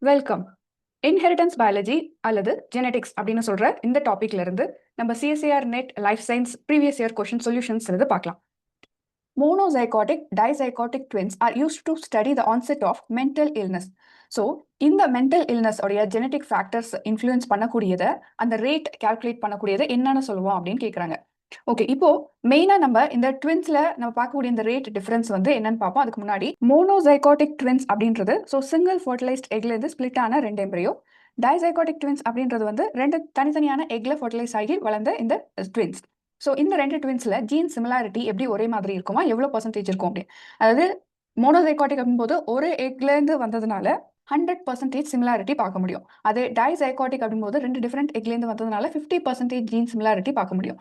Welcome. Inheritance biology அல்லது genetics அப்படின்னு சொல்ற இந்த டாபிக்ல இருந்து நம்ம CSIR NET life science previous year question solutions இருந்து பார்க்கலாம். Monozygotic dizygotic twins are used to study the onset of mental illness. So இந்த மென்டல் இல்னஸ் உடைய ஜெனடிக் ஃபேக்டர்ஸ் இன்ஃப்ளூயன்ஸ் பண்ணக்கூடியதை அந்த ரேட் கால்குலேட் பண்ணக்கூடியதை என்னன்னு சொல்லுவோம் அப்படின்னு கேட்குறாங்க. ஓகே, இப்போ மெயினா நம்ம இந்த ட்வின்ஸ்ல நம்ம பார்க்கக்கூடிய இந்த ரேட் டிஃபரன்ஸ் வந்து என்னன்னு பார்ப்போம். அதுக்கு முன்னாடி மோனோசைகாட்டிக் ட்வின்ஸ் அப்படின்றது ஸோ சிங்கிள் ஃபர்டிலைஸ்ட் எக்ல இருந்து ஸ்பிளிட் ஆன ரெண்டு எம்பரியோ. டைசைகாட்டிக் ட்வின்ஸ் அப்படின்றது வந்து ரெண்டு தனித்தனியான எக்ல ஃபர்டிலைஸ் ஆகி வளர்ந்த இந்த ட்வின்ஸ். ஸோ இந்த ரெண்டு ட்வின்ஸ்ல ஜீன் சிமிலாரிட்டி எப்படி ஒரே மாதிரி இருக்குமா, எவ்வளோ பர்சன்டேஜ் இருக்கும் அப்படி. அதாவது மோனோசைகாட்டிக் அப்படின்போது ஒரு எக்ல இருந்து வந்ததுனால 100% சிமிலாரிட்டி பார்க்க முடியும். அதே டைசைகாட்டிக் அப்படின்போது ரெண்டு டிஃபரெண்ட் எக்ல இருந்து வந்ததுனால 50% ஜீன் சிமிலாரிட்டி பார்க்க முடியும்.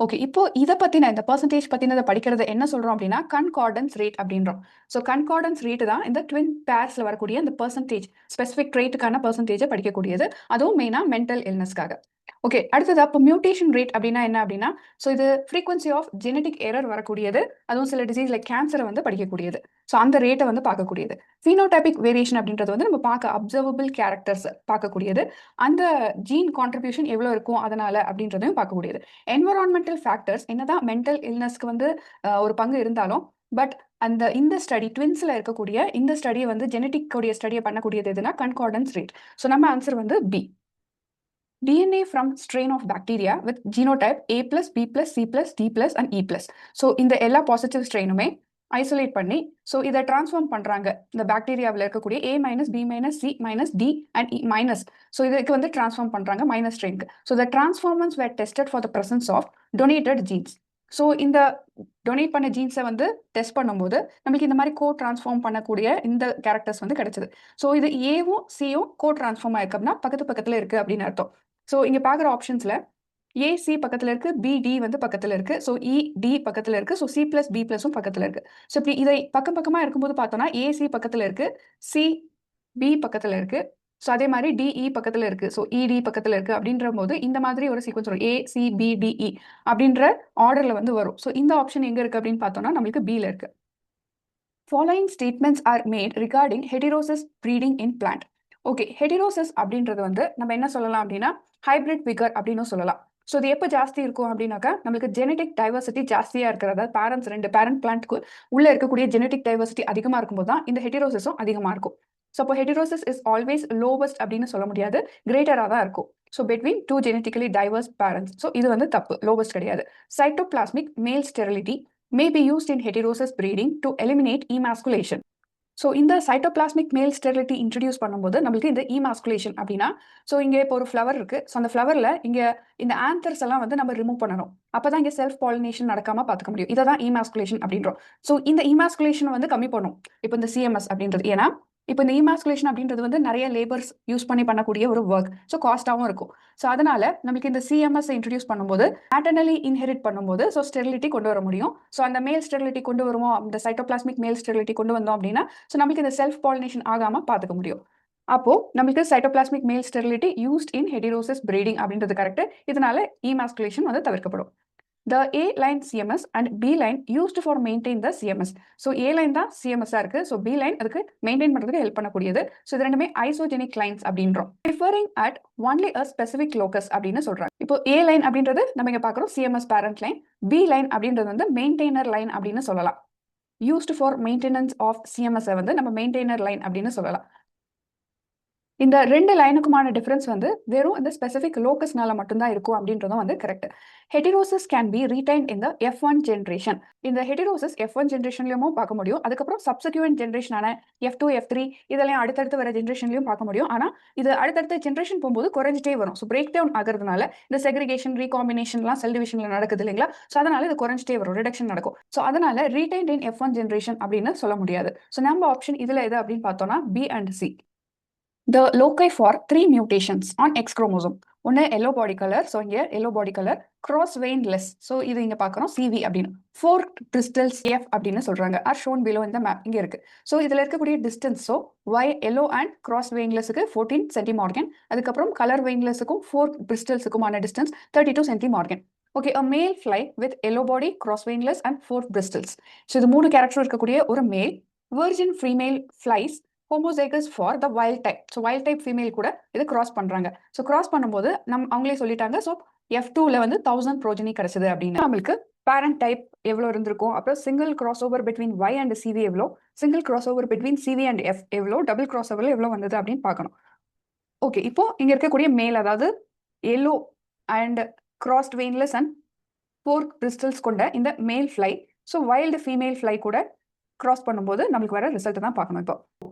ஓகே, இப்போ இதை பத்தின இந்த பர்சன்டேஜ் பத்தினதை படிக்கிறது என்ன சொல்றோம் அப்படின்னா கன்கார்டன்ஸ் ரேட் அப்படின்றோம். ஸோ கன்கார்டன்ஸ் ரேட் தான் இந்த ட்வின் பேர்ஸ்ல வரக்கூடிய இந்த பர்சன்டேஜ் ஸ்பெசிஃபிக் ட்ரேட்டுக்கான பர்சன்டேஜை படிக்கக்கூடியது. அதுவும் மெயினா மென்டல் இல்னஸ்க்காக. ஓகே, அடுத்தது அப்போ மியூட்டேஷன் ரேட் அப்படின்னா என்ன அப்படின்னா ஸோ இது ஃப்ரீக்வன்சி ஆஃப் ஜெனடிக் எரர் வரக்கூடியது. அதுவும் சில டிசீஸ் லைக் கேன்சரை வந்து படிக்கக்கூடியது. ஸோ அந்த ரேட்டை வந்து பார்க்கக்கூடியது. ஃபீனோடைபிக் வேரியேஷன் அப்படின்றது வந்து நம்ம பார்க்க அப்சர்வபிள் கேரக்டர்ஸ் பார்க்கக்கூடியது. அந்த ஜீன் கான்ட்ரிபியூஷன் எவ்வளோ இருக்கும் அதனால அப்படின்றதையும் பார்க்கக்கூடியது. என்வரான்மெண்டல் ஃபேக்டர்ஸ் என்னதான் மென்டல் இல்னஸ்க்கு வந்து ஒரு பங்கு இருந்தாலும் பட் இந்த ஸ்டடி ட்வின்ஸ்ல இருக்கக்கூடிய இந்த ஸ்டடியை வந்து ஜெனடிக் உடைய ஸ்டடியை பண்ணக்கூடியது எதுனா கன்கார்டன்ஸ் ரேட். ஸோ நம்ம ஆன்சர் வந்து B. DNA from strain of bacteria with genotype A plus B plus C plus D plus and E plus. So இந்த எல்லா பாசிட்டிவ் ஸ்ட்ரெயினுமே ஐசோலேட் பண்ணி ஸோ இதை டிரான்ஸ்ஃபார்ம் பண்ணுறாங்க. இந்த பாக்டீரியாவில் இருக்கக்கூடிய A minus B minus C minus D and E minus. So இதுக்கு வந்து டிரான்ஸ்ஃபார்ம் பண்ணுறாங்க மைனஸ் ஸ்ட்ரெயினுக்கு. So the transformants were tested for the presence of donated genes. So இந்த டொனேட் பண்ண ஜீன்ஸை வந்து டெஸ்ட் பண்ணும்போது நம்மளுக்கு இந்த மாதிரி கோ டிரான்ஸ்ஃபார்ம் பண்ணக்கூடிய இந்த கேரக்டர்ஸ் வந்து கிடைச்சது. ஸோ இது ஏவும் சியும் கோ டிரான்ஸ்ஃபார்ம் ஆயிருக்கு அப்படின்னா பக்கத்தில் இருக்கு அப்படின்னு அர்த்தம். ஸோ இங்கே பார்க்குற ஆப்ஷன்ஸில் ஏசி பக்கத்தில் இருக்கு, பிடி வந்து பக்கத்தில் இருக்கு, ஸோ இடி பக்கத்தில் இருக்கு, ஸோ சி பிளஸ் பி பிளஸும் பக்கத்தில் இருக்கு. ஸோ இப்படி இதை பக்கமாக இருக்கும்போது பார்த்தோம்னா ஏசி பக்கத்தில் இருக்கு, சி பி பக்கத்தில் இருக்கு, ஸோ அதே மாதிரி டிஇ பக்கத்தில் இருக்கு, ஸோ இடி பக்கத்தில் இருக்கு அப்படின்ற போது இந்த மாதிரி ஒரு சீக்வன்ஸ் வரும். ACBDE அப்படின்ற ஆர்டரில் வந்து வரும். ஸோ இந்த ஆப்ஷன் எங்கே இருக்கு அப்படின்னு பார்த்தோம்னா நம்மளுக்கு பியில் இருக்கு. Following statements are made regarding heterosis breeding in plant. Okay, heterosis அப்படின்றது வந்து நம்ம என்ன சொல்லலாம் அப்படின்னா ஹைபிரிட் விகர் அப்படின்னு சொல்லலாம். ஸோ இது எப்போ ஜாஸ்தி இருக்கும் அப்படின்னாக்கா நம்மளுக்கு ஜெனடிக் டைவர்சிட்டி ஜாஸ்தியாக இருக்கிறதா ரெண்டு பேரண்ட் பிளான்ட்க்கு உள்ள இருக்கக்கூடிய ஜெனடிக் டைவர்சிட்டி அதிகமாக இருக்கும்போது தான் இந்த ஹெட்டிரோசஸும் அதிகமாக இருக்கும். ஸோ அப்போ ஹெட்டிரோசஸ் இஸ் ஆல்வேஸ் லோவஸ்ட் அப்படின்னு சொல்ல முடியாது, கிரேட்டராக தான் இருக்கும். So between two genetically diverse parents. So இது வந்து தப்பு, லோவஸ்ட் கிடையாது. Cytoplasmic male sterility may be used in heterosis breeding to eliminate emasculation. So இந்த சைட்டோபிளாஸ்மிக் மேல் ஸ்டெரிலிட்டி இன்ட்ரடியூஸ் பண்ணும்போது நம்மளுக்கு இந்த இமாஸ்குலேஷன் அப்படின்னா ஸோ இங்கே இப்போ ஒரு ஃப்ளவர் இருக்கு. ஸோ அந்த ஃப்ளவரில் இங்கே இந்த ஆந்தர்ஸ் எல்லாம் வந்து நம்ம ரிமூவ் பண்ணணும். அப்போ தான் இங்கே செல்ஃப் பாலினேஷன் நடக்காமல் பார்த்துக்க முடியும். இதை தான் இமாஸ்குலேஷன் அப்படின்றோம். ஸோ இந்த இமாஸ்குலேஷன் வந்து கம்மி பண்ணும் இப்போ இந்த சிஎம்எஸ் அப்படின்றது. ஏன்னா இப்போ இந்த இமாஸ்குலேஷன் அப்படின்றது வந்து நிறைய லேபர்ஸ் யூஸ் பண்ணக்கூடிய ஒரு ஒர்க். ஸோ காஸ்ட்டாகவும் இருக்கும். ஸோ அதனால நமக்கு இந்த சிஎம்எஸ் இன்ட்ரடியூஸ் பண்ணும்போது மேட்டர்னலி இன்ஹெரிட் பண்ணும்போது ஸோ ஸ்டெரிலிட்டி கொண்டு வர முடியும். ஸோ அந்த மேல் ஸ்டெரிலிட்டி கொண்டு வருவோம், அந்த சைட்டோபிளாஸ்மிக் மேல் ஸ்டெரிலிட்டி கொண்டு வந்தோம் அப்படின்னா ஸோ நமக்கு இந்த செல்ஃப் பாலினேஷன் ஆகாமல் பார்த்துக்க முடியும். அப்போ நமக்கு cytoplasmic male sterility used in ஹெட்டிரோசிஸ் breeding அப்படின்றது கரெக்ட். இதனால இமாஸ்குலேஷன் வந்து தவிர்க்கப்படும். The A line CMS and B line used for maintain the CMS. So A line தான் CMS இருக்கு. So B line அதுக்கு மெயின்டைன் பண்றதுக்கு ஹெல்ப் பண்ணக்கூடியது. ஸோ இது ரெண்டுமே ஐசோஜெனிக் லைன்ஸ் அப்படின்றோம். Referring at only a specific locus அப்படின்னு சொல்றாங்க. இப்போ A line அப்படின்றது நம்ம இங்க பார்க்குறோம் CMS parent line. B line அப்படின்றது வந்து மெயின்டைனர் லைன் அப்படின்னு சொல்லலாம். Used for maintenance of CMS வந்து நம்ம மெயின்டைனர் லைன் அப்படின்னு சொல்லலாம். இந்த ரெண்டு லைனுக்குமான டிஃபரன்ஸ் வந்து வெறும் இந்த ஸ்பெசிஃபிக் லோக்கஸ்னால மட்டும்தான் இருக்கும் அப்படின்றதும் வந்து கரெக்ட். ஹெட்டிரோசிஸ் கேன் பி ரீடைன்ட் இந்த F1 ஜென்ரேஷன். இந்த ஹெட்டிரோசிஸ் F1 ஜென்ரேஷன்லயும் பார்க்க முடியும். அதுக்கப்புறம் சப்சிக்வெண்ட் ஜென்ரேஷனான F2 F3 இதெல்லாம் அடுத்தடுத்து வர ஜென்ரேஷன்லயும் பார்க்க முடியும். ஆனால் இது அடுத்தடுத்த ஜென்ரேஷன் போகும்போது குறைஞ்சிட்டே வரும். ஸோ பிரேக் டவுன் ஆகிறதுனால இந்த செக்ரிகேஷன் ரீகாம்பினேஷன்லாம் செல் டிவிஷன்ல நடக்குது இல்லைங்களா. ஸோ அதனால இது குறைஞ்சிட்டே வரும், ரிடக்ஷன் நடக்கும். ஸோ அதனால ரீடைன்ட் இன் F1 ஜென்ரேஷன் அப்படின்னு சொல்ல முடியாது. ஸோ நம்ம ஆப்ஷன் இதுல எது அப்படின்னு பார்த்தோம்னா B and C. The loci for 3 mutations on X chromosome. ஒன்று எல்லோ பாடி கலர். ஸோ இங்கே yellow body colour cross veinless. So இது இங்கே பார்க்குறோம் CV அப்படின்னு. 4 crystals F அப்படின்னு சொல்கிறாங்க. ஆர் ஷோன் பிலோ இந்த மேப் இங்கே இருக்கு. ஸோ இதில் இருக்கக்கூடிய distance so Y yellow and cross வெயின்லெஸுக்கு 14 சென்டிமார்கன். அதுக்கப்புறம் கலர் வெயின்லெஸுக்கும் 4 crystalஸுக்குமான distance 32 centimorgan. Okay, a male fly with yellow body, cross veinless and 4 bristles. So இது 3 கேரக்டர் இருக்கக்கூடிய ஒரு மேல். Virgin female flies homozygous for the wild type. So wild type female கூட இது கிராஸ் பண்ணுறாங்க. ஸோ கிராஸ் பண்ணும்போது அவங்களே சொல்லிட்டாங்க. ஸோ F2ல வந்து 1000 ப்ரோஜனி கிடைச்சது அப்படின்னு. நம்மளுக்கு பேரண்ட் டைப் எவ்வளோ இருந்திருக்கும், அப்புறம் single cross over between Y and CV எவ்வளோ, single cross over between CV and F எவ்வளோ, டபுள் கிராஸ் ஓவரில் எவ்வளோ வந்தது அப்படின்னு பார்க்கணும். ஓகே, இப்போ இங்கே இருக்கக்கூடிய மேல், அதாவது எல்லோ அண்ட் கிராஸ்ட் வெயின்லெஸ் அண்ட் போர்க் பிரிஸ்டல்ஸ் கொண்ட இந்த மேல் fly so wild female fly கூட கிராஸ் பண்ணும்போது நம்மளுக்கு வர ரிசல்ட் தான் பார்க்கணும். இப்போ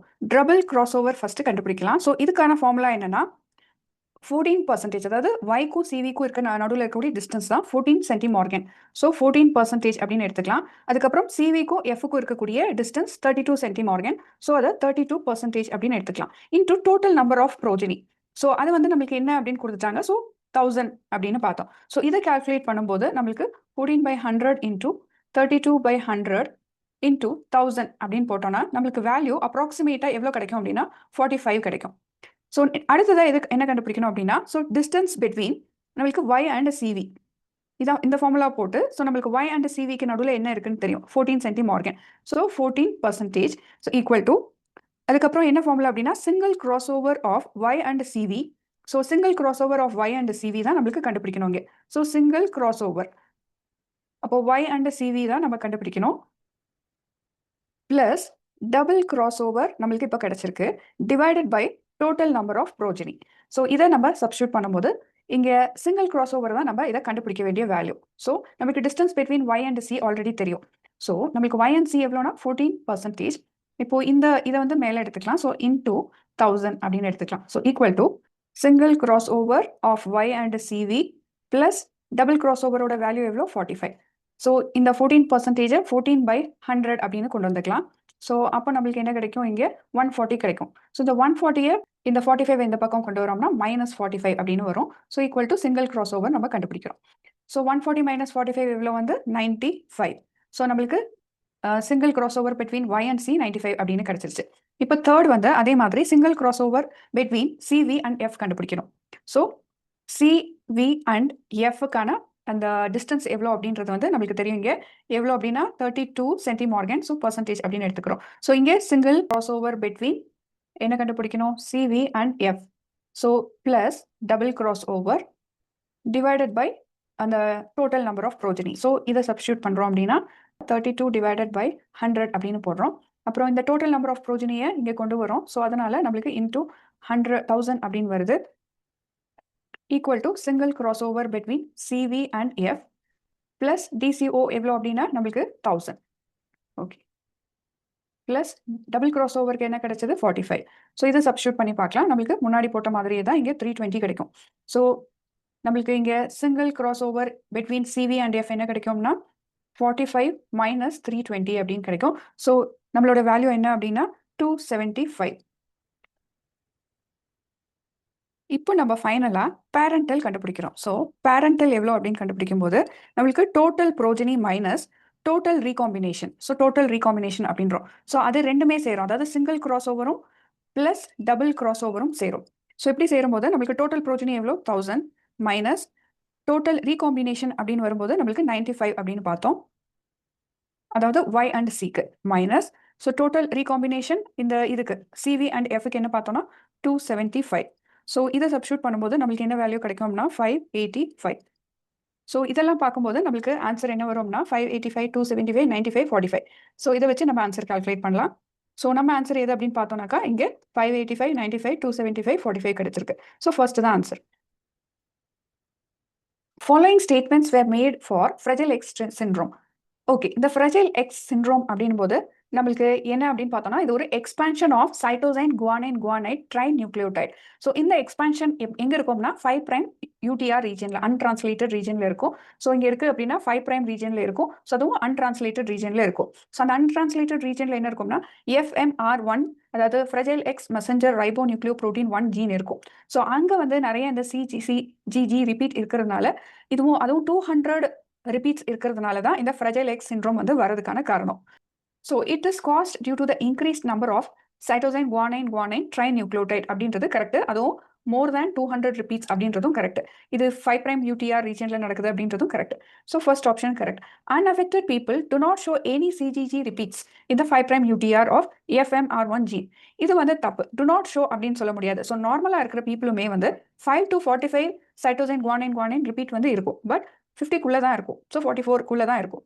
டபுள் கிராஸ் ஓவர் ஃபர்ஸ்ட் கண்டுபிடிக்கலாம். ஸோ இதுக்கான ஃபார்முலா என்னன்னா 14%, அதாவது Yக்கும் CVக்கும் இருக்க நடுவில் இருக்கக்கூடிய டிஸ்டன்ஸ் தான் 14 சென்டிமார்கன். ஸோ 14% அப்படின்னு எடுத்துக்கலாம். அதுக்கப்புறம் CVக்கும் Fக்கும் இருக்கக்கூடிய டிஸ்டன்ஸ் 32 சென்டிமார்கன். ஸோ அதை 32% அப்படின்னு எடுத்துக்கலாம். Into total number of progeny. So அது வந்து நம்மளுக்கு என்ன அப்படின்னு கொடுத்துட்டாங்க. ஸோ 1000 அப்படின்னு பார்த்தோம். ஸோ இதை கால்குலேட் பண்ணும்போது நம்மளுக்கு 14/100 இன்டூ 32/100 இன்டூ 1000 அப்படின்னு போட்டோம்னா நம்மளுக்கு வேல்யூ அப்ராக்சிமேட்டாக எவ்வளோ கிடைக்கும் அப்படின்னா 45 கிடைக்கும். ஸோ அடுத்ததாக எதுக்கு என்ன கண்டுபிடிக்கணும் அப்படின்னா, ஸோ டிஸ்டன்ஸ் பிட்வீன் நம்மளுக்கு Y அண்ட் CV இதான் இந்த ஃபார்முலா போட்டு, ஸோ நம்மளுக்கு Y அண்ட் CVக்கு நடுவில் என்ன இருக்குன்னு தெரியும், 14 centimorgan. So 14%, so equal to அதுக்கப்புறம் என்ன ஃபார்முலா அப்படின்னா single cross over of Y and CV. So single cross over of Y and CV தான் நம்மளுக்கு கண்டுபிடிக்கணும் இங்கே. ஸோ சிங்கிள் கிராஸ் ஓவர், அப்போ Y அண்ட் CV தான் நம்ம கண்டுபிடிக்கணும், பிளஸ் டபுள் கிராஸ் ஓவர் நம்மளுக்கு இப்போ கிடைச்சிருக்கு, divided by total number of progeny. So இதை நம்ம சப்ஸ்டியூட் பண்ணும்போது இங்கே சிங்கிள் கிராஸ் ஓவர் தான் நம்ம இதை கண்டுபிடிக்க வேண்டிய வேல்யூ. ஸோ நமக்கு distance between Y and C already தெரியும். ஸோ நமக்கு Y அண்ட் C எவ்வளோனா 14%. இப்போ இதை வந்து மேலே எடுத்துக்கலாம். ஸோ இன்டூ 1000 அப்படின்னு எடுத்துக்கலாம். So equal to single cross over of Y and CV plus double cross ஓவரோட வேல்யூ எவ்வளோ 45. ஸோ இந்த 14% 14/100 அப்படின்னு கொண்டு வந்துக்கலாம். ஸோ அப்போ நம்மளுக்கு என்ன கிடைக்கும், இங்கே 140 கிடைக்கும். ஸோ இந்த 140 இந்த 45 இந்த பக்கம் கொண்டு வரோம்னா -45 அப்படின்னு வரும். So equal to single cross over நம்ம கண்டுபிடிக்கிறோம். ஸோ 140 - 45 எவ்வளோ வந்து 95. ஸோ நம்மளுக்கு single cross over between Y and C 95 அப்படின்னு கிடைச்சிருச்சு. இப்போ தேர்ட் வந்து அதே மாதிரி single cross over between CV and F கண்டுபிடிக்கணும். ஸோ CV அண்ட் Fக்கான அந்த டிஸ்டன்ஸ் எவ்வளோ அப்படின்றது வந்து நம்மளுக்கு தெரியும். இங்கே எவ்வளோ அப்படின்னா 32 சென்டிமார்கன். ஸோ பர்சன்டேஜ் அப்படின்னு எடுத்துக்கிறோம். ஸோ இங்கே சிங்கிள் கிராஸ் ஓவர் பிட்வீன் என்ன கண்டுபிடிக்கணும், CV and F. So plus double cross over divided by அந்த total number of progeny. So இதை சப்ஸ்டியூட் பண்ணுறோம் அப்படின்னா 32 டிவைடட் பை 100 அப்படின்னு போடுறோம். அப்புறம் இந்த டோட்டல் நம்பர் ஆஃப் ப்ரோஜனியை இங்கே கொண்டு வரோம். ஸோ அதனால நம்மளுக்கு இன்டூ 1000 அப்படின்னு வருது, equal to single crossover between CV and F plus DCO எவ்வளோ அப்படின்னா நம்மளுக்கு 1000. ஓகே, பிளஸ் டபுள் கிராஸ் ஓவருக்கு என்ன கிடைச்சது 45. ஸோ இதை சப்ஸ்டியூட் பண்ணி பார்க்கலாம். நம்மளுக்கு முன்னாடி போட்ட மாதிரியே தான் இங்கே 320 கிடைக்கும். ஸோ நம்மளுக்கு இங்கே single cross over between CV and F என்ன கிடைக்கும்னா 45 - 320 அப்படின்னு கிடைக்கும். ஸோ நம்மளோட வேல்யூ என்ன அப்படின்னா 275. இப்போ நம்ம ஃபைனலாக பேரண்டல் கண்டுபிடிக்கிறோம். ஸோ பேரண்டல் எவ்வளோ அப்படின்னு கண்டுபிடிக்கும் போது நம்மளுக்கு total progeny minus total recombination. So total recombination அப்படின்றோம். ஸோ அது ரெண்டுமே சேரும், அதாவது சிங்கிள் கிராஸ் ஓவரும் ப்ளஸ் டபுள் கிராஸ் ஓவரும் சேரும். ஸோ இப்படி சேரும்போது நம்மளுக்கு டோட்டல் ப்ரோஜனி எவ்வளோ 1000 மைனஸ் டோட்டல் ரீகாம்பினேஷன் அப்படின்னு வரும்போது நம்மளுக்கு 95 அப்படின்னு பார்த்தோம், அதாவது Y அண்ட் Cக்கு மைனஸ். ஸோ டோட்டல் ரீகாம்பினேஷன் இந்த இதுக்கு CV அண்ட் Fக்கு என்ன பார்த்தோம்னா 275. ஸோ இதை சப்ஸ்டியூட் பண்ணும்போது நம்மளுக்கு என்ன வேல்யூ கிடைக்கும்னா 585. ஸோ இதெல்லாம் பார்க்கும்போது நம்மளுக்கு ஆன்சர் என்ன வரும்னா 585, 275, 95, 45. ஸோ இதை வச்சு நம்ம ஆன்சர் கால்குலேட் பண்ணலாம். ஸோ நம்ம ஆன்சர் எது அப்படின்னு பார்த்தோம்னாக்கா இங்கே 585, 95, 275, 45 கிடைச்சிருக்கு. ஸோ ஃபர்ஸ்ட் தான் answer. Following statements were made for Fragile X syndrome. Okay, இந்த Fragile X syndrome அப்படின் போது நம்மளுக்கு என்ன அப்படின்னு பார்த்தோம்னா இது ஒரு expansion of cytosine guanine guanine trinucleotide. So இந்த எக்ஸ்பான்ஷன் எங்க இருக்கும்னா 5' UTR ரீஜன்ல அன்ட்ரான்ஸ்லேட்டட் ரீஜன்ல இருக்கும். ஸோ இங்க இருக்கு அப்படின்னா 5' ரீஜன்ல இருக்கும். ஸோ அதுவும் அன்ட்ரான்ஸ்லேட்டட் ரீஜன்ல இருக்கும். ஸோ அந்த அன்ட்ரான்ஸ்லேட்டட் ரீஜன்ல என்ன இருக்கும்னா FMR1, அதாவது Fragile X messenger ribonucleoprotein 1 gene இருக்கும். ஸோ அங்க வந்து நிறைய இந்த CGG ரிப்பீட் இருக்கிறதுனால அதுவும் 200 ரிப்பீட்ஸ் இருக்கிறதுனால தான் இந்த Fragile X syndrome வந்து வரதுக்கான காரணம். So it is caused due to the increased number of cytosine guanine trinucleotide அப்படின்றது கரெக்ட். அதுவும் மோர் தேன் 200 ரிப்பீட்ஸ் அப்படின்றதும் கரெக்ட். இது 5 பிரைம் யூடிஆர் ரீஜன்ல நடக்குது அப்படின்றதும் correct. So first option correct. Unaffected people do not show any CGG repeats in the 5 prime UTR of FMR1 gene. இது வந்து தப்பு. do not show அப்படின்னு சொல்ல முடியாது. ஸோ நார்மலா இருக்கிற பீப்புளுமே வந்து 5 to 45 சைட்டோசைன் குவானைன் ரிப்பீட் வந்து இருக்கும். பட் 50க்குள்ள தான் இருக்கும். ஸோ 44க்குள்ள தான் இருக்கும்.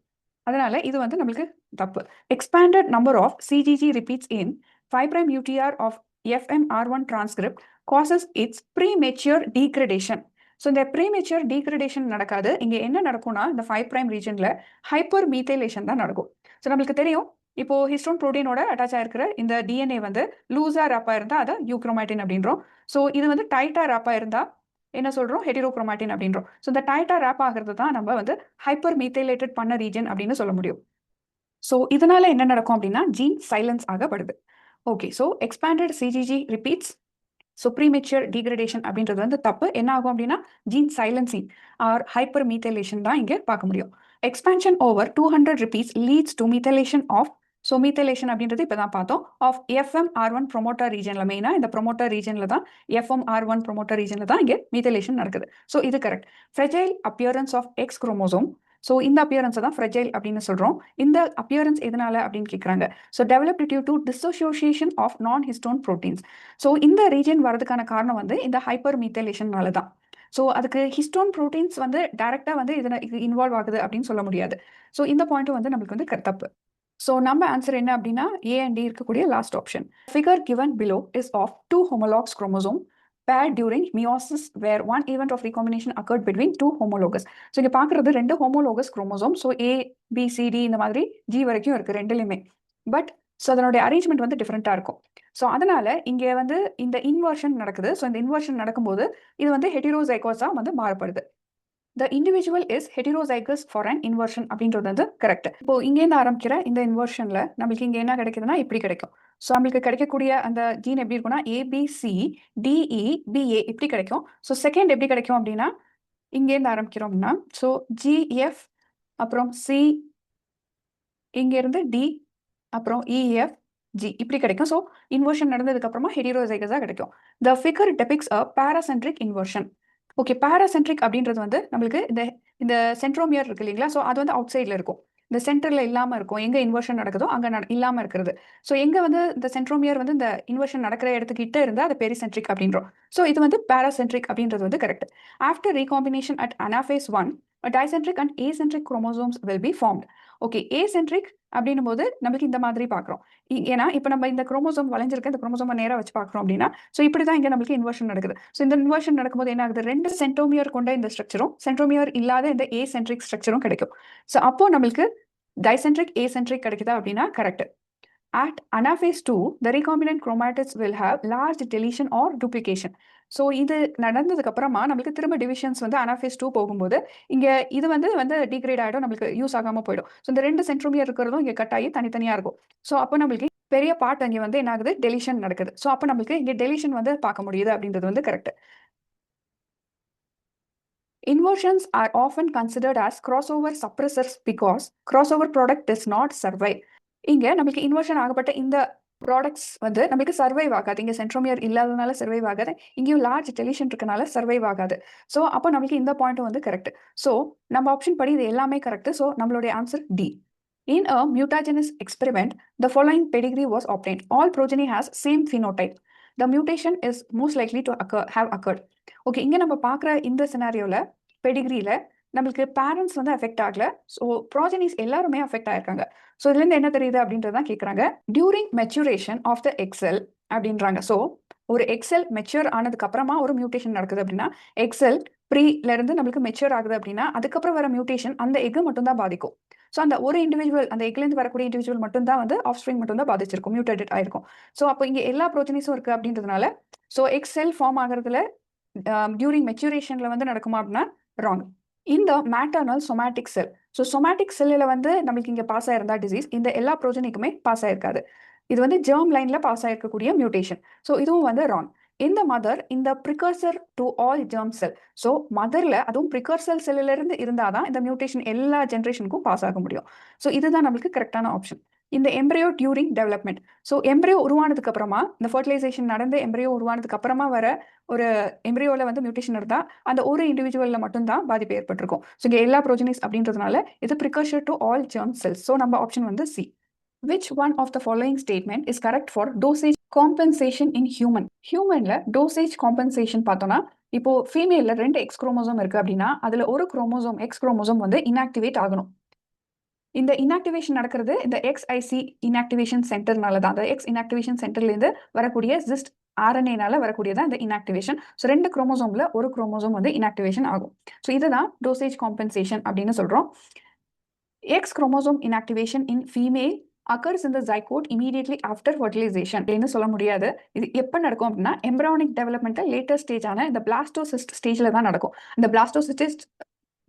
அதனால இது வந்து நம்மளுக்கு தப்பு. Expanded number of CGG repeats in 5 prime UTR of FMR1 transcript causes its premature degradation. So இந்த ப்ரீமெச்சூர் டீக்ரடேஷன் நடக்காது. இங்கே என்ன நடக்கும்னா இந்த 5 பிரைம் ரீஜன்ல ஹைப்பர் மீத்தைலேஷன் தான் நடக்கும். ஸோ நம்மளுக்கு தெரியும், இப்போ ஹிஸ்டோன் ப்ரோட்டீனோட அட்டாச் ஆயிருக்கிற இந்த டிஎன்ஏ வந்து லூஸா ரேப்பா இருந்தா அதை யூக்ரோமேட்டின் அப்படின்றோம். ஸோ இது வந்து டைட்டா ரேப்பா இருந்தா என்ன சொல்றோம், ஹெட்டிரோக்ரோமேட்டின் அப்படின்றோம். ஸோ இந்த டைட்டா ரேப் ஆகிறது தான் நம்ம வந்து ஹைப்பர் மீத்தைலேட்டட் பண்ண ரீஜன் அப்படின்னு சொல்ல முடியும். ஸோ இதனால என்ன நடக்கும் அப்படின்னா ஜீன் சைலன்ஸ் ஆகப்படுது. Okay, so expanded CGG repeats, so premature degradation அப்படின்றது வந்து தப்பு. என்ன ஆகும் அப்படின்னா gene silencing or hypermethylation தான் இங்கே பார்க்க முடியும். Expansion over 200 repeats leads to methylation of, so methylation அப்படின்றது இப்போ தான் பார்த்தோம், ஆஃப் FMR1 ப்ரொமோட்டர் ரீஜனில். மெயினாக இந்த ப்ரொமோட்டர் ரீஜனில் தான், FMR1 ப்ரொமோட்டர் ரீஜனில் தான் இங்கே மீத்தைலேஷன் நடக்குது. ஸோ இது correct. Fragile appearance of X chromosome, so இந்த அப்பியரன்ஸை தான் ஃப்ரெஜைல் அப்படின்னு சொல்கிறோம். இந்த அப்பியரன்ஸ் எதனால அப்படின்னு கேட்குறாங்க. So developed due to dissociation of non histone proteins. So இந்த ரீஜன் வரதுக்கான காரணம் வந்து இந்த ஹைப்பர் மீத்தைலேஷன்னால தான். ஸோ அதுக்கு ஹிஸ்டோன் ப்ரோட்டீன்ஸ் வந்து டைரக்டாக வந்து இது இன்வால்வ் ஆகுது அப்படின்னு சொல்ல முடியாது. ஸோ இந்த பாயிண்ட் வந்து நம்மளுக்கு வந்து தப்பு. ஸோ நம்ம ஆன்சர் என்ன அப்படின்னா ஏ அண்ட் டி இருக்கக்கூடிய last option. Figure given below is of 2 homologs chromosome paired during meiosis where one event of recombination occurred between 2 homologous. So இங்கே பார்க்குறது 2 homologous chromosome. So A, B, C, D இந்த மாதிரி G வரைக்கும் இருக்குது ரெண்டுலையுமே. But so அதனுடைய arrangement வந்து டிஃப்ரெண்ட்டாக இருக்கும். ஸோ அதனால இங்கே வந்து இந்த இன்வர்ஷன் நடக்குது. ஸோ இந்த இன்வர்ஷன் நடக்கும்போது இது வந்து ஹெட்டிரோசைகோஸாக வந்து மாறப்படுது. The individual is heterozygous for an inversion அப்படின்றது வந்து கரெக்ட். இப்போ இங்கேருந்து ஆரம்பிக்கிற இந்த இன்வர்ஷன்ல நம்மளுக்கு இங்கே என்ன கிடைக்குதுன்னா இப்படி கிடைக்கும். ஸோ நம்மளுக்கு கிடைக்கக்கூடிய அந்த ஜீன் எப்படி இருக்குன்னா ABC DE BA இப்படி கிடைக்கும். ஸோ செகண்ட் எப்படி கிடைக்கும் அப்படின்னா இங்கேருந்து ஆரம்பிக்கிறோம்னா ஸோ GF அப்புறம் C இங்கேருந்து D அப்புறம் EF G இப்படி கிடைக்கும். ஸோ இன்வர்ஷன் நடந்ததுக்கு அப்புறமா ஹெட்டிரோசைகஸாக கிடைக்கும். The figure depicts a paracentric inversion. Okay, paracentric அப்படின்றது வந்து நம்மளுக்கு இந்த சென்ட்ரோமியர் இருக்கு இல்லைங்களா, ஸோ அது வந்து அவுட் சைடில் இருக்கும். இந்த சென்டரில் இல்லாமல் இருக்கும். எங்கே இன்வர்ஷன் நடக்குதோ அங்கே இல்லாமல் இருக்கிறது. ஸோ எங்கே வந்து இந்த சென்ட்ரோமியர் வந்து இந்த இன்வர்ஷன் நடக்கிற இடத்துக்கிட்ட இருந்தால் அது பெரிசென்ட்ரிக் அப்படின்றோம். ஸோ இது வந்து பேராசென்ட்ரிக் அப்படின்றது வந்து correct. After recombination at anaphase 1 dicentric and acentric chromosomes will be formed. Okay, acentric அப்படின்னும் போது நம்மளுக்கு இந்த மாதிரி பார்க்குறோம். ஏன்னா இப்போ நம்ம இந்த குரோமோசோம் வளைஞ்சிருக்க இந்த குரோமோசோமை நேராக வச்சு பார்க்குறோம் அப்படின்னா ஸோ இப்படி தான் இங்கே நம்மளுக்கு இன்வர்ஷன் நடக்குது. ஸோ இந்த இன்வர்ஷன் நடக்கும்போது என்ன ஆகுது, 2 சென்ட்ரோமியர் கொண்ட இந்த ஸ்ட்ரக்சரும் சென்ட்ரோமியர் இல்லாத இந்த ஏசென்ட்ரிக் ஸ்ட்ரக்சரும் கிடைக்கும். ஸோ அப்போ நம்மளுக்கு டைசென்ட்ரிக் ஏசென்ட்ரிக் கிடைக்குதா அப்படின்னா correct. At anaphase 2, the recombinant chromatids will have large deletion or duplication. So இது நடந்ததுக்கு அப்புறமா நம்மளுக்கு திரும்ப டிவிஷன்ஸ் வந்து அனாஃபேஸ் 2 போகும்போது இங்கே இது வந்து டிகிரேட் ஆகிடும், நம்மளுக்கு யூஸ் ஆகாமல் போயிடும். ஸோ இந்த 2 சென்ட்ரோமியர் இருக்கிறதும் இங்கே கட் ஆகி தனித்தனியாக இருக்கும். ஸோ அப்போ நம்மளுக்கு பெரிய பார்ட் அங்கே வந்து என்ன ஆகுது, டெலிஷன் நடக்குது. ஸோ அப்போ நம்மளுக்கு இங்கே டெலிஷன் வந்து பார்க்க முடியுது அப்படின்றது வந்து correct. Inversions are often considered as crossover suppressors because crossover product does not survive. இங்க நம்மளுக்கு இன்வர்ஷன் ஆகப்பட்ட இந்த ப்ராடக்ட்ஸ் வந்து நம்மளுக்கு சர்வைவ் ஆகாது. இங்கே சென்ட்ரோமியர் இல்லாதனால சர்வைவ் ஆகாது, இங்கேயும் லார்ஜ் டெலிஷன் இருக்கனால சர்வைவ் ஆகாது. ஸோ அப்போ நம்மளுக்கு இந்த பாயிண்ட் வந்து கரெக்ட். ஸோ நம்ம ஆப்ஷன் படி இது எல்லாமே கரெக்ட். ஸோ நம்மளுடைய answer D. In a mutagenous experiment, the following pedigree was obtained. All progeny has same phenotype. The mutation is most likely to have occurred. Okay, இங்கே நம்ம பார்க்குற இந்த சினாரியோவில் பெடிகிரியில் நம்மளுக்கு பேரண்ட்ஸ் வந்து அஃபெக்ட் ஆகல. ஸோ ப்ராஜெனிஸ் எல்லாருமே அஃபெக்ட் ஆயிருக்காங்க. ஸோ இதுலேருந்து என்ன தெரியுது அப்படின்றதான் கேட்குறாங்க. During maturation of the egg cell அப்படின்றாங்க. ஸோ ஒரு எக்ஸெல் மெச்சூர் ஆனதுக்கு அப்புறமா ஒரு மியூட்டேஷன் நடக்குது அப்படின்னா எக்ஸெல் ப்ரீலேருந்து நம்மளுக்கு மெச்சூர் ஆகுது அப்படின்னா அதுக்கப்புறம் வர மியூட்டேஷன் அந்த எக்கை மட்டும் தான் பாதிக்கும். ஸோ அந்த ஒரு இண்டிவிஜுவல், அந்த எக்லேருந்து வரக்கூடிய இண்டிவிஜுவல் மட்டும் தான் வந்து ஆஃப் ஸ்ப்ரிங் மட்டும் தான் பாதிச்சிருக்கும், மியூட்டேட் ஆயிருக்கும். ஸோ அப்போ இங்கே எல்லா ப்ரோஜனிஸும் இருக்குது அப்படின்றதுனால ஸோ எக்ஸெல் ஃபார்ம் ஆகிறதுல டியூரிங் மெச்சூரேஷனில் வந்து நடக்குமா அப்படின்னா ராங். இந்த மேட்டர்னல் சொமேட்டிக் செல், ஸோ சொமேட்டிக் செல்லில் வந்து நம்மளுக்கு இங்கே பாஸ் ஆயிருந்தா டிசீஸ், இந்த எல்லா ப்ரோஜனிக்குமே பாஸ் ஆயிருக்காது. இது வந்து ஜெர்ம் லைனில் பாஸ் ஆயிருக்கக்கூடிய மியூட்டேஷன். ஸோ இதுவும் வந்து ராங். இந்த மதர் இந்த precursor to all germ cell. So மதரில் அதுவும் ப்ரிகர்சர் செல்லிலிருந்து இருந்தால் தான் இந்த மியூட்டேஷன் எல்லா ஜென்ரேஷனுக்கும் பாஸ் ஆக முடியும். ஸோ இதுதான் நம்மளுக்கு கரெக்டான ஆப்ஷன். இந்த embryo during development. So embryo உருவானதுக்கு அப்புறமா, இந்த ஃபர்டிலைசேஷன் நடந்து எம்ப்ரியோ உருவானதுக்கு அப்புறமா வர ஒரு எம்ப்ரியோல வந்து மியூட்டேஷன் இருந்தா அந்த ஒரு இண்டிவிஜுவல்ல மட்டும்தான் பாதிப்பு ஏற்பட்டிருக்கும். ஸோ இங்க எல்லா ப்ரோஜனிஸ் அப்படின்றதுனால இது precursor to all germ cells. So நம்ம ஆப்ஷன் வந்து C. Which one of the following statement is correct for dosage compensation in human? ஹியூமன்ல டோசேஜ் காம்பன்சேஷன் பார்த்தோம்னா, இப்போ ஃபீமேல்ல 2 எக்ஸ் குரோமோசோம் இருக்கு அப்படின்னா அதுல ஒரு குரோமோசோம் எக்ஸ் குரோமோசோம் வந்து இன்ஆக்டிவேட் ஆகணும். இந்த இன்ஆக்டிவேஷன் நடக்கிறது இந்த எக்ஸ்ஐசி இன்ஆக்டிவேஷன் சென்டர்னால தான். அந்த எக்ஸ் இன்ஆக்டிவேஷன் சென்டர்லேருந்து வரக்கூடிய ஜிஸ்ட் ஆர்என்ஏனால வரக்கூடியதான் இந்த இன்ஆக்டிவேஷன். ஸோ 2 குரோமோசோம்ல ஒரு குரோமோசோம் வந்து இன்ஆக்டிவேஷன் ஆகும். ஸோ இதுதான் டோசேஜ் காம்பன்சேஷன் அப்படின்னு சொல்றோம். X chromosome inactivation in female occurs in the zygote immediately after fertilization அப்படின்னு சொல்ல முடியாது. இது எப்போ நடக்கும் அப்படின்னா எம்ப்ரியானிக் டெவலப்மெண்ட்டல் லேட்டர் ஸ்டேஜான இந்த பிளாஸ்டோசிஸ்ட் ஸ்டேஜில் தான் நடக்கும். இந்த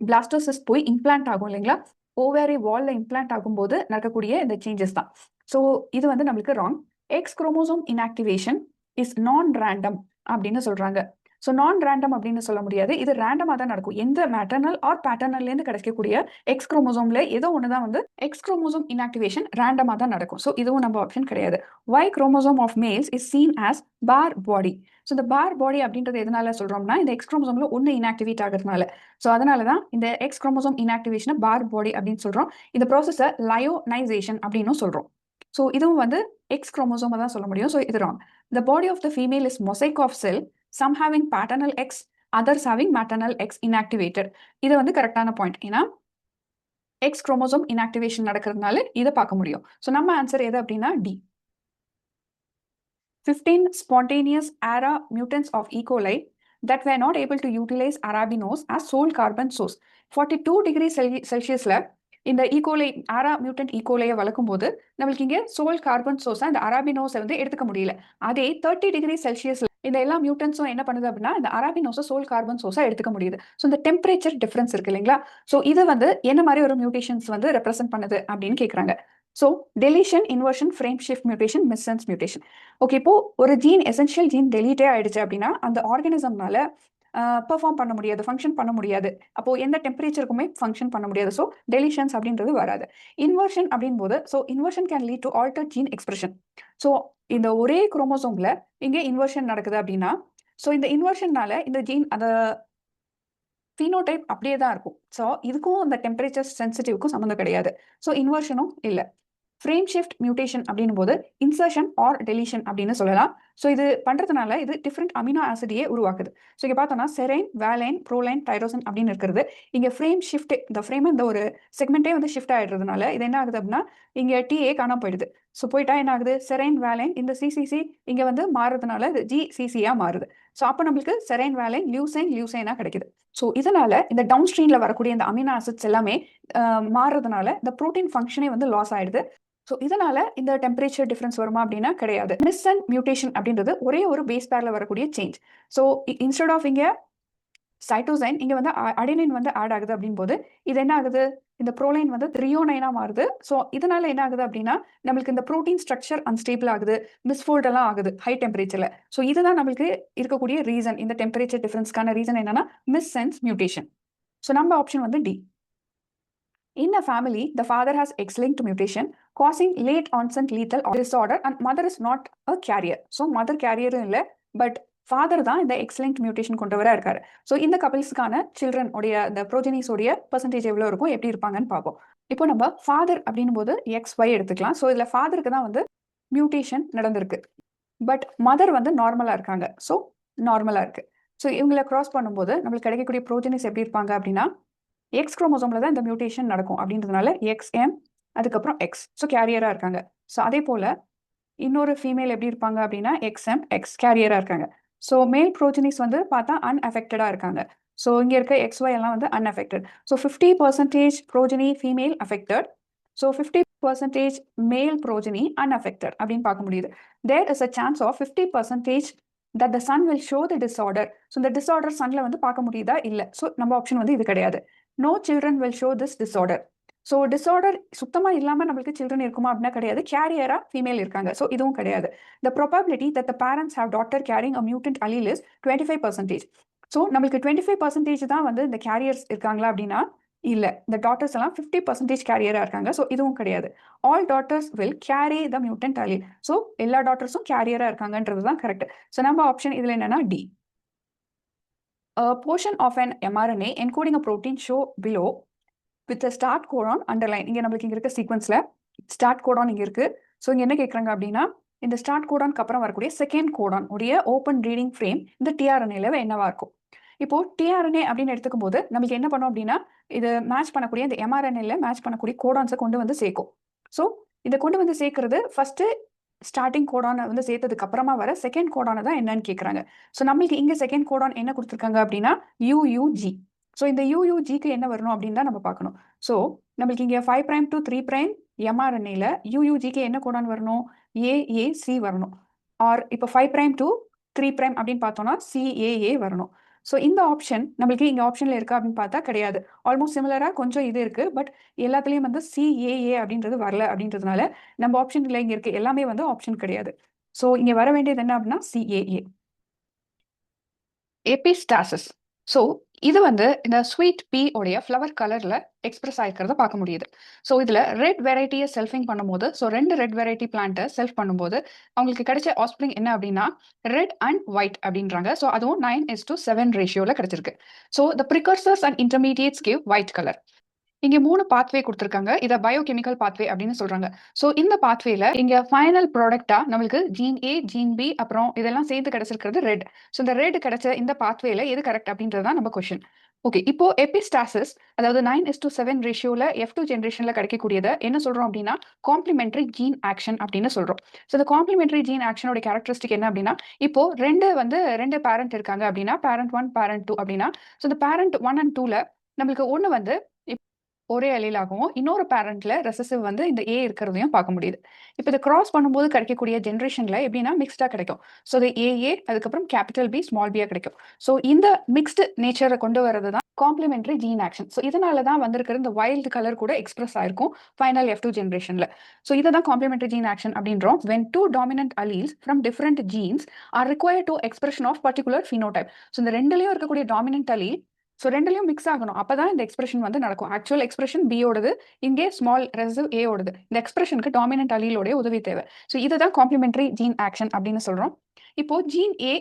பிளாஸ்டோசிஸ்ட் போய் இம்ப்ளான்ட் ஆகும் இல்லைங்களா, ஓவேரி வால்ல இம்ப்ளான்ட் ஆகும்போது நடக்கக்கூடிய இந்த சேஞ்சஸ் தான். ஸோ இது வந்து நம்மளுக்கு wrong. X chromosome inactivation is நான் ரேண்டம் அப்படின்னு சொல்றாங்க. ஸோ நான் ரேண்டம் அப்படின்னு சொல்ல முடியாது, இது ரேண்டமாக தான் நடக்கும். எந்த மேட்டர்னல் ஆர் பேட்டர்னல்லேருந்து கிடைக்கக்கூடிய எக்ஸ் குரோமோசோம்ல ஏதோ ஒன்று தான் வந்து எக்ஸ் குரோமோசோம் இன்ஆக்டிவேஷன் ரேண்டமாக தான் நடக்கும். ஸோ இதுவும் நம்ம ஆப்ஷன் கிடையாது. Y chromosome of males is seen as Barr body. So இந்த பார் பாடி அப்படின்றது எதனால சொல்றோம்னா இந்த எக்ஸ் குரோமோசோம்ல ஒன்று இன்ஆக்டிவேட் ஆகிறதுனால. ஸோ அதனால தான் இந்த எக்ஸ் குரோமோசோம் இன்ஆக்டிவேஷனை பார் பாடி அப்படின்னு சொல்றோம். இந்த ப்ராசஸை லயோனைசேஷன் அப்படின்னு சொல்றோம். ஸோ இதுவும் வந்து எக்ஸ் குரோமோசோமை தான் சொல்ல முடியும். ஸோ இது wrong. The body of the female is mosaic of cell, some having paternal X, others having maternal X inactivated. இது வந்து கரெக்டான பாயிண்ட். ஏன்னா எக்ஸ் குரோமோசோம் இன்ஆக்டிவேஷன் நடக்கிறதுனால இதை பார்க்க முடியும். ஸோ நம்ம ஆன்சர் எது அப்படின்னா D. 15 spontaneous ARA mutants of E. coli that were not able to utilize arabinose as sole carbon source. 42 degrees Celsiusல இந்த ஈகோலை ஆரா மியூட்டன்ட் ஈகோலையை வளர்க்கும் போது நம்மளுக்கு இங்கே சோல் கார்பன் சோர்ஸா இந்த அராபினோஸை வந்து எடுத்துக்க முடியல. அதே 30 டிகிரி செல்சியஸ்ல இந்த எல்லா மியூட்டன்ஸும் என்ன பண்ணுது அப்படின்னா இந்த அராபினோஸை சோல் கார்பன் சோர்ஸா எடுத்துக்க முடியுது. ஸோ இந்த டெம்பரேச்சர் டிஃபரன்ஸ் இருக்கு இல்லைங்களா, ஸோ இது வந்து என்ன மாதிரி ஒரு மியூட்டேஷன்ஸ் வந்து ரெப்ரசென்ட் பண்ணுது அப்படின்னு கேட்குறாங்க. So deletion, inversion, frame shift mutation, missense mutation. Okay, இப்போ ஒரு ஜீன் எசென்ஷியல் ஜீன் டெலீட்டே ஆயிடுச்சு அப்படின்னா அந்த ஆர்கானிசம்னால பெர்ஃபார்ம் பண்ண முடியாது, ஃபங்க்ஷன் பண்ண முடியாது. அப்போ எந்த டெம்பரேச்சருக்குமே ஃபங்க்ஷன் பண்ண முடியாது. ஸோ டெலிஷன்ஸ் அப்படின்றது வராது. இன்வர்ஷன் அப்படின் போது so inversion can lead to alter gene expression. So இந்த ஒரே குரோமோசோம்ல இங்கே இன்வர்ஷன் நடக்குது அப்படின்னா ஸோ இந்த இன்வர்ஷன்னால இந்த ஜீன் அந்த ஃபீனோடைப் அப்படியே தான் இருக்கும். ஸோ இதுக்கும் இந்த டெம்பரேச்சர் சென்சிட்டிவ்க்கும் சம்மந்தம் கிடையாது. ஸோ இன்வர்ஷனும் இல்லை. ஃப்ரேம் ஷிஃப்ட் மியூட்டேஷன் அப்படின் போது இன்சர்ஷன் ஆர் டெலிஷன் அப்படின்னு சொல்லலாம். ஸோ இது பண்றதுனால இது டிஃப்ரெண்ட் அமினோ ஆசிடியே உருவாக்குது. ஸோ இங்கே பார்த்தோம்னா செரைன், வேலைன், ப்ரோலைன், டைரோசன் அப்படின்னு இருக்கிறது. இங்கே ஃப்ரேம் ஷிஃப்ட், இந்த ஃப்ரேம் இந்த ஒரு செக்மெண்ட்டே வந்து ஷிஃப்ட் ஆயிடுறதுனால இது என்ன ஆகுது அப்படின்னா இங்கே டிஏ காணாம போயிடுது. ஸோ போயிட்டா என்ன ஆகுது, செரைன், வேலைன், இந்த சிசிசி இங்கே வந்து மாறுறதுனால இது ஜிசிசியா மாறுது. ஸோ அப்போ நம்மளுக்கு செரைன், வேலைன், லியூசைனா கிடைக்குது. ஸோ இதனால இந்த டவுன் ஸ்ட்ரீம்ல வரக்கூடிய இந்த அமினோ ஆசிட்ஸ் எல்லாமே மாறுறதுனால இந்த ப்ரோட்டீன் ஃபங்க்ஷனே வந்து லாஸ் ஆயிடுது. ஸோ இதனால இந்த டெம்பரேச்சர் டிஃபரன்ஸ் வருமா அப்படின்னா கிடையாது. மிஸ்சென்ட் மியூட்டேஷன் அப்படின்றது ஒரே ஒரு பேஸ் பேர்ல வரக்கூடிய சேஞ்ச். ஸோ இன்ஸ்டெட் ஆஃப் இங்க சைட்டோசைன் இங்க வந்து அடினைன் வந்து ஆட் ஆகுது அப்படின் போது இது என்ன ஆகுது, இந்த ப்ரோலைன் வந்து த்ரியோனைனா மாறுது. ஸோ இதனால என்ன ஆகுது அப்படின்னா நம்மளுக்கு இந்த ப்ரோட்டீன் ஸ்ட்ரக்சர் அன்ஸ்டேபிள் ஆகுது, மிஸ்ஃபோல்ட் எல்லாம் ஆகுது ஹை டெம்பரேச்சர்ல. ஸோ இதுதான் நம்மளுக்கு இருக்கக்கூடிய ரீசன். இந்த டெம்பரேச்சர் டிஃபரன்ஸ்க்கான ரீசன் என்னன்னா மிஸ்சென்ஸ் மியூட்டேஷன். ஸோ நம்ம ஆப்ஷன் வந்து D. In a family, the father has X-linked mutation causing late onset lethal disorder and mother is not a carrier. So mother carrier இல்லை, but father தான் இந்த X-linked mutation கொண்டு வர இருக்காரு. So இந்த கப்பிள்ஸ்க்கான children உடைய இந்த ப்ரோஜனிஸோடைய பெர்சன்டேஜ் எவ்வளோ இருக்கும், எப்படி இருப்பாங்கன்னு பார்ப்போம். இப்போ நம்ம ஃபாதர் அப்படின்னும் போது XY எடுத்துக்கலாம். ஸோ இதில் ஃபாதருக்கு தான் வந்து மியூட்டேஷன் நடந்திருக்கு, பட் மதர் வந்து நார்மலாக இருக்காங்க. ஸோ நார்மலாக இருக்கு. ஸோ இவங்களை கிராஸ் பண்ணும்போது நம்மளுக்கு கிடைக்கக்கூடிய ப்ரோஜனிஸ் எப்படி இருப்பாங்க அப்படின்னா எக்ஸ் குரோமோசோம்ல தான் இந்த மியூட்டேஷன் நடக்கும் அப்படின்றதுனால XM அதுக்கப்புறம் X. ஸோ கேரியரா இருக்காங்க. ஸோ அதே போல இன்னொரு ஃபீமேல் எப்படி இருப்பாங்க அப்படின்னா XM X கேரியரா இருக்காங்க. ஸோ மேல் ப்ரோஜனிஸ் வந்து பார்த்தா அன்அஃபெக்டடா இருக்காங்க. ஸோ இங்க இருக்க XY எல்லாம் வந்து unaffected. So 50% progeny female affected, so 50% male progeny unaffected அப்படின்னு பார்க்க முடியுது. There is a chance of 50% that the sun will show the disorder. So இந்த டிஸார்டர் சன்ல வந்து பார்க்க முடியுதா இல்லை. ஸோ நம்ம ஆப்ஷன் வந்து இது கிடையாது. No children will show this disorder. So disorder சுத்தமாக இல்லாமல் நம்மளுக்கு சில்ட்ரன் இருக்குமா அப்படின்னா கிடையாது. கேரியரா ஃபீமேல் இருக்காங்க. ஸோ இதுவும் கிடையாது. The probability that the parents have daughter carrying a mutant allele is 25%. So நம்மளுக்கு 25% தான் வந்து இந்த கேரியர்ஸ் இருக்காங்களா அப்படின்னா இல்ல இந்த டாட்டர்ஸ் எல்லாம் 50% கேரியரா இருக்காங்க. ஸோ இதுவும் கிடையாது. All daughters will carry the mutant allele. So எல்லா டாட்டர்ஸும் கேரியரா இருக்காங்கன்றது தான் கரெக்ட். ஸோ நம்ம ஆப்ஷன் இதுல என்னன்னா D. A portion of an mRNA encoding a protein show below with a start codon underline. இங்க நம்மளுக்கு இங்க இருக்க சீக்வன்ஸ்ல ஸ்டார்ட் கோடான் இங்க இருக்கு. ஸோ இங்க என்ன கேட்குறாங்க அப்படின்னா இந்த ஸ்டார்ட் கோடானுக்கு அப்புறம் வரக்கூடிய செகண்ட் கோடான் உடைய ஓப்பன் ரீடிங் ஃப்ரேம் இந்த டிஆர்என்ஏல என்னவா இருக்கும்? இப்போ டிஆர்என்ஏ அப்படின்னு எடுத்துக்கும் போது நமக்கு என்ன பண்ணும் அப்படின்னா இது மேட்ச் பண்ணக்கூடிய இந்த எம்ஆர்என்ஏல மேட்ச் பண்ணக்கூடிய கோடான்ஸை கொண்டு வந்து சேர்க்கும். ஸோ இதை கொண்டு வந்து சேர்க்கறது ஃபர்ஸ்ட் ஸ்டார்டிங் கோடானை வந்து சேர்த்ததுக்கு அப்புறமா வர செகண்ட் கோடானை தான் என்னன்னு கேட்குறாங்க. ஸோ நம்மளுக்கு இங்க செகண்ட் கோடான் என்ன கொடுத்துருக்காங்க அப்படின்னா யூயூஜி. ஸோ இந்த யூயூஜிக்கு என்ன வரணும் அப்படின்னு தான் நம்ம பார்க்கணும். ஸோ நம்மளுக்கு இங்கே 5' to 3' எம்ஆர்என்ஏல யூயூஜிக்கு என்ன கோடான் வரணும்? ஏஏசி வரணும். ஆர் இப்போ 5' to 3' அப்படின்னு பார்த்தோம்னா சிஏஏ வரணும். ஸோ இந்த ஆப்ஷன் நம்மளுக்கு இங்கே ஆப்ஷனில் இருக்கா அப்படின்னு பார்த்தா கிடையாது. ஆல்மோஸ்ட் சிமிலராக கொஞ்சம் இது இருக்கு. பட் எல்லாத்துலேயும் வந்து சிஏஏ அப்படின்றது வரல அப்படின்றதுனால நம்ம ஆப்ஷன்ல இங்கே இருக்கு எல்லாமே வந்து ஆப்ஷன் கிடையாது. ஸோ இங்கே வர வேண்டியது என்ன அப்படின்னா சிஏஏ. எபிஸ்டாசிஸ். ஸோ இது வந்து இந்த ஸ்வீட் பீ உடைய ஃப்ளவர் கலர்ல எக்ஸ்பிரஸ் ஆயிருக்கிறத பார்க்க முடியுது. ஸோ இதுல ரெட் வெரைட்டியை செல்ஃபிங் பண்ணும்போது ஸோ 2 ரெட் வெரைட்டி பிளான்ட்டை செல்ஃப் பண்ணும்போது அவங்களுக்கு கிடைச்ச ஆஸ்பிரிங் என்ன அப்படின்னா ரெட் அண்ட் ஒயிட் அப்படின்றாங்க. ஸோ அதுவும் 9:7 ரேஷியோல கிடைச்சிருக்கு. So the precursors and intermediates give white colour. இங்க 3 பாத்வே கொடுத்திருக்காங்க. இத பயோகெமிக்கல் பாத்வே அப்படின்னு சொல்றாங்க. சோ இந்த பாத்வேல இங்க ஃபைனல் ப்ராடக்ட்டா நம்மளுக்கு ஜீன் ஏ, ஜீன் பி அப்புறம் இதெல்லாம் சேர்த்து கிடைச்சிருக்கிறது ரெட். சோ இந்த ரெட் கிடைச்ச இந்த பாத்வேல எது கரெக்ட் அப்படின்றது தான் நம்ம கொஸ்டின். ஓகே, இப்போ எபிஸ்டாசிஸ் அதாவது 9:7 ரேஷியோல F2 ஜெனரேஷன்ல கிடைக்கக்கூடியதை என்ன சொல்றோம் அப்படின்னா காம்ப்ளிமெண்டரி ஜீன் ஆக்ஷன் அப்படின்னு சொல்றோம். ஸோ இந்த காம்ப்ளிமெண்டரி ஜீன் ஆக்ஷனோட கேரக்டரிஸ்டிக் என்ன அப்படின்னா இப்போ ரெண்டு பேரண்ட் இருக்காங்க அப்படின்னா பேரண்ட் 1 பேரண்ட் 2 அப்படின்னா ஸோ இந்த பேரண்ட் 1 அண்ட் 2ல நம்மளுக்கு ஒன்று வந்து ஒரே அலீலாகவும் இன்னொரு பேரண்ட்ல ரெசசிவ் வந்து இந்த ஏ இருக்கிறதையும் பார்க்க முடியுது. இப்போ இதை கிராஸ் பண்ணும்போது கிடைக்கக்கூடிய ஜென்ரேஷன்ல எப்படின்னா மிக்ஸ்டா கிடைக்கும். ஸோ இது ஏஏ அதுக்கப்புறம் கேபிட்டல் பி ஸ்மால் பியா கிடைக்கும். ஸோ இந்த மிக்ஸ்டு நேச்சரை கொண்டு வரது தான் காம்ப்ளிமெண்டரி ஜீன் ஆக்ஷன். ஸோ இதனால தான் வந்திருக்கிற இந்த வைல்டு கலர் கூட எக்ஸ்பிரஸ் ஆயிருக்கும் ஃபைனல் F2 ஜென்ரேஷன்ல. ஸோ இதை தான் காம்ப்ளிமெண்டரி ஜீன் ஆக்ஷன் அப்படின்றோம். when two dominant alleles from different genes are required to expression of particular phenotype. So இந்த ரெண்டுலயும் இருக்கக்கூடிய டாமினன்ட் allele ஸோ ரெண்டுலையும் மிக்ஸ் ஆகணும். அப்பதான் இந்த எக்ஸ்பிரஷன் வந்து நடக்கும். ஆக்சுவல் எக்ஸ்பிரஷன் பியோடது, இங்கே ஸ்மால் ரெசிவ் ஏயோடது. இந்த எக்ஸ்பிரஷனுக்கு டாமினன்ட் அலீலோடைய உதவி தேவை. ஸோ இதுதான் காம்ப்ளிமெண்டரி ஜீன் ஆக்ஷன் அப்படின்னு சொல்றோம். இப்போ ஜீன் ஏ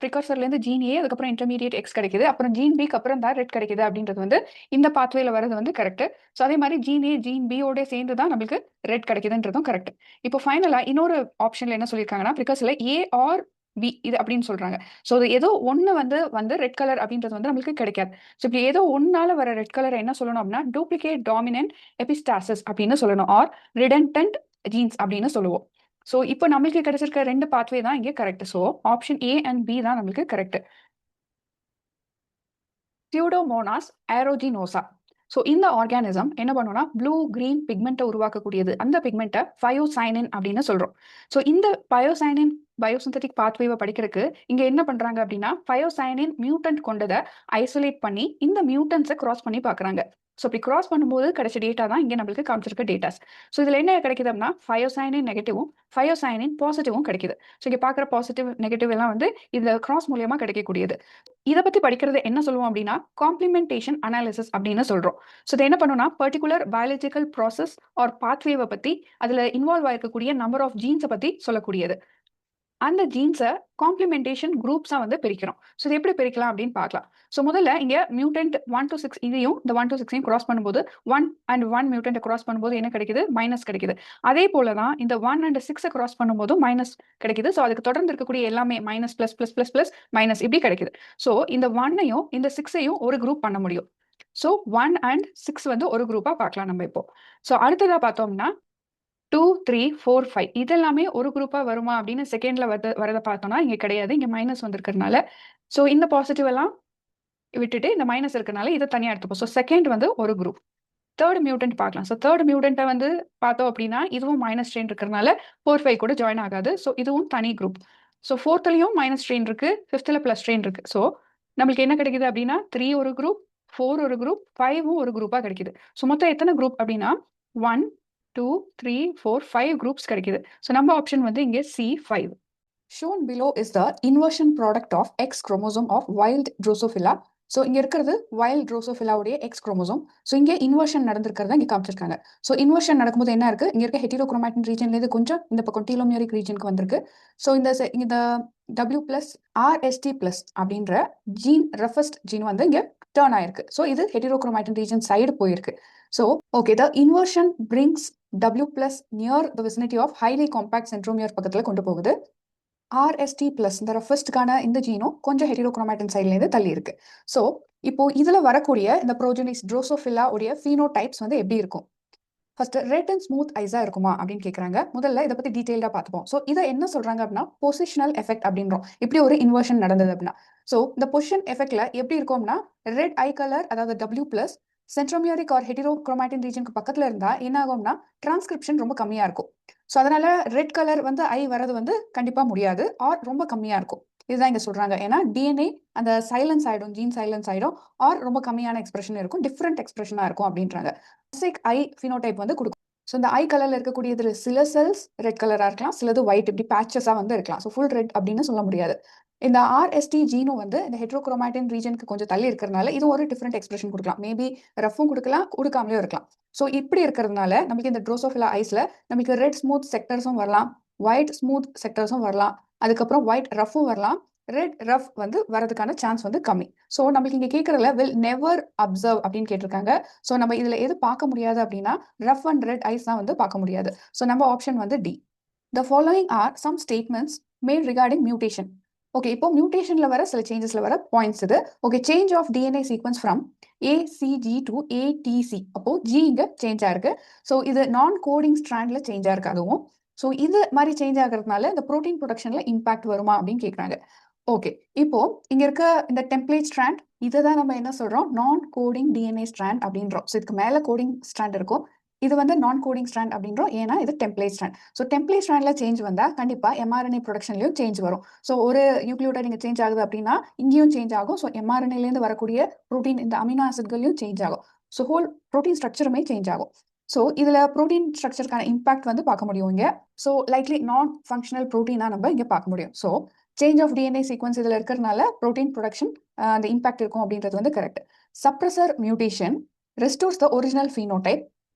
ப்ரிகர்சர்ல இருந்து ஜீன் ஏ அதுக்கப்புறம் இன்டர்மீடியட் எக்ஸ் கிடைக்குது, அப்புறம் ஜீன் பிக்கு அப்புறம் தான் ரெட் கிடைக்குது அப்படின்றது வந்து இந்த பாத்வேல வரது வந்து கரெக்ட். ஸோ அதே மாதிரி ஜீன் ஏ ஜீன் பியோட சேர்ந்து தான் நம்மளுக்கு ரெட் கிடைக்குதுன்றதும் கரெக்ட். இப்போ ஃபைனலா இன்னொரு ஆப்ஷன்ல என்ன சொல்லியிருக்காங்கன்னா ப்ரிகர்சர்ல ஏ ஆர் பி இது அப்படின்னு சொல்றாங்க. ஸோ இது ஏதோ ஒன்று வந்து ரெட் கலர் அப்படின்றது வந்து நம்மளுக்கு கிடைக்காது. ஸோ இப்படி ஏதோ ஒன்னால வர ரெட் கலர் என்ன சொல்லணும் அப்படின்னா டூப்ளிகேட் டாமினன்ட் எபிஸ்டாசிஸ் அப்படின்னு சொல்லணும். ஆர் ரிடன்டன்ட் ஜீன்ஸ் அப்படின்னு சொல்லுவோம். ஸோ இப்போ நம்மளுக்கு கிடைச்சிருக்க 2 பாத்வே தான் இங்கே correct. So option A and B தான் நம்மளுக்கு கரெக்ட். Pseudomonas aeruginosa. ஸோ இந்த ஆர்கானிசம் என்ன பண்ணும்னா ப்ளூ கிரீன் பிக்மெண்ட்டை உருவாக்கக்கூடியது. அந்த பிக்மெண்ட்டை பயோசைனின் அப்படின்னு சொல்றோம். ஸோ இந்த பயோசைனின் பயோசிந்தட்டிக் பாத்வேவை படிக்கிறதுக்கு இங்க என்ன பண்றாங்க அப்படின்னா பயோசைனின் மியூட்டன்ட் கொண்டதை ஐசோலேட் பண்ணி இந்த மியூட்டன்ஸை கிராஸ் பண்ணி பார்க்குறாங்க. ஸோ இப்படி கிராஸ் பண்ணும்போது கிடைச்ச டேட்டா தான் இங்கே நம்மளுக்கு காமிச்சிருக்க டேட்டாஸ். ஸோ இதில் என்ன கிடைக்குது அப்படின்னா பயோசைனின் நெகட்டிவும் பயோசைனின் பாசிட்டிவும் கிடைக்குது. ஸோ இங்கே பார்க்குற பாசிட்டிவ் நெகட்டிவ் எல்லாம் வந்து இந்த கிராஸ் மூலியமா கிடைக்கக்கூடியது. இதை பத்தி படிக்கிறது என்ன சொல்லுவோம் அப்படின்னா காம்ப்ளிமெண்டேஷன் அனாலிசிஸ் அப்படின்னு சொல்றோம். ஸோ இது என்ன பண்ணுன்னா பர்டிகுலர் பயாலஜிக்கல் ப்ராசஸ் ஆர் பாத்வேவை பத்தி அதுல இன்வால்வ் ஆயிருக்கக்கூடிய நம்பர் ஆஃப் ஜீன்ஸை பத்தி சொல்லக்கூடியது. அந்த ஜீன்ஸை காம்ப்ளிமெண்டேஷன் குரூப்ஸா வந்து பிரிக்கிறோம். ஸோ இது எப்படி பிரிக்கலாம் அப்படின்னு பார்க்கலாம். ஸோ முதல்ல இங்க மியூட்டன்ட் 1 to 6 இதையும் இந்த 1 to 6ஐயும் கிராஸ் பண்ணும்போது 1 and 1 மியூட்டன்ட் கிராஸ் பண்ணும்போது என்ன கிடைக்குது? மைனஸ் கிடைக்குது. அதே போல தான் இந்த 1 and 6 கிராஸ் பண்ணும்போது மைனஸ் கிடைக்குது. ஸோ அதுக்கு தொடர்ந்து இருக்கக்கூடிய எல்லாமே minus plus plus plus plus minus இப்படி கிடைக்குது. ஸோ இந்த 1ஐயும் இந்த 6ஐயும் ஒரு குரூப் பண்ண முடியும். ஸோ 1 and 6 வந்து ஒரு குரூப்பா பார்க்கலாம் நம்ம இப்போ. ஸோ அடுத்ததா பார்த்தோம்னா 2, 3, 4, 5 இதெல்லாமே ஒரு குரூப்பா வருமா அப்படின்னு செகண்ட்ல வரத பார்த்தோம்னா இங்க கிடையாது. இங்க மைனஸ் வந்திருக்கிறதுனால ஸோ இந்த பாசிட்டிவ் எல்லாம் விட்டுட்டு இந்த மைனஸ் இருக்கிறதுனால இதை தனியா எடுத்துப்போம். ஸோ செகண்ட் வந்து ஒரு குரூப். தேர்ட் மியூட்டன்ட் பார்க்கலாம். ஸோ தேர்ட் மியூட்டன்ட்டை வந்து பார்த்தோம் அப்படின்னா இதுவும் மைனஸ் ஸ்ட்ரெயின் இருக்கிறதுனால 4, 5 கூட ஜாயின் ஆகாது. ஸோ இதுவும் தனி குரூப். ஸோ ஃபோர்த்லயும் மைனஸ் ஸ்ட்ரெயின் இருக்கு, ஃபிஃப்த்ல பிளஸ் ஸ்ட்ரெயின் இருக்கு. ஸோ நம்மளுக்கு என்ன கிடைக்குது அப்படின்னா 3 ஒரு குரூப், 4 ஒரு குரூப், 5ம் ஒரு குரூப்பா கிடைக்குது. ஸோ மொத்தம் எத்தனை குரூப் அப்படின்னா 1, 2, 3, 4, 5 groups கிடைக்குது. ஸோ நம்ம ஆப்ஷன் வந்து இங்கே C5. Shown below is the inversion product of X chromosome of wild Drosophila so இங்க இருக்கிறது வைல்ட் ட்ரோசோஃபிலாவுடைய எக்ஸ் குரோமோசோம். ஸோ இங்கே இன்வர்ஷன் நடந்திருக்கிறதா இங்க காமிச்சிருக்காங்க. ஸோ இன்வர்ஷன் நடக்கும்போது என்ன இருக்கு, இங்க இருக்க ஹெட்டிரோக்ரோமாட்டின் ரீஜன்லேருந்து கொஞ்சம் இந்த பக்கம் டீலோமியரிக் ரீஜனுக்கு வந்திருக்கு. ஸோ இந்த W பிளஸ் RST பிளஸ் அப்படின்ற ஜீன் ரெஃபஸ்ட் ஜீன் வந்து இங்க டர்ன் ஆயிருக்கு. ஸோ இது ஹெட்டிரோக்ரோமாட்டின் ரீஜன் சைடு போயிருக்கு. So okay, the inversion brings W plus near the vicinity of highly compact centromere பக்கத்துல கொண்டு போகுது. RST பிளஸ் இந்த ரெஃபஸ்ட்கான இந்த ஜீனும் கொஞ்சம் ஹெட்டிரோக்ரோமாட்டின் சைட்லேருந்து தள்ளி இருக்கு. ஸோ இப்போ இதுல வரக்கூடிய இந்த ப்ரோஜெனிஸ் ட்ரோசோஃபிலா உடைய ஃபீனோடைப்ஸ் வந்து எப்படி இருக்கும்? ஃபர்ஸ்ட் ரெட் அண்ட் ஸ்மூத் ஐஸா இருக்குமா அப்படின்னு கேட்கறாங்க. முதல்ல இதை பத்தி டீடைல்டா பார்த்துப்போம். ஸோ இதை என்ன சொல்றாங்க அப்படின்னா பொசிஷனல் எஃபெக்ட் அப்படின்றோம். இப்படி ஒரு இன்வர்ஷன் நடந்தது அப்படின்னா ஸோ இந்த பொசிஷன் எஃபெக்ட்ல எப்படி இருக்கும்னா ரெட் ஐ கலர் அதாவது W பிளஸ் சென்ட்ரோமியரிக் ஆர் ஹெட்டிரோக்ரோமாட்டின் ரீஜனுக்கு பக்கத்துல இருந்தா என்ன ஆகும்னா டிரான்ஸ்கிரிப்ஷன் ரொம்ப கம்மியா இருக்கும். ஸோ அதனால ரெட் கலர் வந்து ஐ வரது வந்து கண்டிப்பா முடியாது ஆர் ரொம்ப கம்மியா இருக்கும். இதுதான் இங்க சொல்றாங்க. ஏன்னா டிஎன்ஏ அந்த சைலன்ஸ் ஆயிடும், ஜீன் சைலன்ஸ் ஆயிடும் ஆர் ரொம்ப கம்மியான எக்ஸ்பிரஷன் இருக்கும், டிஃப்ரெண்ட் எக்ஸ்பிரஷனா இருக்கும் அப்படின்றாங்க. ஐ ஃபினோடைப் வந்து கொடுக்கும். ஸோ இந்த ஐ கலர்ல இருக்கக்கூடியதுல சில செல்ஸ் ரெட் கலரா இருக்கலாம், சிலது ஒயிட் இப்படி பேச்சஸா வந்து இருக்கலாம். ஸோ ஃபுல் ரெட் அப்படின்னு சொல்ல முடியாது. இந்த RST ஜீனும் வந்து இந்த ஹெட்ரோக்ரோமாட்டின் ரீஜனுக்கு கொஞ்சம் தள்ளி இருக்கிறதுனால இது ஒரு டிஃப்ரெண்ட் எக்ஸ்பிரஷன் கொடுக்கலாம். மேபி ரஃப்பும் கொடுக்கலாம், கொடுக்காமலேயும் இருக்கலாம். ஸோ இப்படி இருக்கிறதுனால நமக்கு இந்த ட்ரோசோஃபிலா ஐஸ்ல நமக்கு ரெட் ஸ்மூத் செக்டர்ஸும் வரலாம், ஒயிட் ஸ்மூத் செக்டர்ஸும் வரலாம், அதுக்கப்புறம் ஒயிட் ரஃப்பும் வரலாம். ரெட் ரஃப் வந்து வரதுக்கான சான்ஸ் வந்து கம்மி. ஸோ நம்மளுக்கு இங்க கேட்கறதுல வில் நெவர் அப்சர்வ் அப்படின்னு கேட்டிருக்காங்க. ஸோ நம்ம இதுல எது பார்க்க முடியாது அப்படின்னா ரஃப் அண்ட் ரெட் ஐஸ் தான் வந்து பார்க்க முடியாது. ஸோ நம்ம ஆப்ஷன் வந்து D. The following are some statements made regarding mutation. Okay, இப்போ மியூட்டேஷன்ல வர சில சேஞ்சஸ்ல வர பாயிண்ட்ஸ் இது. Okay, change of DNA sequence from ACG to ATC. அப்போ G இங்க சேஞ்ச் ஆயிருக்கு. ஸோ இது நான் கோடிங் ஸ்ட்ராண்ட்ல சேஞ்ச் ஆயிருக்கு அதுவும். ஸோ இது மாதிரி சேஞ்ச் ஆகிறதுனால இந்த ப்ரோட்டீன் ப்ரொடக்ஷன்ல இம்பாக்ட் வருமா அப்படின்னு கேட்குறாங்க. ஓகே, இப்போ இங்க இருக்க இந்த டெம்ப்ளேட் ஸ்ட்ராண்ட் இதை தான் நம்ம என்ன சொல்றோம், நான் கோடிங் DNA ஸ்ட்ராண்ட் அப்படின்றோம். ஸோ இதுக்கு மேல கோடிங் ஸ்ட்ராண்ட் இருக்கும், இது வந்து நான் கோடிங் ஸ்ட்ராண்ட் அப்படின்றோம். ஏன்னா இது டெம்ப்ளேட் ஸ்ட்ராண்ட். ஸோ டெம்ப்ளேட் ஸ்ட்ராண்ட்ல சேஞ்ச் வந்தா கண்டிப்பா mRNA ப்ரொடக்ஷன்லயும் சேஞ்ச் வரும். ஸோ ஒரு நியூக்ளியோடைட் இங்க சேஞ்ச் ஆகுது அப்படின்னா இங்கேயும் சேஞ்ச் ஆகும். ஸோ mRNAலேருந்து வரக்கூடிய ப்ரோட்டீன் இந்த அமினோ ஆசிட்களையும் சேஞ்ச் ஆகும். ஸோ ஹோல் ப்ரோட்டீன் ஸ்ட்ரக்சருமே சேஞ்ச் ஆகும். ஸோ இதுல ப்ரோட்டீன் ஸ்ட்ரக்சருக்கான இம்பாக்ட் வந்து பார்க்க முடியும் இங்க. ஸோ லைக்லி நான் ஃபங்க்ஷனல் ப்ரோட்டீனா நம்ம இங்க பார்க்க முடியும். So change of DNA sequence இதுல இருக்கிறதுனால ப்ரோட்டீன் ப்ரொடக்ஷன் அந்த இம்பாக்ட் இருக்கும் அப்படின்றது வந்து correct. Suppressor mutation restores the original phenotype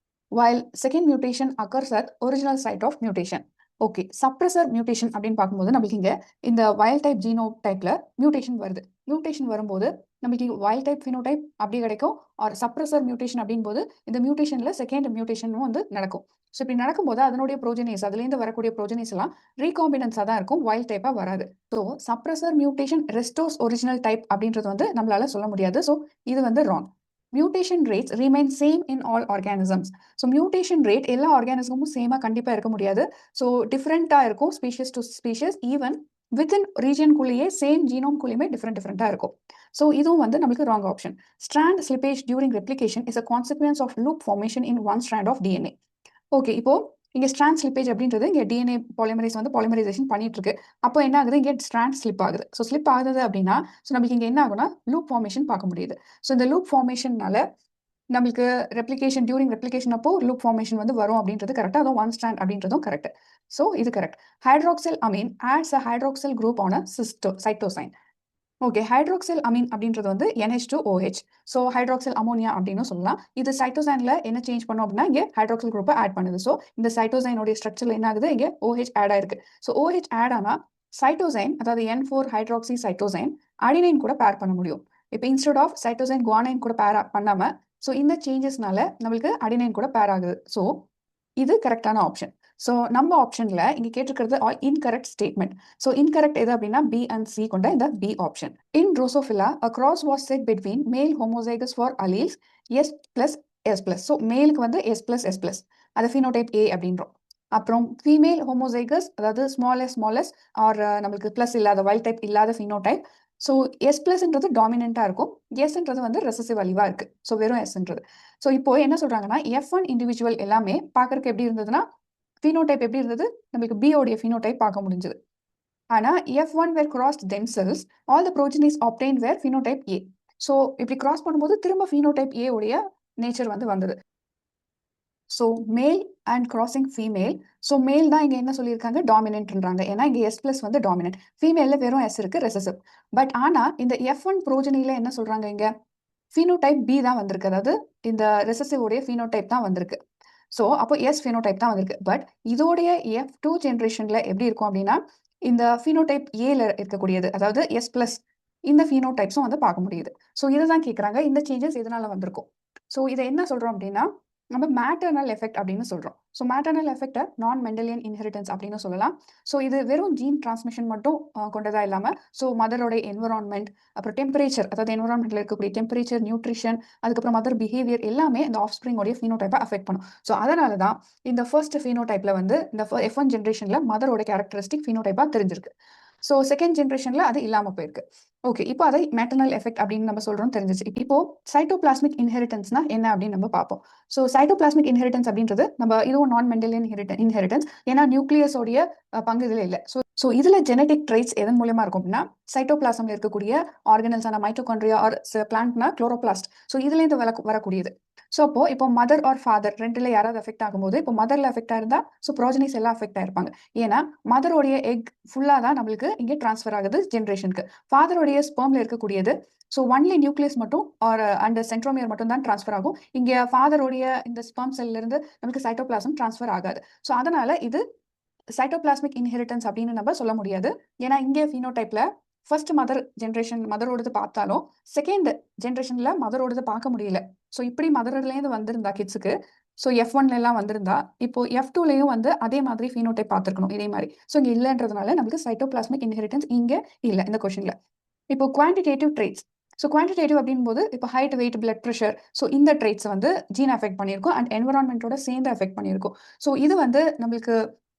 while second mutation occurs at original site of mutation. Okay, suppressor mutation அப்படின்னு பார்க்கும்போது நம்மளுக்கு இங்க இந்த வைல்ட் டைப் ஜீனோடைப்ல மியூட்டேஷன் வருது. மியூட்டேஷன் வரும்போது நமக்கு வைல்ட் டைப் ஃபினோடைப் அப்படி கிடைக்கும். ஆர் சப்ரஸர் மியூட்டேஷன் அப்படின்போது இந்த மியூட்டேஷன்ல செகண்ட் மியூட்டேஷனும் வந்து நடக்கும். ஸோ இப்படி நடக்கும்போது அதனுடைய ப்ரோஜனேஸ் அதுலேருந்து வரக்கூடிய ப்ரோஜனேஸ் எல்லாம் ரீகாம்பினன்ஸாக தான் இருக்கும், வைல்ட் டைப்பா வராது. So suppressor mutation restores original type அப்படின்றது வந்து நம்மளால சொல்ல முடியாது. ஸோ இது வந்து wrong. Mutation rates remain same in all organisms. So mutation rate எல்லா ஆர்கானிசமும் சேமா கண்டிப்பா இருக்க முடியாது. ஸோ டிஃப்ரெண்டா இருக்கும் species to species. Even within ரீஜன்குள்ளேயே சேம் ஜீனோம்குள்ளேயுமே டிஃப்ரெண்டா இருக்கும். ஸோ இதுவும் வந்து நமக்கு wrong option. Strand slippage during replication is a consequence of loop formation in one strand of DNA. Okay, இப்போ இங்க ஸ்ட்ராண்ட் ஸ்லிப்பேஜ் அப்படின்றது இங்க DNA பாலிமரைஸ் வந்து பாலிமரைசேஷன் பண்ணிட்டு இருக்கு. அப்போ என்ன ஆகுது, இங்க ஸ்ட்ராண்ட் ஸ்லிப் ஆகுது. ஸோ ஸ்லிப் ஆகுது அப்படின்னா ஸோ நம்மளுக்கு இங்க என்ன ஆகும்னா லூப் ஃபார்மேஷன் பார்க்க முடியுது. ஸோ இந்த லூப் ஃபார்மேஷன்னால நம்மளுக்கு ரெப்ளிகேஷன் டியூரிங் ரெப்ளிகேஷன் அப்போ லூப் ஃபார்மேஷன் வந்து வரும் அப்படின்றது கரெக்ட். அதுவும் ஒன் ஸ்ட்ராண்ட் அப்படின்றதும் கரெக்ட். ஸோ இது correct. Hydroxyl amine adds a hydroxyl group on a cytosine. Okay, hydroxyl amine அப்படின்றது வந்து NH2OH. ஸோ ஹைட்ராக்சில் அமோனியா அப்படின்னு சொல்லலாம். இது சைட்டோசைன்ல என்ன சேஞ்ச் பண்ணும் அப்படின்னா இங்கே ஹைட்ராக்சில் குரூப்பை ஆட் பண்ணுது. ஸோ இந்த சைட்டோசைனோடைய ஸ்ட்ரக்சர்ல என்ன ஆகுது, இங்கே OH ஆட் ஆயிருக்கு. ஸோ OH ஆட் ஆனா சைட்டோசைன் அதாவது N4 ஹைட்ராக்சி சைட்டோசைன் அடினைன் கூட பேர் பண்ண முடியும். இப்போ இன்ஸ்டெட் ஆஃப் சைட்டோசைன் குவானைன் கூட பேர் பண்ணாம ஸோ இந்த சேஞ்சஸ்னால நம்மளுக்கு அடினைன் கூட பேர் ஆகுது. ஸோ இது கரெக்டான ஆப்ஷன். ஸோ நம்ம ஆப்ஷன்ல இங்க கேட்டிருக்கிறது all incorrect statement. So incorrect எது அப்படின்னா B and C கொண்ட இந்த B option. In Drosophila a cross was set between male homozygous for alleles S plus S plus. So மேலுக்கு வந்து S plus S plus அது phenotype A அப்படின்றோம். அப்புறம் female homozygous அதாவது ஸ்மாலஸ் ஆர் நம்மளுக்கு பிளஸ் இல்லாத வைல்ட் டைப் இல்லாத phenotype. ஸோ S பிளஸ்ன்றது டாமினண்டா இருக்கும், Sன்றது வந்து ரெசசிவ் அலிவா இருக்கு. ஸோ வெறும் Sன்றது. ஸோ இப்போ என்ன சொல்றாங்கன்னா F1 இண்டிவிஜுவல் எல்லாமே பார்க்கறதுக்கு எப்படி இருந்ததுன்னா phenotype எப்படி இருந்தது, நம்மளுக்கு B உடைய phenotype பார்க்க முடிஞ்சது. ஆனா F1 were crossed themselves, all the progenies obtained were phenotype A. So இப்படி கிராஸ் பண்ணும்போது திரும்ப phenotype A உடைய நேச்சர் வந்து வந்தது. So male and crossing female. So male தான் இங்கே என்ன சொல்லியிருக்காங்க, டாமினன்ட்ன்றாங்க. ஏன்னா இங்கே எஸ் பிளஸ் வந்து டாமினன்ட், ஃபீமேலில் வெறும் எஸ் இருக்கு, ரெசசிவ். பட் ஆனால் இந்த F1 ப்ரோஜனியில் என்ன சொல்றாங்க, இங்கே ஃபீனோடைப் பி தான் வந்திருக்கு, அதாவது இந்த ரெசசிவ் உடைய ஃபீனோடைப் தான் வந்திருக்கு. ஸோ அப்போ எஸ் ஃபீனோடைப் தான் வந்திருக்கு. பட் இதோடைய F2 ஜென்ரேஷன்ல எப்படி இருக்கும் அப்படின்னா, இந்த ஃபீனோடைப் ஏல இருக்கக்கூடியது, அதாவது எஸ் பிளஸ் இந்த ஃபீனோடைப்ஸும் வந்து பார்க்க முடியுது. ஸோ இதுதான் கேட்குறாங்க, இந்த சேஞ்சஸ் எதனால வந்திருக்கும். ஸோ இதை என்ன சொல்றோம் அப்படின்னா, நம்ம மேட்டர்னல் எஃபெக்ட் அப்படின்னு சொல்றோம். ஸோ மேட்டர்னல் எஃபெக்டை நான் மெண்டலியன் இன்ஹெரிட்டன்ஸ் அப்படின்னு சொல்லலாம். ஸோ இது வெறும் ஜீன் டிரான்ஸ்மிஷன் மட்டும் கொண்டதா இல்லாம, ஸோ மதரோட என்வரான்மெண்ட், அப்புறம் டெம்பரேச்சர், அதாவது என்வரான்மெண்ட்ல இருக்கக்கூடிய டெம்பரேச்சர், நியூட்ரிஷன், அதுக்கப்புறம் மதர் பிஹேவியர் எல்லாமே இந்த ஆஃப்ஸ்பிரிங்கோடைய ஃபீனோடைப்பை அஃபெக்ட் பண்ணும். ஸோ அதனால தான் இந்த ஃபர்ஸ்ட் ஃபீனோடைப்ல வந்து இந்த F1 ஜென்ரேஷன்ல மதரோட கேரக்டரிஸ்டிக் ஃபீனோடைப்பா தெரிஞ்சிருக்கு. ஸோ செகண்ட் ஜென்ரேஷன்ல அது இல்லாம போயிருக்கு. ஓகே, இப்போ அதை மேட்டர்னல் எஃபெக்ட் அப்படின்னு நம்ம சொல்றோம் தெரிஞ்சிச்சு. இப்போ சைட்டோபிளாஸ்மிக் இன்ஹெரிட்டன்ஸ்னா என்ன அப்படின்னு நம்ம பார்ப்போம். ஸோ சைட்டோபிளாஸ்மிக் இன்ஹெரிட்டன்ஸ் அப்படின்றது நம்ம இதுவும் நான் மெண்டலியன் இன்ஹெரிட்டன்ஸ், ஏன்னா நியூக்ளியஸோடைய பங்கு இதில் இல்லை. ஸோ இதில் ஜெனடிக் ட்ரைட்ஸ் எதன் மூலமா இருக்கும் அப்படின்னா, சைட்டோபிளாசம்ல இருக்கக்கூடிய ஆர்கனல்ஸான மைட்டோகாண்ட்ரியா ஆர் பிளான்ட்னா குளோரோபிளாஸ்ட், ஸோ இதுலேருந்து வரக்கூடியது. ஸோ இப்போ மதர் ஆர் ஃபாதர் ரெண்டுல யாராவது அஃபெக்ட் ஆகும்போது, இப்போ மதர்ல அஃபெக்ட் ஆயிருந்தா ஸோ ப்ரோஜனிஸ் எல்லாம் அஃபெக்ட் ஆயிருப்பாங்க. ஏன்னா மதரோடைய எக் ஃபுல்லாக தான் நம்மளுக்கு இங்கே டிரான்ஸ்ஃபர் ஆகுது ஜென்ரேஷனுக்கு. ஃபாதரோடைய ஸ்பெர்ம்ல இருக்கக்கூடியது ஸோ ஒன்லி நியூக்ளியஸ் மட்டும் ஆர் அண்ட் சென்ட்ரோமியர் மட்டும் தான் டிரான்ஸ்ஃபர் ஆகும். இங்கே ஃபாதரோடைய இந்த ஸ்பெர்ம் செல்ல இருந்து நமக்கு சைட்டோபிளாசம் டிரான்ஸ்ஃபர் ஆகாது. ஸோ அதனால இது சைட்டோபிளாஸ்மிக் இன்ஹெரிட்டன்ஸ் அப்படின்னு நம்ம சொல்ல முடியாது. ஏன்னா இங்கே ஃபீனோடைப்ல ஃபர்ஸ்ட் மதரோடது பார்த்தாலும் செகண்ட் ஜென்ரேஷன்ல மதரோடது பார்க்க முடியல. ஸோ இப்படி மதர்லேருந்து வந்திருந்தா கிட்ஸுக்கு, ஸோ F1 எல்லாம் வந்திருந்தா இப்போ F2லையும் வந்து அதே மாதிரி ஃபீனோடைப் பார்த்துருக்கணும் இதே மாதிரி. ஸோ இங்கே இல்லைன்றதுனால நமக்கு சைட்டோபிளாஸ்மிக் இன்ஹெரிட்டன்ஸ் இங்கே இல்லை இந்த கொஸ்டின்ல. இப்போ குவான்டிடேட்டிவ் ட்ரேட்ஸ். ஸோ குவான்டிடேட்டிவ் அப்படின் போது இப்போ height, weight, blood pressure, so இந்த ட்ரேட்ஸ் வந்து ஜீன் அஃபெக்ட் பண்ணியிருக்கும் அண்ட் என்வரான்மெண்ட்டோட சேர்ந்து அஃபெக்ட் பண்ணியிருக்கும். ஸோ இது வந்து நம்மளுக்கு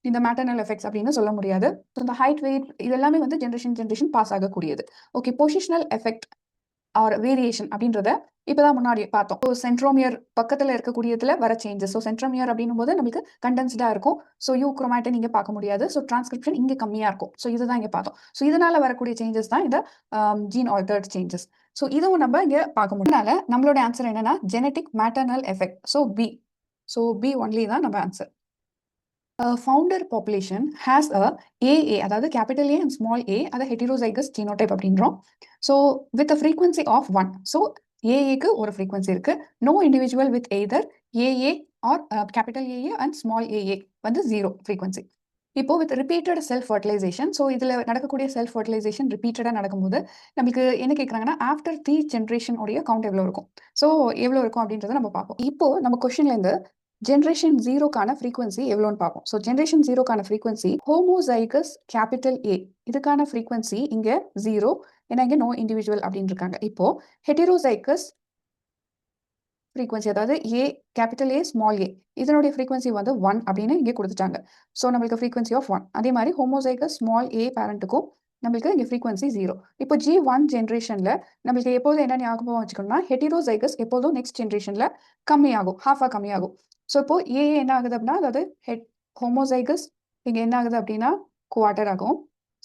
இந்த மேட்டர்னல் எஃபெக்ட்ஸ் அப்படின்னு சொல்ல முடியாது. ஸோ இந்த ஹைட், வெயிட் இதெல்லாமே வந்து ஜென்ரேஷன் பாஸ் ஆகக்கூடியது. Okay, positional effect or variation அப்படின்றத இப்போதான் முன்னாடி பார்த்தோம். ஸோ சென்ட்ரோமியர் பக்கத்தில் இருக்கக்கூடியதுல வர சேஞ்சஸ். ஸோ சென்ட்ரோமியர் அப்படின்னும் போது நமக்கு கண்டென்ஸ்டாக இருக்கும். ஸோ குரோமாட்டின் இங்கே பார்க்க முடியாது. ஸோ டிரான்ஸ்கிரிப்ஷன் இங்கே கம்மியாக இருக்கும். ஸோ இதுதான் இங்கே பார்த்தோம். ஸோ இதனால வரக்கூடிய சேஞ்சஸ் தான் இந்த ஜீன் ஆல்டர்ட் சேஞ்சஸ். ஸோ இதுவும் நம்ம இங்கே பார்க்க முடியும். அதனால நம்மளோட ஆன்சர் என்னன்னா genetic maternal effect. So B. So B only தான் நம்ம answer. Founder population has a AA, அதாவது capital A and small a, அதை heterozygous genotype அப்படின்றோம். So with a frequency of 1. So AA-க்கு ஒரு frequency இருக்கு. No individual with either AA or capital AA and small AA வந்து 0 frequency. இப்போ with repeated self fertilisation. So இதில் நடக்கக்கூடிய self fertilisation ரிப்பீட்டடாக நடக்கும்போது நமக்கு என்ன கேட்குறாங்கன்னா, ஆஃப்டர் 3 ஜென்ரேஷன் உடைய கவுண்ட் எவ்வளோ இருக்கும், ஸோ எவ்வளோ இருக்கும் அப்படின்றத நம்ம பார்ப்போம். இப்போ நம்ம கொஸ்டின்லேருந்து ஜென்ரேஷன் 0க்கான ஃப்ரீக்வன்சி எவ்வளோன்னு பார்ப்போம். ஸோ ஜென்ரேஷன் 0க்கான ஃப்ரீக்வன்சி ஹோமோசைகஸ் கேபிட்டல் ஏ, இதுக்கான ஃப்ரீக்வன்சி இங்கே 0, ஏன்னா இங்கே நோ இண்டிவிஜுவல் அப்படின்னு இருக்காங்க. இப்போ ஹெட்டிரோசைகஸ் ஃப்ரீக்வன்சி, அதாவது ஏ கேபிட்டல் ஏ ஸ்மால் ஏ, இதனுடைய ஃப்ரீக்வன்சி வந்து 1 அப்படின்னு இங்கே கொடுத்துட்டாங்க. ஸோ நம்மளுக்கு ஃப்ரீக்வன்சி ஆஃப் 1. அதே மாதிரி ஹோமோசைகஸ் ஸ்மால் ஏ பேரண்ட்டுக்கும் நம்மளுக்கு இங்கே ஃப்ரீக்வன்சி 0. இப்போ G1 ஜென்ரேஷனில் நம்மளுக்கு எப்போதும் என்ன ஞாபகம் வச்சுக்கணும்னா, ஹெட்டிரோசைகஸ் எப்போதும் நெக்ஸ்ட் ஜென்ரேஷனில் கம்மியாகும், ஹாஃபாக கம்மியாகும். ஸோ இப்போ ஏ என்ன ஆகுது அப்படின்னா, அதாவது ஹோமோசைகஸ் இங்கே என்ன ஆகுது அப்படின்னா குவார்டர் ஆகும்.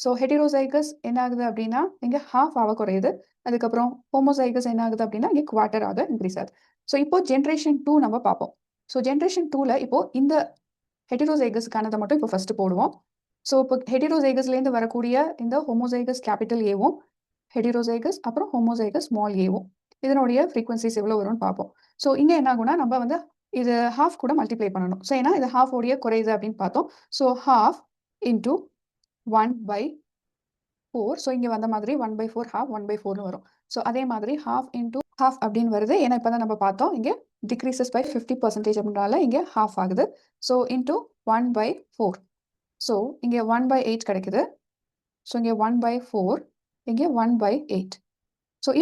ஸோ ஹெட்டிரோசைகஸ் என்ன ஆகுது அப்படின்னா இங்கே ஹாஃப் ஆக குறையுது. அதுக்கப்புறம் ஹோமோசைகஸ் என்ன ஆகுது அப்படின்னா இங்கே குவார்டர் ஆக இன்க்ரீஸ் ஆகுது. ஸோ இப்போ ஜென்ரேஷன் 2 நம்ம பார்ப்போம். ஸோ ஜென்ரேஷன் 2ல இப்போ இந்த ஹெட்டிரோசைகஸ்க்கானதை மட்டும் இப்போ ஃபர்ஸ்ட் போடுவோம். ஸோ இப்போ ஹெட்டிரோசைகஸ்லேருந்து வரக்கூடிய இந்த ஹோமோசைகஸ் கேபிட்டல் ஏவும், ஹெட்டிரோசைகஸ் அப்புறம் ஹோமோசைகஸ் ஸ்மால் ஏவும், இதனுடைய ஃப்ரீக்வன்சிஸ் எவ்வளோ வரும்னு பார்ப்போம். ஸோ இங்கே என்ன ஆகும்னா, நம்ம வந்து இது ஹாஃப் கூட மல்டிப்ளை பண்ணணும். ஸோ ஏன்னா இது ஹாஃப் உடைய குறையுது அப்படின்னு பார்த்தோம். So half into 1/4. ஸோ இங்கே வந்த மாதிரி 1/4 ஹாஃப் 1/4 வரும். ஸோ அதே மாதிரி ஹாஃப் இன்டூ ஹாஃப் அப்படின்னு வருது. ஏன்னா இப்போ தான் நம்ம பார்த்தோம் இங்கே டிக்ரீசஸ் பை 50% அப்படின்னால இங்கே ஹாஃப் ஆகுது. So into 1/4. ஸோ இங்கே 1/8 கிடைக்குது. ஸோ இங்கே 1/4, இங்கே 1/8. ஸோ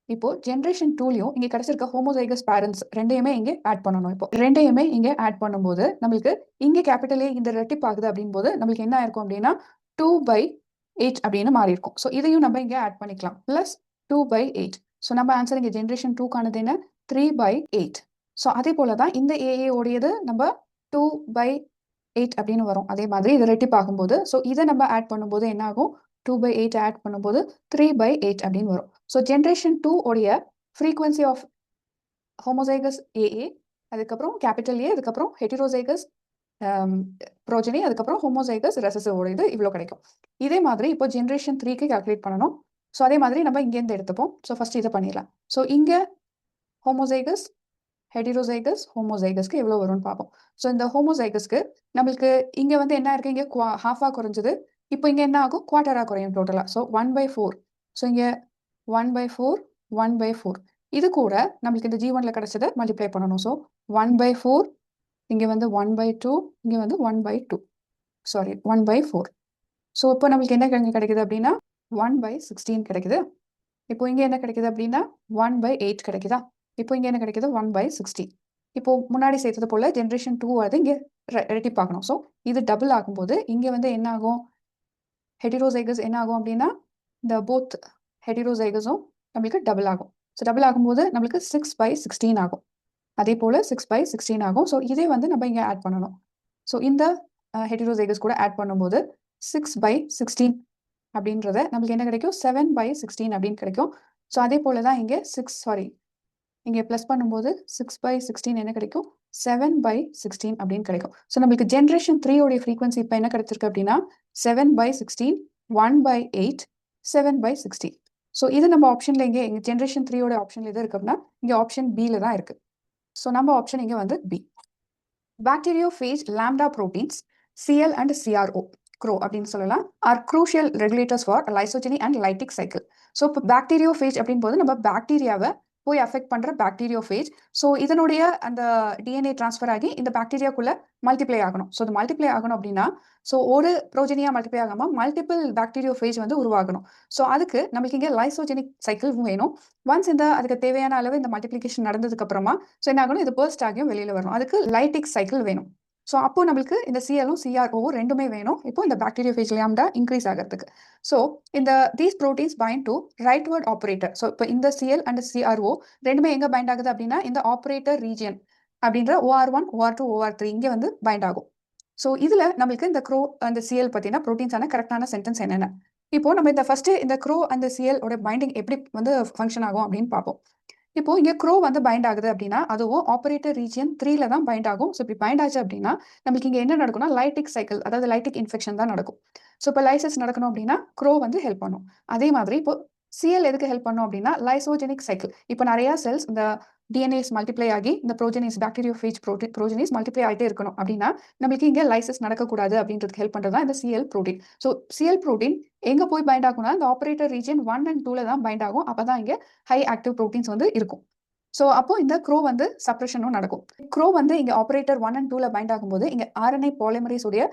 இப்போ ஜென்ரேஷன் 2லையும் இங்கே கிடைச்சிருக்க ஹோமோசைகஸ் பேரண்ட்ஸ் ரெண்டையுமே இங்கே ஆட் பண்ணணும். இப்போ ரெண்டையுமே இங்கே ஆட் பண்ணும்போது நம்மளுக்கு இங்கே கேபிட்டல் ஏ இந்த ரெட்டிப் ஆகுது அப்படின் போது நம்மளுக்கு என்ன இருக்கும் அப்படின்னா 2/8 அப்படின்னு மாறி இருக்கும். ஸோ இதையும் நம்ம இங்கே ஆட் பண்ணிக்கலாம், பிளஸ் 2/8. ஸோ நம்ம ஆன்சர் இங்கே ஜென்ரேஷன் 2க்கானது என்ன, 3/8. ஸோ அதே போல தான் இந்த ஏஏ உடையது நம்ம 2/8 அப்படின்னு வரும். அதே மாதிரி இது ரெட்டிப் ஆகும்போது ஸோ இதை நம்ம ஆட் பண்ணும்போது என்ன ஆகும், 2/8 ஆட் பண்ணும்போது 3/8 அப்படின்னு வரும். ஸோ ஜென்ரேஷன் 2 உடைய ஃப்ரீக்வன்சி ஆஃப் ஹோமோசைகஸ் ஏஏ அதுக்கப்புறம் கேபிட்டல் ஏ, அதுக்கப்புறம் ஹெட்டிரோசைகஸ் ப்ரோஜனி, அதுக்கப்புறம் ஹோமோசைகஸ் ரெசசிவோட இது இவ்வளோ கிடைக்கும். இதே மாதிரி இப்போ ஜென்ரேஷன் 3க்கு கால்குலேட் பண்ணணும். ஸோ அதே மாதிரி நம்ம இங்கேருந்து எடுத்துப்போம். ஸோ ஃபர்ஸ்ட் இதை பண்ணிடலாம். ஸோ இங்கே ஹோமோசைகஸ், ஹெட்டிரோசைகஸ், ஹோமோசைகஸ்க்கு எவ்வளோ வரும்னு பார்ப்போம். ஸோ இந்த ஹோமோசைகஸ்க்கு நம்மளுக்கு இங்கே வந்து என்ன இருக்கு, இங்கே ஹாஃபாக குறைஞ்சது. இப்போ இங்கே என்ன ஆகும், குவார்டராக குறையும் டோட்டலாக. ஸோ 1/4. ஸோ இங்கே 1/4, 1/4. இது கூட நம்மளுக்கு இந்த G1ல கிடைச்சதை மல்டிப்ளை பண்ணணும். ஸோ 1/4, இங்கே வந்து 1/2, இங்கே வந்து 1/2, சாரி 1/4. ஸோ இப்போ நம்மளுக்கு என்ன கிடைக்குது அப்படின்னா 1/16 கிடைக்குது. இப்போ இங்கே என்ன கிடைக்குது அப்படின்னா 1/8 கிடைக்குதா. இப்போ இங்கே என்ன கிடைக்குது 1/16. இப்போ முன்னாடி சேர்த்தது போல ஜென்ரேஷன் 2 வந்து இங்கே ரெட்டிப்பாகணும். ஸோ இது டபுள் ஆகும்போது இங்கே வந்து என்ன ஆகும், ஹெட்டிரோசைகஸ் என்ன ஆகும் அப்படின்னா இந்த போத் ஹெட்டிரோசைகஸும் நம்மளுக்கு டபுள் ஆகும். ஸோ டபுள் ஆகும்போது நம்மளுக்கு 6/16 ஆகும். அதே போல் 6/16 ஆகும். ஸோ இதே வந்து நம்ம இங்கே ஆட் பண்ணணும். ஸோ இந்த ஹெட்டிரோசைகஸ் கூட ஆட் பண்ணும்போது 6/16 அப்படின்றத நம்மளுக்கு என்ன கிடைக்கும், 7/16 அப்படின்னு கிடைக்கும். ஸோ அதே போல தான் இங்கே இங்கே ப்ளஸ் பண்ணும்போது 6/16 என்ன கிடைக்கும், 7/16 அப்படின்னு கிடைக்கும். ஸோ நம்மளுக்கு ஜென்ரேஷன் 3 உடைய ஃப்ரீக்வன்சி இப்போ என்ன கிடைச்சிருக்கு அப்படின்னா 7/16, 1/8, 7/16. ஸோ இது நம்ம ஆப்ஷன்ல இங்கே ஜென்ரேஷன் 3 உடைய ஆப்ஷன்ல எது இருக்கு அப்படின்னா இங்கே ஆப்ஷன் பில தான் இருக்கு. ஸோ நம்ம ஆப்ஷன் இங்கே வந்து B. Bacteriophage lambda proteins CL and CRO Cro அப்படின்னு சொல்லலாம் are crucial regulators for lysogeny and lytic cycle. So இப்போ பாக்டீரியோஃபேஜ் அப்படின் போது நம்ம பாக்டீரியாவை போய் அஃபெக்ட் பண்ணுற பாக்டீரியோஃபேஜ். ஸோ இதனுடைய அந்த DNA டிரான்ஸ்ஃபர் ஆகி இந்த பாக்டீரியாக்குள்ள மல்டிப்ளை ஆகணும். ஸோ அது மல்டிப்ளை ஆகணும் அப்படின்னா ஸோ ஒரு ப்ரோஜனியா மல்டிப்ளை ஆகாமல் மல்டிபிள் பாக்டீரியோஃபேஜ் வந்து உருவாகணும். ஸோ அதுக்கு நம்மளுக்கு இங்கே லைசோஜெனிக் சைக்கிள் வேணும். ஒன்ஸ் அதுக்கு தேவையான அளவு இந்த மல்டிப்ளிகேஷன் நடந்ததுக்கு அப்புறமா ஸோ என்ன ஆகணும், இது பர்ஸ்ட் ஆகியும் வெளியில் வரணும். அதுக்கு லைட்டிக் சைக்கிள் வேணும். ஸோ அப்போ நம்மளுக்கு இந்த CLும் CROவும் ரெண்டுமே வேணும் இப்போ இந்த பாக்டீரியோஃபேஜ் லாம்டா இன்க்ரீஸ் ஆகிறதுக்கு. ஸோ இந்த these proteins bind to rightward operator. So இப்போ இந்த CL அண்ட் CRO ரெண்டுமே எங்கே பைண்ட் ஆகுது அப்படின்னா இந்த ஆப்ரேட்டர் ரீஜியன் அப்படின்ற OR1, OR2, OR3 இங்கே வந்து பைண்ட் ஆகும். ஸோ இதில் நம்மளுக்கு இந்த க்ரோ அந்த CL பார்த்தீங்கன்னா ப்ரோட்டீன்ஸான கரெக்டான சென்டென்ஸ் என்னென்ன. இப்போ நம்ம இந்த ஃபர்ஸ்ட் இந்த க்ரோ அந்த CL ஓட பைண்டிங் எப்படி வந்து ஃபங்க்ஷன் ஆகும் அப்படின்னு பார்ப்போம். இப்போ இங்கே க்ரோ வந்து பைண்ட் ஆகுது அப்படின்னா அதுவும் ஆப்ரேட்டர் ரீஜியன் 3ல தான் பைண்ட் ஆகும். ஸோ இப்படி பைண்ட் ஆச்சு அப்படின்னா நம்மளுக்கு இங்கே என்ன நடக்கும்னா லைட்டிக் சைக்கிள், அதாவது லைட்டிக் இன்ஃபெக்ஷன் தான் நடக்கும். ஸோ இப்போ லைசஸ் நடக்கணும் அப்படின்னா க்ரோ வந்து ஹெல்ப் பண்ணும். அதே மாதிரி இப்போ CL எதுக்கு ஹெல்ப் பண்ணும் அப்படின்னா லைசோஜெனிக் சைக்கிள். இப்போ நிறைய செல்ஸ் இந்த டிஎன்ஏஸ் மல்டிப்ளை ஆகி இந்த ப்ரோஜனிஸ் பாக்டீரியோஃபேஜ் ப்ரோஜனிஸ் மல்டிப்ளை ஆகிட்டே இருக்கணும் அப்படின்னா நம்மளுக்கு இங்கே லைசஸ் நடக்கக்கூடாது அப்படின்றதுக்கு ஹெல்ப் பண்ணுறது தான் இந்த CL protein. So CL protein எங்கே போய் பைண்ட் ஆகும்னா இந்த ஆப்ரேட்டர் ரீஜியன் 1 and 2ல தான் பைண்ட் ஆகும். அப்போ தான் இங்கே ஹை ஆக்டிவ் ப்ரோட்டீன்ஸ் வந்து இருக்கும். ஸோ அப்போ இந்த க்ரோ வந்து சப்ரஷனும் நடக்கும். க்ரோ வந்து இங்கே ஆப்ரேட்டர் 1 and 2ல பைண்ட் ஆகும்போது இங்கே RNA பாலிமரேஸ் உடைய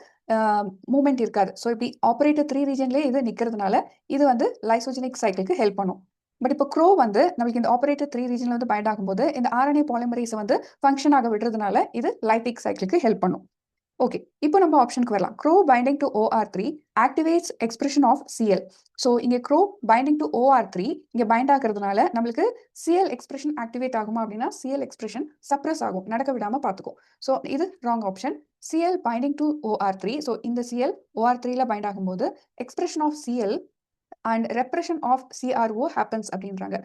மூவ்மெண்ட் இருக்காது. ஸோ இப்படி ஆப்ரேட்டர் 3 ரீஜன்லேயே இது நிற்கிறதுனால இது வந்து லைசோஜெனிக் சைக்கிளுக்கு ஹெல்ப் பண்ணும். பட் இப்போ க்ரோ வந்து நம்மளுக்கு இந்த ஆப்ரேட்டர் 3 ரீஜன்ல வந்து பைண்ட் ஆகும்போது இந்த RNA பாலிமரேஸை வந்து ஃபங்க்ஷன் ஆக விடுறதுனால இது லைட்டிக் சைக்கிளுக்கு ஹெல்ப் பண்ணும். ஓகே, இப்போ நம்ம ஆப்ஷனுக்கு வரலாம். Cro binding to OR3 activates expression of CL. So இங்கே க்ரோ பைண்டிங் டு OR3 இங்கே பைண்ட் ஆகிறதுனால நம்மளுக்கு CL எக்ஸ்பிரஷன் ஆக்டிவேட் ஆகுமா அப்படின்னா CL எக்ஸ்பிரஷன் சப்ரஸ் ஆகும், நடக்க விடாமல் பார்த்துக்கும். ஸோ இது wrong option. CL binding to OR3. So இந்த CL OR3ல பைண்ட் ஆகும்போது expression of CL and repression of CRO happens அப்படின்றாங்க.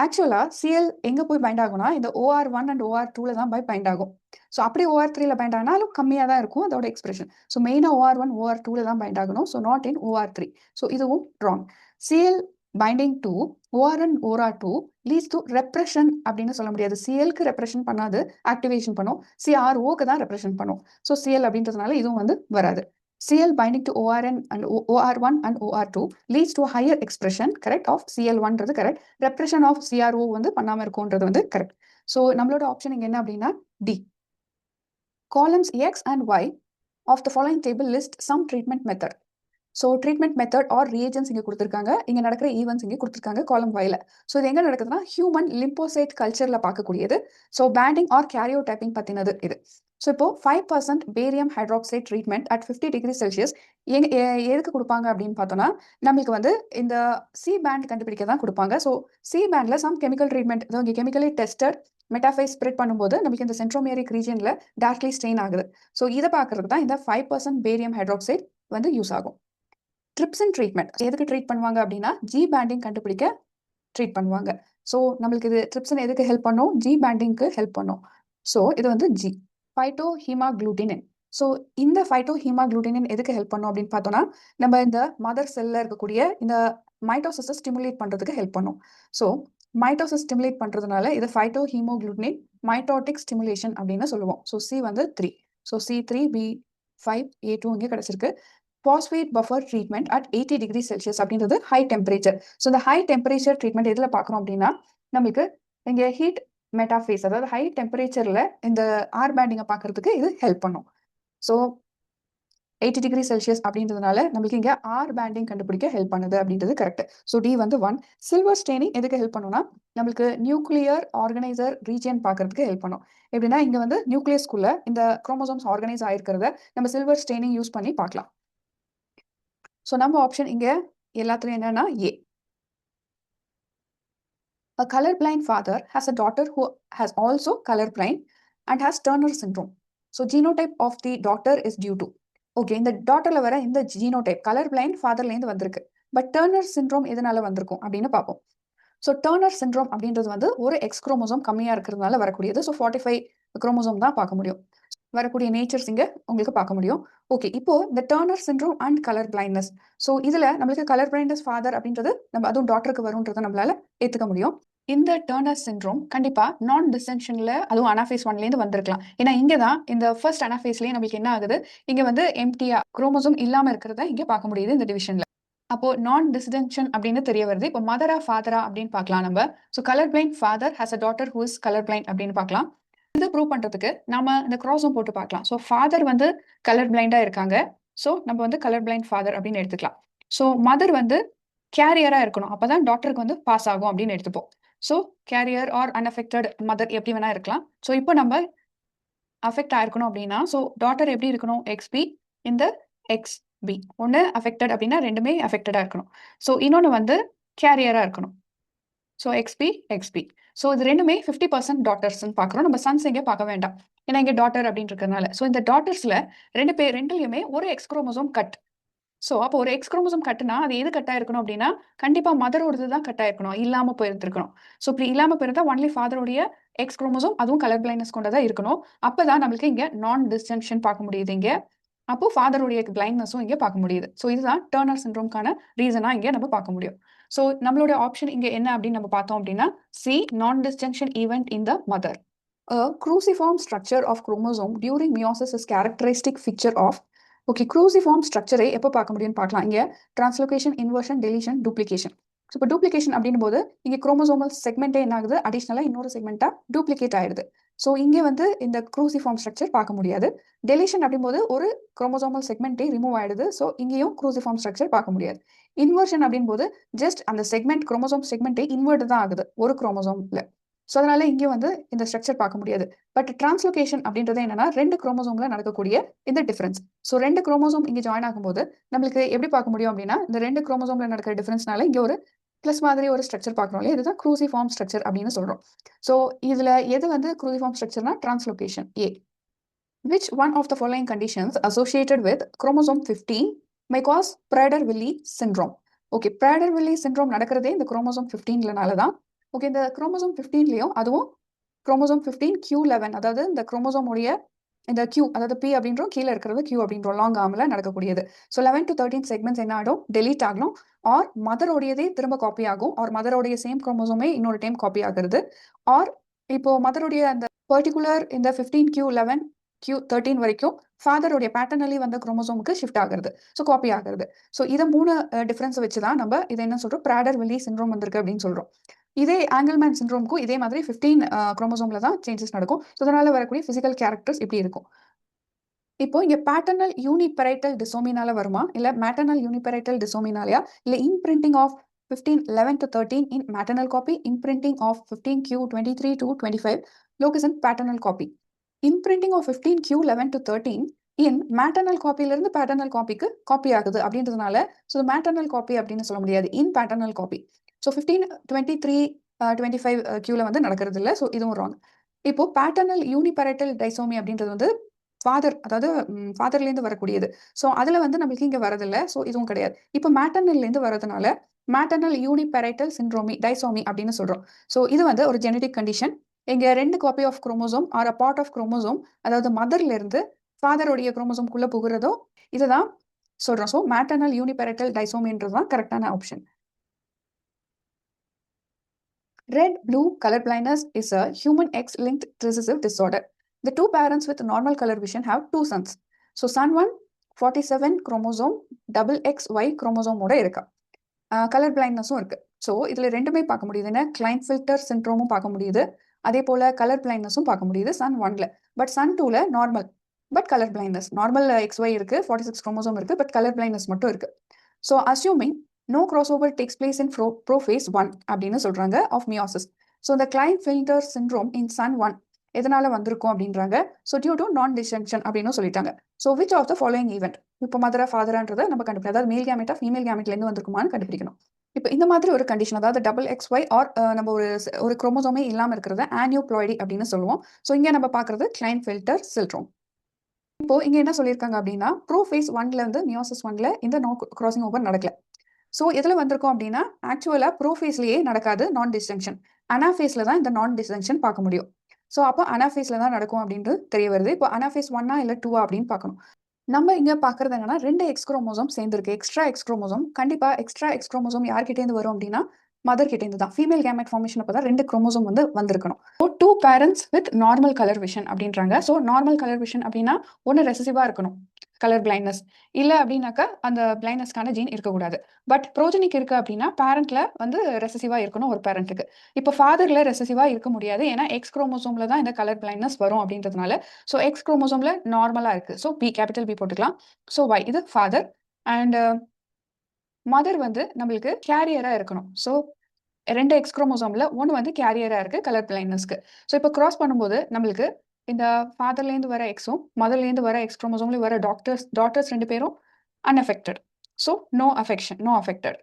ஆக்சுவலா CL எங்க போய் பைண்ட் ஆகும்னா இந்த OR1 and OR2ல தான் போய் பைண்ட் ஆகும். ஸோ அப்படி OR3ல பைண்ட் ஆனாலும் கம்மியாக தான் இருக்கும் அதோட எக்ஸ்பிரஷன். ஸோ மெயினாக OR1, OR2ல தான் பைண்ட் ஆகணும். So not in OR3. So இதுவும் wrong. CL binding to OR1, OR2 leads to repression அப்படின்னு சொல்ல முடியாது. CLக்கு ரெப்ரஷன் பண்ணாது, ஆக்டிவேஷன் பண்ணும். CROக்கு தான் ரெப்ரஷன் பண்ணும். ஸோ CL அப்படின்றதுனால இதுவும் வந்து வராது. CL binding to OR1 and OR2 leads to a higher expression, correct, of CL1ன்றது correct. Repression of CRO வந்து பண்ணாம இருக்கும்ன்றது வந்து correct. So நம்மளோட ஆப்ஷன் இங்க என்ன அப்படின்னா D. Columns X and Y of the following table list some treatment method. So treatment method R reagents இங்கே கொடுத்துருக்காங்க. இங்கே நடக்கிற ஈவெண்ட்ஸ் இங்கே கொடுத்துருக்காங்க காலம் வைல. ஸோ இது எங்கே நடக்குதுன்னா ஹியூமன் லிம்போசைட் கல்ச்சரில் பார்க்கக்கூடியது. ஸோ பேண்டிங் ஆர் கேரியோ டைப்பிங் பற்றினது இது. ஸோ இப்போ 5% barium hydroxide treatment at 50 degree Celsius எதுக்கு கொடுப்பாங்க அப்படின்னு பார்த்தோன்னா நம்மளுக்கு வந்து இந்த சி பேண்ட் கண்டுபிடிக்க தான் கொடுப்பாங்க. ஸோ சி பேண்டில் சம் கெமிக்கல் ட்ரீட்மெண்ட் இங்கே கெமிக்கலி டெஸ்டட் மெட்டாஃபைஸ் ஸ்ப்ரெட் பண்ணும்போது நமக்கு இந்த சென்ட்ரோமியரிக் ரீஜனில் டார்க்லி ஸ்ட்ரெயின் ஆகுது. ஸோ இதை பார்க்கறதுக்கு தான் இந்த 5% பேரியம் ஹைட்ராக்சைட் வந்து யூஸ் ஆகும். ட்ரிப்சின் ட்ரீட்மெண்ட் எதுக்கு ட்ரீட் பண்ணுவாங்க அப்படின்னா ஜி பேண்டிங் கண்டுபிடிக்க ட்ரீட் பண்ணுவாங்க. ஸோ நம்மளுக்கு இது ட்ரிப்சின் எதுக்கு ஹெல்ப் பண்ணும், ஜி பேண்டிங்க்கு ஹெல்ப் பண்ணும். ஸோ இது வந்து ஜி, ஃபைட்டோஹீமாக்ளூட்டினின். ஸோ இந்த ஃபைட்டோஹீமாக்ளூட்டினின் எதுக்கு ஹெல்ப் பண்ணும் அப்படின்னு பார்த்தோம்னா, நம்ம இந்த மதர் செல்ல இருக்கக்கூடிய இந்த மைட்டோசிஸை ஸ்டிமுலேட் பண்றதுக்கு ஹெல்ப் பண்ணும். ஸோ மைட்டோசிஸ் ஸ்டிமுலேட் பண்றதுனால இது ஃபைட்டோஹீமோக்ளூட்டினின் மைட்டோட்டிக் ஸ்டிமுலேஷன் அப்படின்னு சொல்லுவோம். ஸோ சி வந்து 3. ஸோ C3B5A2 இங்கே கிடைச்சிருக்கு. Phosphate buffer treatment at 80 degree Celsius அப்படின்றது ஹை டெம்பரேச்சர். ஸோ இந்த ஹை டெம்பரேச்சர் ட்ரீட்மெண்ட் எதில் பார்க்குறோம் அப்படின்னா, நம்மளுக்கு இங்கே ஹீட் மெட்டாஃபேஸ், அதாவது ஹை டெம்பரேச்சரில் இந்த ஆர் பேண்டிங்கை பார்க்கறதுக்கு இது ஹெல்ப் பண்ணும். ஸோ 80 டிகிரி செல்சியஸ் அப்படின்றதுனால நம்மளுக்கு இங்கே ஆர் பேண்டிங் கண்டுபிடிக்க ஹெல்ப் பண்ணுது அப்படின்றது கரெக்ட். ஸோ டி வந்து 1. சில்வர் ஸ்டெயினிங் எதுக்கு ஹெல்ப் பண்ணும்னா, நம்மளுக்கு நியூக்ளியர் ஆர்கனைசர் ரீஜியன் பார்க்கறதுக்கு ஹெல்ப் பண்ணும். எப்படின்னா இங்கே வந்து நியூக்ளியஸ்குள்ள இந்த குரோமோசோம்ஸ் ஆர்கனைஸ் ஆயிருக்கிறத நம்ம சில்வர் ஸ்டெயினிங் யூஸ் பண்ணி பார்க்கலாம். ஸோ நம்ம ஆப்ஷன் இங்கே எல்லாத்துலையும் என்னன்னா ஏ. A colorblind father has a daughter who has also colorblind and has Turner syndrome. So genotype of the daughter is due to. Okay, இந்த டாட்டர்ல வர இந்த ஜீனோடைப் கலர் பிளைண்ட் ஃபாதர்லேருந்து வந்திருக்கு. பட் டர்னர் சிண்ட்ரோம் எதனால வந்திருக்கும் அப்படின்னு பார்ப்போம். ஸோ டர்னர் சிண்ட்ரோம் அப்படின்றது வந்து ஒரு எக்ஸ் குரோமோசோம் கம்மியாக இருக்கிறதுனால வரக்கூடியது. ஸோ 45 குரோமோசோம் தான் பார்க்க முடியும். வரக்கூடிய நேச்சர்ஸ் இங்கே உங்களுக்கு பார்க்க முடியும். ஓகே, இப்போ இந்த turner syndrome and colour blindness. So இதில் நம்மளுக்கு கலர் பிளைண்ட்னஸ் ஃபாதர் அப்படின்றது நம்ம அதுவும் டாக்டருக்கு வரும்ன்றதை நம்மளால ஏற்றுக்க முடியும். இந்த டர்னர் சிண்ட்ரோம் கண்டிப்பா நான் டிஸ்டென்ஷன்ல அதுவும் அனாஃபேஸ் 1லேருந்து வந்திருக்கலாம். ஏன்னா இங்கே தான் இந்த ஃபர்ஸ்ட் அனாஃபேஸ்லேயே நம்மளுக்கு என்ன ஆகுது, இங்கே வந்து எம்டியா குரோமோசோம் இல்லாமல் இருக்கிறத இங்கே பார்க்க முடியுது இந்த டிவிஷன்ல. அப்போ நான் டிஸ்டென்ஷன் அப்படின்னு தெரிய வருது. இப்போ மதரா ஃபாதரா அப்படின்னு பார்க்கலாம் நம்ம. So colour blind father has a daughter who is colour blind அப்படின்னு பார்க்கலாம். இது ப்ரூவ் பண்றதுக்கு நாம இந்த கிராஸும் போட்டு பார்க்கலாம். ஸோ ஃபாதர் வந்து கலர் பிளைண்டா இருக்காங்க. ஸோ நம்ம வந்து கலர் பிளைண்ட் ஃபாதர் அப்படின்னு எடுத்துக்கலாம். ஸோ மதர் வந்து கேரியரா இருக்கணும், அப்பதான் டாக்டருக்கு வந்து பாஸ் ஆகும் அப்படின்னு எடுத்துப்போம். So carrier or unaffected mother எப்படி வேணா இருக்கலாம். ஸோ இப்போ நம்ம அஃபெக்ட் ஆயிருக்கணும் அப்படின்னா, ஸோ டாட்டர் எப்படி இருக்கணும், எக்ஸ்பி இந்த எக்ஸ்பி. ஒன்று அஃபெக்டட் அப்படின்னா ரெண்டுமே அஃபெக்டடா இருக்கணும். ஸோ இன்னொன்று வந்து கேரியரா இருக்கணும். So XP. ஸோ இது ரெண்டுமே 50% டாட்டர்ஸ்ன்னு பார்க்குறோம். நம்ம சன்ஸ் இங்கே பார்க்க வேண்டாம், ஏன்னா இங்கே டாட்டர் அப்படின்னு இருக்கிறதுனால. ஸோ இந்த டாட்டர்ஸ்ல ரெண்டுலையுமே ஒரு எக்ஸ் குரோமோசோம் கட். ஸோ அப்போ ஒரு எக்ஸ் குரோமோசோம் கட்டுனா அது எது கட் ஆயிருக்கணும் அப்படின்னா, கண்டிப்பா மதரோடது தான் கட் ஆயிருக்கணும், இல்லாம போயிருந்திருக்கணும். ஸோ இப்படி இல்லாம போயிருந்தா ஒன்லி ஃபாதருடைய எக்ஸ் குரோமோசோம், அதுவும் கலர் பிளைண்ட்னஸ் கொண்டதா இருக்கணும். அப்பதான் நம்மளுக்கு இங்க நான் டிஸ்டென்ஷன் பார்க்க முடியுது இங்க. அப்போ ஃபாதருடைய பிளைண்ட்னஸும் இங்க பார்க்க முடியுது. ஸோ இதுதான் டர்னர் சிண்ட்ரோம்கான ரீசனா இங்க நம்ம பார்க்க முடியும். ஸோ நம்மளோட ஆப்ஷன் இங்க என்ன அப்படின்னு நம்ம பார்த்தோம் அப்படின்னா, சி நான் distinction event in the mother. A cruciform structure of chromosome during meiosis is characteristic feature of. Okay, cruciform ஸ்ட்ரக்சரை எப்போ பார்க்க முடியும்னு பார்க்கலாம். இங்கே translocation, inversion, deletion, duplication. So இப்போ டூப்ளிகேஷன் அப்படின்னும் போது இங்கே குரோமோசோமல் செக்மெண்ட்டே என்ன ஆகுது, அடிஷ்னலாக இன்னொரு செக்மெண்ட்டாக டூப்ளிகேட் ஆயிடுது. ஸோ இங்கே வந்து இந்த குரூசிஃபார்ம் ஸ்ட்ரக்சர் பார்க்க முடியாது. டெலிஷன் அப்படின்போது ஒரு குரோமோசோமல் செக்மெண்ட்டே ரிமூவ் ஆயிடுது. ஸோ இங்கேயும் குரூசிஃபார்ம் ஸ்ட்ரக்சர் பார்க்க முடியாது. இன்வர்ஷன் அப்படின்போது ஜஸ்ட் அந்த செக்மெண்ட் குரோமோசோம் செக்மெண்ட்டே இன்வெர்ட் தான் ஆகுது ஒரு குரோமோசோம்ல. ஸோ அதனால இங்கே வந்து இந்த ஸ்ட்ரக்சர் பார்க்க முடியாது. பட் டிரான்ஸ்லோகேஷன் அப்படின்றது என்னன்னா, ரெண்டு குரோமோசோம்ல நடக்கக்கூடிய இந்த டிஃபரன்ஸ். ஸோ ரெண்டு குரோமோசோம் இங்கே ஜாயின் ஆகும்போது நம்மளுக்கு எப்படி பார்க்க முடியும் அப்படின்னா, இந்த ரெண்டு குரோமோசோம்ல நடக்கிற டிஃபரன்ஸ்னால இங்கே ஒரு பிளஸ் மாதிரி ஒரு ஸ்ட்ரக்சர் பார்க்குறோம் இல்லையா, இதுதான் குரூசிஃபார்ம் ஸ்ட்ரக்சர் அப்படின்னு சொல்றோம். ஸோ இதுல எது வந்து குரூசிஃபார்ம் ஸ்ட்ரக்சர்னா, translocation A. Which one of the following conditions associated with chromosome 15 may cause Prader-Willi syndrome? Okay, Prader-Willi syndrome நடக்கிறதே இந்த குரோமோசோம் 15னால தான். ஓகே, இந்த குரோமோசோம் 15லையும் அதுவும் குரோமோசோம் 15q11, அதாவது இந்த குரோமோசோமுடைய இந்த Q, அதாவது P அப்படின்றோம், கீழே இருக்கிறது Q அப்படின்றோம், லாங் ஆர்ம்ல நடக்கக்கூடியது. ஸோ 11 to 13 செக்மெண்ட்ஸ் என்ன ஆகும், டெலீட் ஆகணும். ஆர் மதரோடையதே திரும்ப காப்பி ஆகும். ஆர் மதரோடைய சேம் குரோமோசோமே இன்னொரு டைம் காப்பி ஆகிறது. ஆர் இப்போ மதருடைய அந்த பர்டிகுலர் இந்த 15q11 Q13 வரைக்கும் ஃபாதருடைய பேட்டர்னலி வந்த குரோமோசோமுக்கு ஷிஃப்ட் ஆகுறது, ஸோ காப்பி ஆகுறது. ஸோ இதை 3 டிஃபரன்ஸ் வச்சு தான் நம்ம இதை என்ன சொல்றோம், பிராடர்-வில்லி சிண்ட்ரோம் வந்திருக்கு அப்படின்னு சொல்றோம். இதே ஆங்கிள்மேன் சிண்ட்ரோம்க்கும் இதே மாதிரி 15 குரோமோசோம்ல தான் சேஞ்சஸ் நடக்கும். ஸோ அதனால வரக்கூடிய பிசிக்கல் கேரக்டர்ஸ் இப்படி இருக்கும். இப்போ இங்க பேட்டர்னல் யூனிபெரைட்டல் டிசோமினால வருமா, இல்ல மேட்டர்னல் யூனிபெரைட்டல் டிசோமினாலயா, இல்ல இம்பிரிண்டிங் of 1511 to 13 in maternal copy, imprinting of 15q23 to 25 locus in paternal copy. Imprinting of 15q11 to 13 in maternal copyல இருந்து paternal copyக்கு காப்பி ஆகுது அப்படின்றதுனால ஸோ மேட்டர்னல் காப்பி அப்படின்னு சொல்ல முடியாது, இன் பேட்டர்னல் காப்பி. ஸோ 1523 25 கியூல வந்து நடக்கிறது இல்லை. ஸோ இதுவும் ராங். இப்போ பேட்டர்னல் யூனிபெரைட்டல் டைசோமி அப்படின்றது வந்து ஃபாதர், அதாவது ஃபாதர்லேருந்து வரக்கூடியது. ஸோ அதில் வந்து நம்மளுக்கு இங்கே வரதில்லை. ஸோ இதுவும் கிடையாது. இப்போ மேட்டர்னல்லேருந்து வரதுனால மேட்டர்னல் யூனிபெரைட்டல் சிண்ட்ரோமி டைசோமி அப்படின்னு சொல்கிறோம். ஸோ இது வந்து ஒரு ஜெனடிக் கண்டிஷன். இங்க 2 copy of chromosome or a part of chromosome, அதாவது மதர்ல இருந்து ஃபாதருடைய குரோமோசோம்குள்ள புகுறதோ இதுதான் சொல்றோம். ஸோ மேட்டர்னல் யூனிபெரட்டல் டைசோமின்றது தான் கரெக்டான option. Red-blue color blindness is a human X-linked recessive disorder. The two parents with normal color vision have two sons. So son 1 47 chromosome XXY chromosome ஓட இருக்கா. Colour பிளைண்ட்னஸும் இருக்கு. ஸோ இதில் ரெண்டுமே பார்க்க முடியுது. என்ன கிளைன்ஃபில்டர் சிண்ட்ரோமும் பார்க்க முடியுது, அதே போல் கலர் பிளைண்ட்னஸும் பார்க்க முடியுது சன் 1ல. பட் சன் 2ல normal but colour blindness. Normal XY இருக்கு, 46 குரோமோசோம் இருக்கு, பட் கலர் பிளைண்ட்னஸ் மட்டும் இருக்கு. So assuming no cross over takes place in prophase 1 அப்படின்னு சொல்றாங்க ஆஃப் மியோசிஸ். ஸோ இந்த கிளைன்ஃபில்டர் சிண்ட்ரோம் இன் சன் 1 எதனால வந்திருக்கும் அப்படின்றாங்க. So due to non disjunction அப்படின்னு சொல்லிட்டாங்க. So which of the following event, இப்போ மதரா ஃபாதரான்றதை நம்ம கண்டுபிடிக்கணும். அதாவது மேல் கேமெட்டா ஃபீமேல் கேமெட்லேருந்து வந்திருக்குமான்னு கண்டுபிடிக்கணும். இப்போ இந்த மாதிரி ஒரு கண்டிஷன், அதாவது XXY ஆர் நம்ம ஒரு குரோமோசோமே இல்லாமல் இருக்கிறத ஆனியோப்ளாய்டி அப்படின்னு சொல்லுவோம். ஸோ இங்கே நம்ம பார்க்குறது கிளைன்ஃபில்டர் சிண்ட்ரோம். இப்போ இங்க என்ன சொல்லியிருக்காங்க அப்படின்னா ப்ரோஃபேஸ் 1ல இருந்து மியோசிஸ் 1ல இந்த நோ கிராசிங் ஓவர் நடக்கல. ஸோ எதில் வந்திருக்கோம் அப்படின்னா ஆக்சுவலாக ப்ரோஃபேஸ்லேயே நடக்காது நான் டிஸ்ஜங்ஷன், அனாஃபேஸில் தான் இந்த நான் டிஸ்ஜங்ஷன் பார்க்க முடியும். ஸோ அப்போ அனாஃபேஸில் தான் நடக்கும் அப்படின்ட்டு தெரிய வருது. இப்போ அனாஃபேஸ் 1ஆ இல்லை 2ஆ அப்படின்னு பார்க்கணும். நம்ம இங்க பாக்குறது என்னன்னா 2 எக்ஸ் குரோமோசோம் சேர்ந்திருக்கு, எக்ஸ்ட்ரா எக்ஸ் குரோமோசோம். கண்டிப்பா எக்ஸ்ட்ரா எக்ஸ் குரோமோசோம் யார்கிட்ட இருந்து வரும் அப்படின்னா மதர் கிட்ட இருந்து தான். ஃபீமேல் கேமெட் ஃபார்மேஷன் அப்பதான் 2 குரோமோசோம் வந்து வந்திருக்கணும். So 2 parents with normal colour vision அப்படின்றாங்க. ஸோ நார்மல் கலர் விஷன் அப்படின்னா ஒன்று ரெசசிவா இருக்கணும் கலர் பிளைண்ட்னஸ், இல்லை அப்படின்னாக்கா அந்த பிளைண்ட்னஸ்க்கான ஜீன் இருக்கக்கூடாது. பட் ப்ரோஜனிக் இருக்கு அப்படின்னா பேரண்ட்ல வந்து ரெசசிவா இருக்கணும் ஒரு பேரண்ட்டுக்கு. இப்போ ஃபாதர்ல ரெசசிவா இருக்க முடியாது, ஏன்னா எக்ஸ் குரோமோசோம்ல தான் இந்த கலர் பிளைண்ட்னஸ் வரும் அப்படின்றதுனால. ஸோ எக்ஸ் குரோமோசோம்ல நார்மலா இருக்கு. ஸோ பி, கேபிட்டல் பி போட்டுக்கலாம். ஸோ ஒய் இது ஃபாதர் அண்ட் மதர் வந்து நம்மளுக்கு கேரியரா இருக்கணும். ஸோ 2 எக்ஸ் குரோமோசோம்ல ஒன்று வந்து கேரியரா இருக்கு கலர் பிளைண்ட்னஸ்க்கு. ஸோ இப்போ கிராஸ் பண்ணும்போது நம்மளுக்கு இந்த ஃபாதர்லேருந்து வர எக்ஸும் மதர்லேருந்து வர எக்ஸ் குரோமோசோம்ல வர டாட்டர்ஸ் 2 பேரும் unaffected. So no affected.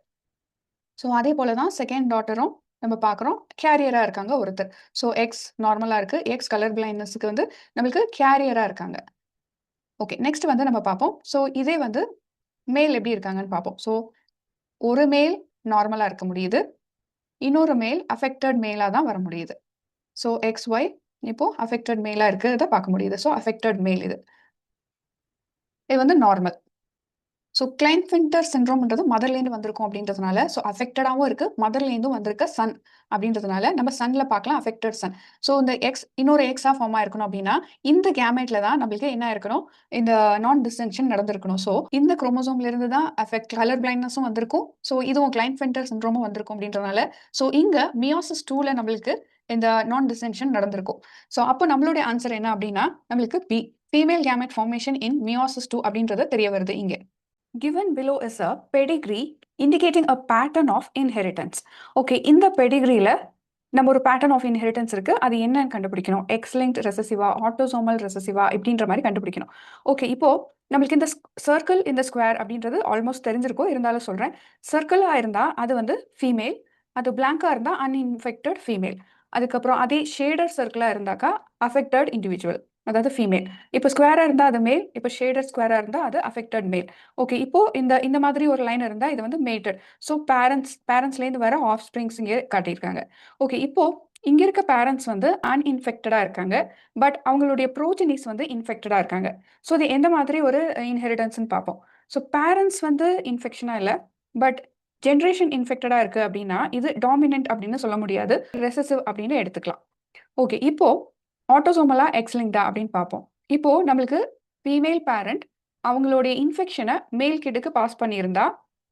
So அதே போல தான் செகண்ட் டாட்டரும் நம்ம பார்க்குறோம், கேரியரா இருக்காங்க ஒருத்தர். ஸோ எக்ஸ் நார்மலா இருக்கு, எக்ஸ் கலர் பிளைண்ட்னஸ்க்கு வந்து நம்மளுக்கு கேரியரா இருக்காங்க. ஓகே, நெக்ஸ்ட் வந்து நம்ம பார்ப்போம். ஸோ இதே வந்து மேல் எப்படி இருக்காங்கன்னு பார்ப்போம். ஸோ ஒரு மேல் நார்மலா இருக்க முடியுது, இன்னொரு மேல் அஃபெக்டட் மேலா தான் வர முடியுது. ஸோ XY இப்போ அஃபெக்டட் மேலா இருக்கிறத பார்க்க முடியுது. ஸோ அஃபெக்டட் மேல் இது வந்து நார்மல். ஸோ கிளைன்ஃபில்டர் சிண்ட்ரோம்ன்றது மதர்லேருந்து வந்திருக்கும் அப்படின்றதுனால, ஸோ அஃபெக்டடாகவும் இருக்கு, மதர்லேருந்தும் வந்திருக்க சன் அப்படின்றதுனால நம்ம சன்ல பார்க்கலாம் அஃபெக்டட் சன். ஸோ இந்த எக்ஸ் இன்னொரு எக்ஸா ஃபார்ம் ஆயிருக்கணும் அப்படின்னா இந்த கேமெட்ல தான் நம்மளுக்கு என்ன இருக்கணும், இந்த நான் டிஸ்ஜங்ஷன் நடந்திருக்கணும். ஸோ இந்த குரோமோசோம்ல இருந்து தான் கலர் பிளைண்ட்னஸும் வந்திருக்கும். ஸோ இதுவும் கிளைன்ஃபில்டர் சிண்ட்ரோமும் வந்திருக்கும் அப்படின்றதுனால, ஸோ இங்க மியோசிஸ் 2ல நம்மளுக்கு இந்த நான் டிஸ்ஜங்ஷன் நடந்திருக்கும். ஸோ அப்போ நம்மளுடைய ஆன்சர் என்ன அப்படின்னா நம்மளுக்கு B, female gamete formation in meiosis 2 அப்படின்றது தெரிய வருது இங்கே. Given below is a pedigree indicating a pattern of inheritance. Okay, இந்த பெடிகிரியில் நம்ம ஒரு பேட்டர்ன் ஆஃப் இன்ஹெரிட்டன்ஸ் இருக்கு, அது என்னன்னு கண்டுபிடிக்கணும். எக்ஸ்-லிங்க்ட் ரெசசிவா, ஆட்டோசோமல் ரெசசிவா இப்படின்ற மாதிரி கண்டுபிடிக்கணும். ஓகே, இப்போ நம்மளுக்கு இந்த சர்க்கிள் இந்த ஸ்கொயர் அப்படின்றது ஆல்மோஸ்ட் தெரிஞ்சிருக்கும், இருந்தாலும் சொல்றேன். சர்க்கிளாக இருந்தால் அது வந்து ஃபீமேல், அது பிளாங்கா இருந்தால் அன்இன்ஃபெக்டட் ஃபீமேல். அதுக்கப்புறம் அதே ஷேடர் சர்க்கிளாக இருந்தாக்கா அஃபெக்டட் இண்டிவிஜுவல், அதாவது ஃபீமேல். இப்போ ஸ்கொயராக இருந்தால் அது மேல், இப்போ ஷேடர் ஸ்கொயராக இருந்தால் அது அஃபெக்டட் மேல். ஓகே, இப்போ இந்த மாதிரி ஒரு லைன் இருந்தால் இது வந்து மேட்டட். ஸோ பேரண்ட்ஸ்லேருந்து வர ஆஃப் ஸ்ப்ரிங்ஸ் இங்கே காட்டியிருக்காங்க. ஓகே, இப்போ இங்க இருக்க பேரண்ட்ஸ் வந்து அன்இன்ஃபெக்டடா இருக்காங்க, பட் அவங்களுடைய ப்ரோஜனிஸ் வந்து இன்ஃபெக்டடா இருக்காங்க. ஸோ இது எந்த மாதிரி ஒரு இன்ஹெரிட்டன்ஸ்னு பார்ப்போம். ஸோ பேரண்ட்ஸ் வந்து இன்ஃபெக்ஷனா இல்லை, பட் ஜென்ரேஷன் இன்ஃபெக்டடா இருக்கு அப்படின்னா இது டாமினன்ட் அப்படின்னு சொல்ல முடியாது, ரெசசிவ் அப்படின்னு எடுத்துக்கலாம். ஓகே, இப்போ ஆட்டோசோமலா எக்ஸ்லிங்டா அப்படின்னு பார்ப்போம். இப்போ நம்மளுக்கு ஃபீமேல் பேரண்ட் அவங்களுடைய இன்ஃபெக்ஷனை மேல் கிட்டுக்கு பாஸ் பண்ணியிருந்தா,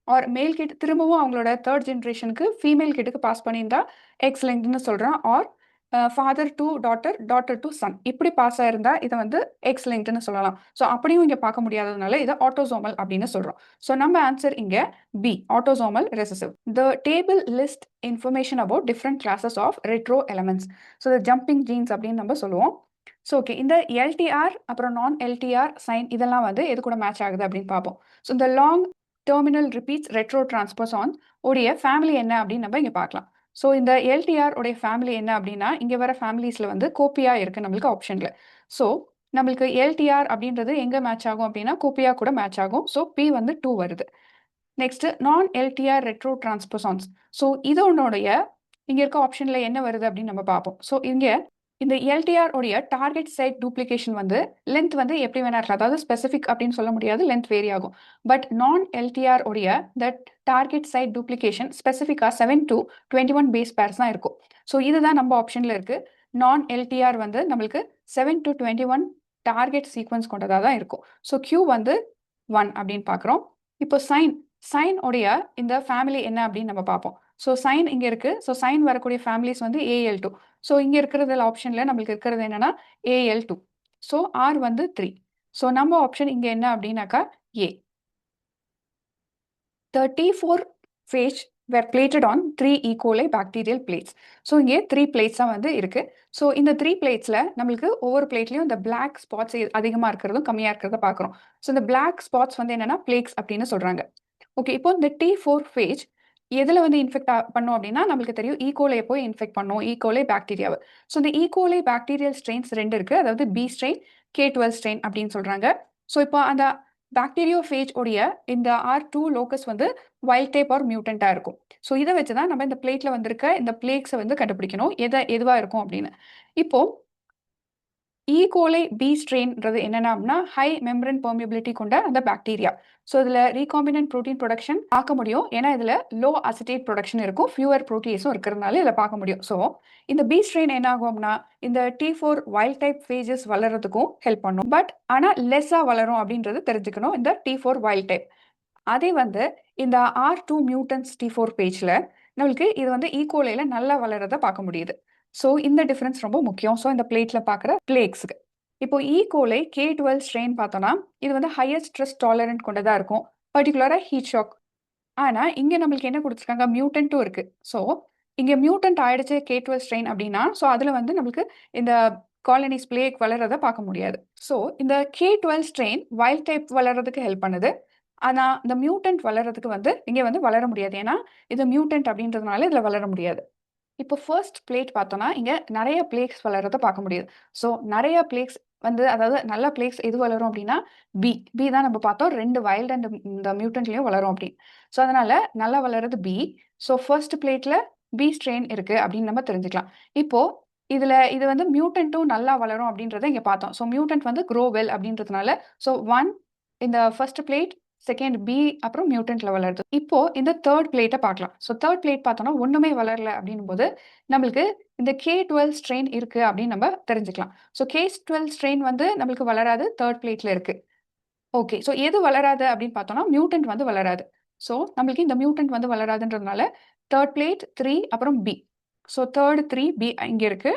ஆர் மேல் கிட் திரும்பவும் அவங்களோட தேர்ட் ஜென்ரேஷனுக்கு ஃபீமேல் கிட்டுக்கு பாஸ் பண்ணியிருந்தா எக்ஸ்லிங்க்ட்னு சொல்கிறோம். Or father to daughter, daughter to son இப்படி பாஸ் ஆயிருந்தா இதை வந்து எக்ஸ்லிங்க்ட்னு சொல்லலாம். ஸோ அப்படியும் இங்கே பார்க்க முடியாததுனால இதை ஆட்டோசோமல் அப்படின்னு சொல்கிறோம். ஸோ நம்ம ஆன்சர் இங்கே B, autosomal recessive. The table list information about different classes of retro elements. So jumping genes அப்படின்னு நம்ம சொல்லுவோம். ஸோ ஓகே, இந்த எல்டிஆர் அப்புறம் நான் எல்டிஆர் சைன் இதெல்லாம் வந்து எது கூட மேட்ச் ஆகுது அப்படின்னு பார்ப்போம். ஸோ இந்த long terminal repeats retro transposon உடைய ஃபேமிலி என்ன அப்படின்னு நம்ம இங்கே பார்க்கலாம். ஸோ இந்த எல்டிஆர் உடைய ஃபேமிலி என்ன அப்படின்னா இங்கே வர ஃபேமிலிஸில் வந்து கோப்பியா இருக்குது நம்மளுக்கு ஆப்ஷனில். ஸோ நம்மளுக்கு எல்டிஆர் அப்படின்றது எங்கே மேட்ச் ஆகும் அப்படின்னா கோப்பியா கூட மேட்ச் ஆகும். ஸோ பி வந்து 2 வருது. நெக்ஸ்ட் நான் எல்டிஆர் ரெட்ரோ டிரான்ஸ்போசான்ஸ். ஸோ இதனுடைய இங்கே இருக்க ஆப்ஷனில் என்ன வருது அப்படின்னு நம்ம பார்ப்போம். ஸோ இங்கே இந்த எல்டிஆர் உடைய டார்கெட் சைட் டூப்ளிகேஷன் வந்து லென்த் வந்து எப்படி வேணா இருக்கலாம், அதாவது ஸ்பெசிஃபிக் அப்படின்னு சொல்ல முடியாது, லென்த் வேரி ஆகும். பட் நான் எல்டிஆர் உடைய த டார்கெட் சைட் டூப்ளிகேஷன் ஸ்பெசிஃபிக்கா 7 to 21 பேஸ் பேர்ஸ் தான் இருக்கும். ஸோ இதுதான் நம்ம ஆப்ஷன்ல இருக்கு. நான் எல்டிஆர் வந்து நம்மளுக்கு 7 to 21 டார்கெட் சீக்வன்ஸ் கொண்டதாக தான் இருக்கும். ஸோ Q வந்து 1 அப்படின்னு பார்க்குறோம். இப்போ சைன் உடைய இந்த ஃபேமிலி என்ன அப்படின்னு நம்ம பார்ப்போம். ஸோ சைன் இங்கே இருக்கு. ஸோ சைன் வரக்கூடிய ஃபேமிலிஸ் வந்து AL2. ஸோ இங்கே இருக்கிறதுல ஆப்ஷனில் நம்மளுக்கு இருக்கிறது என்னன்னா AL2. ஸோ R வந்து 3. ஸோ நம்ம ஆப்ஷன் இங்கே என்ன அப்படின்னாக்கா A. The T4 phage were plated on 3 E. coli bacterial plates. So இங்கே 3 plates தான் வந்து இருக்கு. ஸோ இந்த 3 பிளேட்ஸில் நம்மளுக்கு ஒவ்வொரு பிளேட்லையும் இந்த பிளாக் ஸ்பாட்ஸ் அதிகமாக இருக்கிறதும் கம்மியாக இருக்கிறத பார்க்குறோம். ஸோ இந்த பிளாக் ஸ்பாட்ஸ் வந்து என்னன்னா பிளேக்ஸ் அப்படின்னு சொல்றாங்க. ஓகே, இப்போ இந்த T4 phage எதில் வந்து இன்ஃபெக்ட் பண்ணோம் அப்படின்னா நம்மளுக்கு தெரியும் ஈகோலையை போய் இன்ஃபெக்ட் பண்ணோம், ஈகோலை பாக்டீரியாவை. ஸோ இந்த ஈகோலை பாக்டீரியல் ஸ்ட்ரெயின்ஸ் 2 இருக்கு, அதாவது B ஸ்ட்ரெயின், K12 ஸ்ட்ரெயின் அப்படின்னு சொல்றாங்க. ஸோ இப்போ அந்த பாக்டீரியோஃபேஜ் உடைய இந்த R2 லோக்கஸ் வந்து வைல்ட் டைப் ஆர் மியூட்டண்டா இருக்கும். ஸோ இதை வச்சு தான் நம்ம இந்த பிளேட்ல வந்திருக்க இந்த பிளேக்ஸை வந்து கண்டுபிடிக்கணும் எதுவா இருக்கும் அப்படின்னு. இப்போ ஈகோலை பி ஸ்ட்ரெயின்றது என்னன்னா ஹை மெம்பரன் பெர்மியபிலிட்டி கொண்ட அந்த பாக்டீரியா. ஸோ இதில் ரீகாம்பினன்ட் ப்ரோட்டீன் ப்ரொடக்ஷன் பார்க்க முடியும், ஏன்னா இதில் லோ அசிட்டேட் ப்ரொடக்ஷன் இருக்கும், ஃபியூவர் ப்ரோட்டீஸும் இருக்கிறதுனால இதில் பார்க்க முடியும். ஸோ இந்த பி ஸ்ட்ரெயின் என்ன ஆகும்னா இந்த T4 வைல்ட் டைப் ஃபேஜஸ் வளர்றதுக்கும் ஹெல்ப் பண்ணும். பட் ஆனால் லெஸ்ஸாக வளரும் அப்படின்றது தெரிஞ்சுக்கணும் இந்த T4 வைல்ட் டைப். அதே வந்து இந்த R2 மியூட்டன்ஸ் T4 பேஜில் நம்மளுக்கு இது வந்து ஈகோலையில் நல்லா வளர்றதை பார்க்க முடியுது. ஸோ இந்த டிஃபரன்ஸ் ரொம்ப முக்கியம். ஸோ இந்த பிளேட்ல பார்க்குற பிளேக்ஸுக்கு இப்போ ஈகோலை K12 ஸ்ட்ரெயின் பார்த்தோம்னா இது வந்து ஹையர் ஸ்ட்ரெஸ் டாலரண்ட் கொண்டதாக இருக்கும், பர்டிகுலராக ஹீட் ஷாக். ஆனால் இங்கே நம்மளுக்கு என்ன கொடுத்துருக்காங்க, மியூட்டன்ட்டும் இருக்கு. ஸோ இங்கே மியூட்டன்ட் ஆயிடுச்சு K12 ஸ்ட்ரெயின் அப்படின்னா ஸோ அதில் வந்து நம்மளுக்கு இந்த காலனிஸ் பிளேக் வளர்றதை பார்க்க முடியாது. ஸோ இந்த K12 ஸ்ட்ரெயின் வைல்ட் டைப் வளர்றதுக்கு ஹெல்ப் பண்ணுது. ஆனால் இந்த மியூட்டன்ட் வளர்றதுக்கு வந்து இங்கே வந்து வளர முடியாது, ஏன்னா இது மியூட்டன்ட் அப்படின்றதுனால இதில் வளர முடியாது. இப்போ ஃபர்ஸ்ட் பிளேட் பார்த்தோம்னா இங்கே நிறைய பிளேக்ஸ் வளர்றத பார்க்க முடியுது. ஸோ நிறைய பிளேக்ஸ் வந்து அதாவது நல்ல பிளேக்ஸ் எது வளரும் அப்படின்னா பி தான் நம்ம பார்த்தோம், 2 வைல்ட் அண்ட் இந்த மியூட்டன்ட்லையும் வளரும் அப்படின்னு. ஸோ அதனால நல்லா வளர்றது பி. ஸோ ஃபர்ஸ்ட் பிளேட்ல பி ஸ்ட்ரெயின் இருக்கு அப்படின்னு நம்ம தெரிஞ்சுக்கலாம். இப்போ இது வந்து மியூட்டன்ட்டும் நல்லா வளரும் அப்படின்றத இங்கே பார்த்தோம். ஸோ மியூட்டன்ட் வந்து க்ரோ வெல் அப்படின்றதுனால ஸோ 1 இந்த ஃபர்ஸ்ட் பிளேட், செகண்ட் பி, அப்புறம் மியூட்டன்ட்ல வளருது. இப்போ இந்த தேர்ட் பிளேட்டை பார்க்கலாம். ஸோ தேர்ட் பிளேட் பார்த்தோம்னா ஒண்ணுமே வளரல அப்படின்னும் போது நம்மளுக்கு இந்த K12 ஸ்ட்ரெயின் இருக்கு அப்படின்னு நம்ம தெரிஞ்சுக்கலாம். ஸோ K12 ஸ்ட்ரெயின் வந்து நம்மளுக்கு வளராது, தேர்ட் பிளேட்ல இருக்கு. ஓகே, ஸோ எது வளராது அப்படின்னு பார்த்தோம்னா மியூட்டன்ட் வந்து வளராது. ஸோ நம்மளுக்கு இந்த மியூட்டன்ட் வந்து வளராதுன்றதுனால தேர்ட் பிளேட் 3 அப்புறம் பி. ஸோ தேர்ட் 3 பி இங்கே இருக்கு.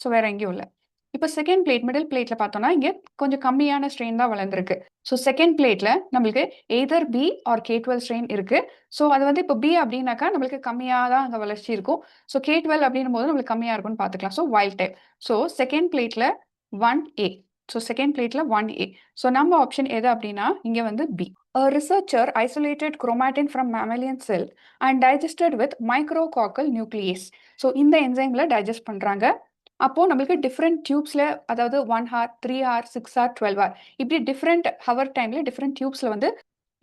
ஸோ வேற எங்கேயும் இல்லை. இப்போ செகண்ட் பிளேட் மிடில் பிளேட்ல பார்த்தோம்னா இங்கே கொஞ்சம் கம்மியான ஸ்ட்ரெயின் தான் வளர்ந்துருக்கு. ஸோ செகண்ட் பிளேட்ல நம்மளுக்கு either B or K12 strain இருக்கு. ஸோ அது வந்து இப்போ பி அப்படின்னாக்கா நம்மளுக்கு கம்மியாக தான் அங்கே வளர்ச்சி இருக்கும். ஸோ K12 அப்படின்னும் போது நம்மளுக்கு கம்மியாக இருக்கும்னு பார்த்துக்கலாம். So wild type. So second பிளேட்ல 1A. ஸோ செகண்ட் பிளேட்ல 1A. ஸோ நம்ம ஆப்ஷன் எது அப்படின்னா இங்கே வந்து B. A researcher isolated chromatin from mammalian cell and digested with micrococcal nuclease. So இந்த என்சைம்ல டைஜஸ்ட் பண்றாங்க. அப்போ நம்மளுக்கு டிஃப்ரெண்ட் டியூப்ஸ்ல, அதாவது 1 hour, 3 hour, 6 hour, 12 hour இப்படி டிஃப்ரெண்ட் ஹவர் டைம்ல டிஃப்ரெண்ட் டியூப்ஸ்ல வந்து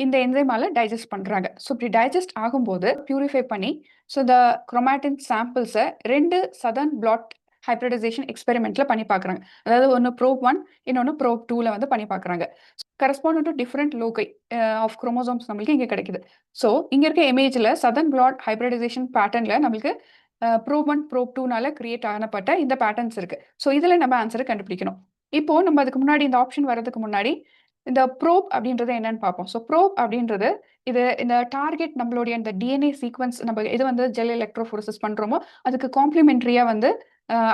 இந்த என்சைமால டைஜஸ்ட் பண்றாங்க. ஸோ இப்படி டைஜஸ்ட் ஆகும்போது பியூரிஃபை பண்ணி ஸோ இந்த குரோமாட்டின் சாம்பிள்ஸை 2 சதர்ன் பிளாட் ஹைப்ரிடைசேஷன் எக்ஸ்பெரிமெண்ட்ல பண்ணி பார்க்குறாங்க. அதாவது ஒன்று ப்ரோப் 1, இன்னொன்று ப்ரோப் 2ல வந்து பண்ணி பார்க்குறாங்க. Correspond to different loci of chromosomes நம்மளுக்கு இங்கே கிடைக்குது. ஸோ இங்கே இருக்க இமேஜில் சதர்ன் பிளாட் ஹைப்ரிடைசேஷன் பேட்டர்னில் நம்மளுக்கு ப்ரோப் 1, ப்ரோப் 2னால கிரியேட் ஆனப்பட்ட இந்த பேட்டர்ன்ஸ் இருக்கு. ஸோ இதில் நம்ம ஆன்சரை கண்டுபிடிக்கணும். இப்போ நம்ம அதுக்கு முன்னாடி இந்த ஆப்ஷன் வர்றதுக்கு முன்னாடி இந்த ப்ரோப் அப்படின்றது என்னன்னு பார்ப்போம். ஸோ ப்ரோப் அப்படின்றது இந்த டார்கெட் நம்மளுடைய இந்த டிஎன்ஏ சீக்வன்ஸ் நம்ம இது வந்து ஜெல் எலக்ட்ரோஃபோரசிஸ் பண்றோமோ அதுக்கு காம்ப்ளிமெண்ட்ரியா வந்து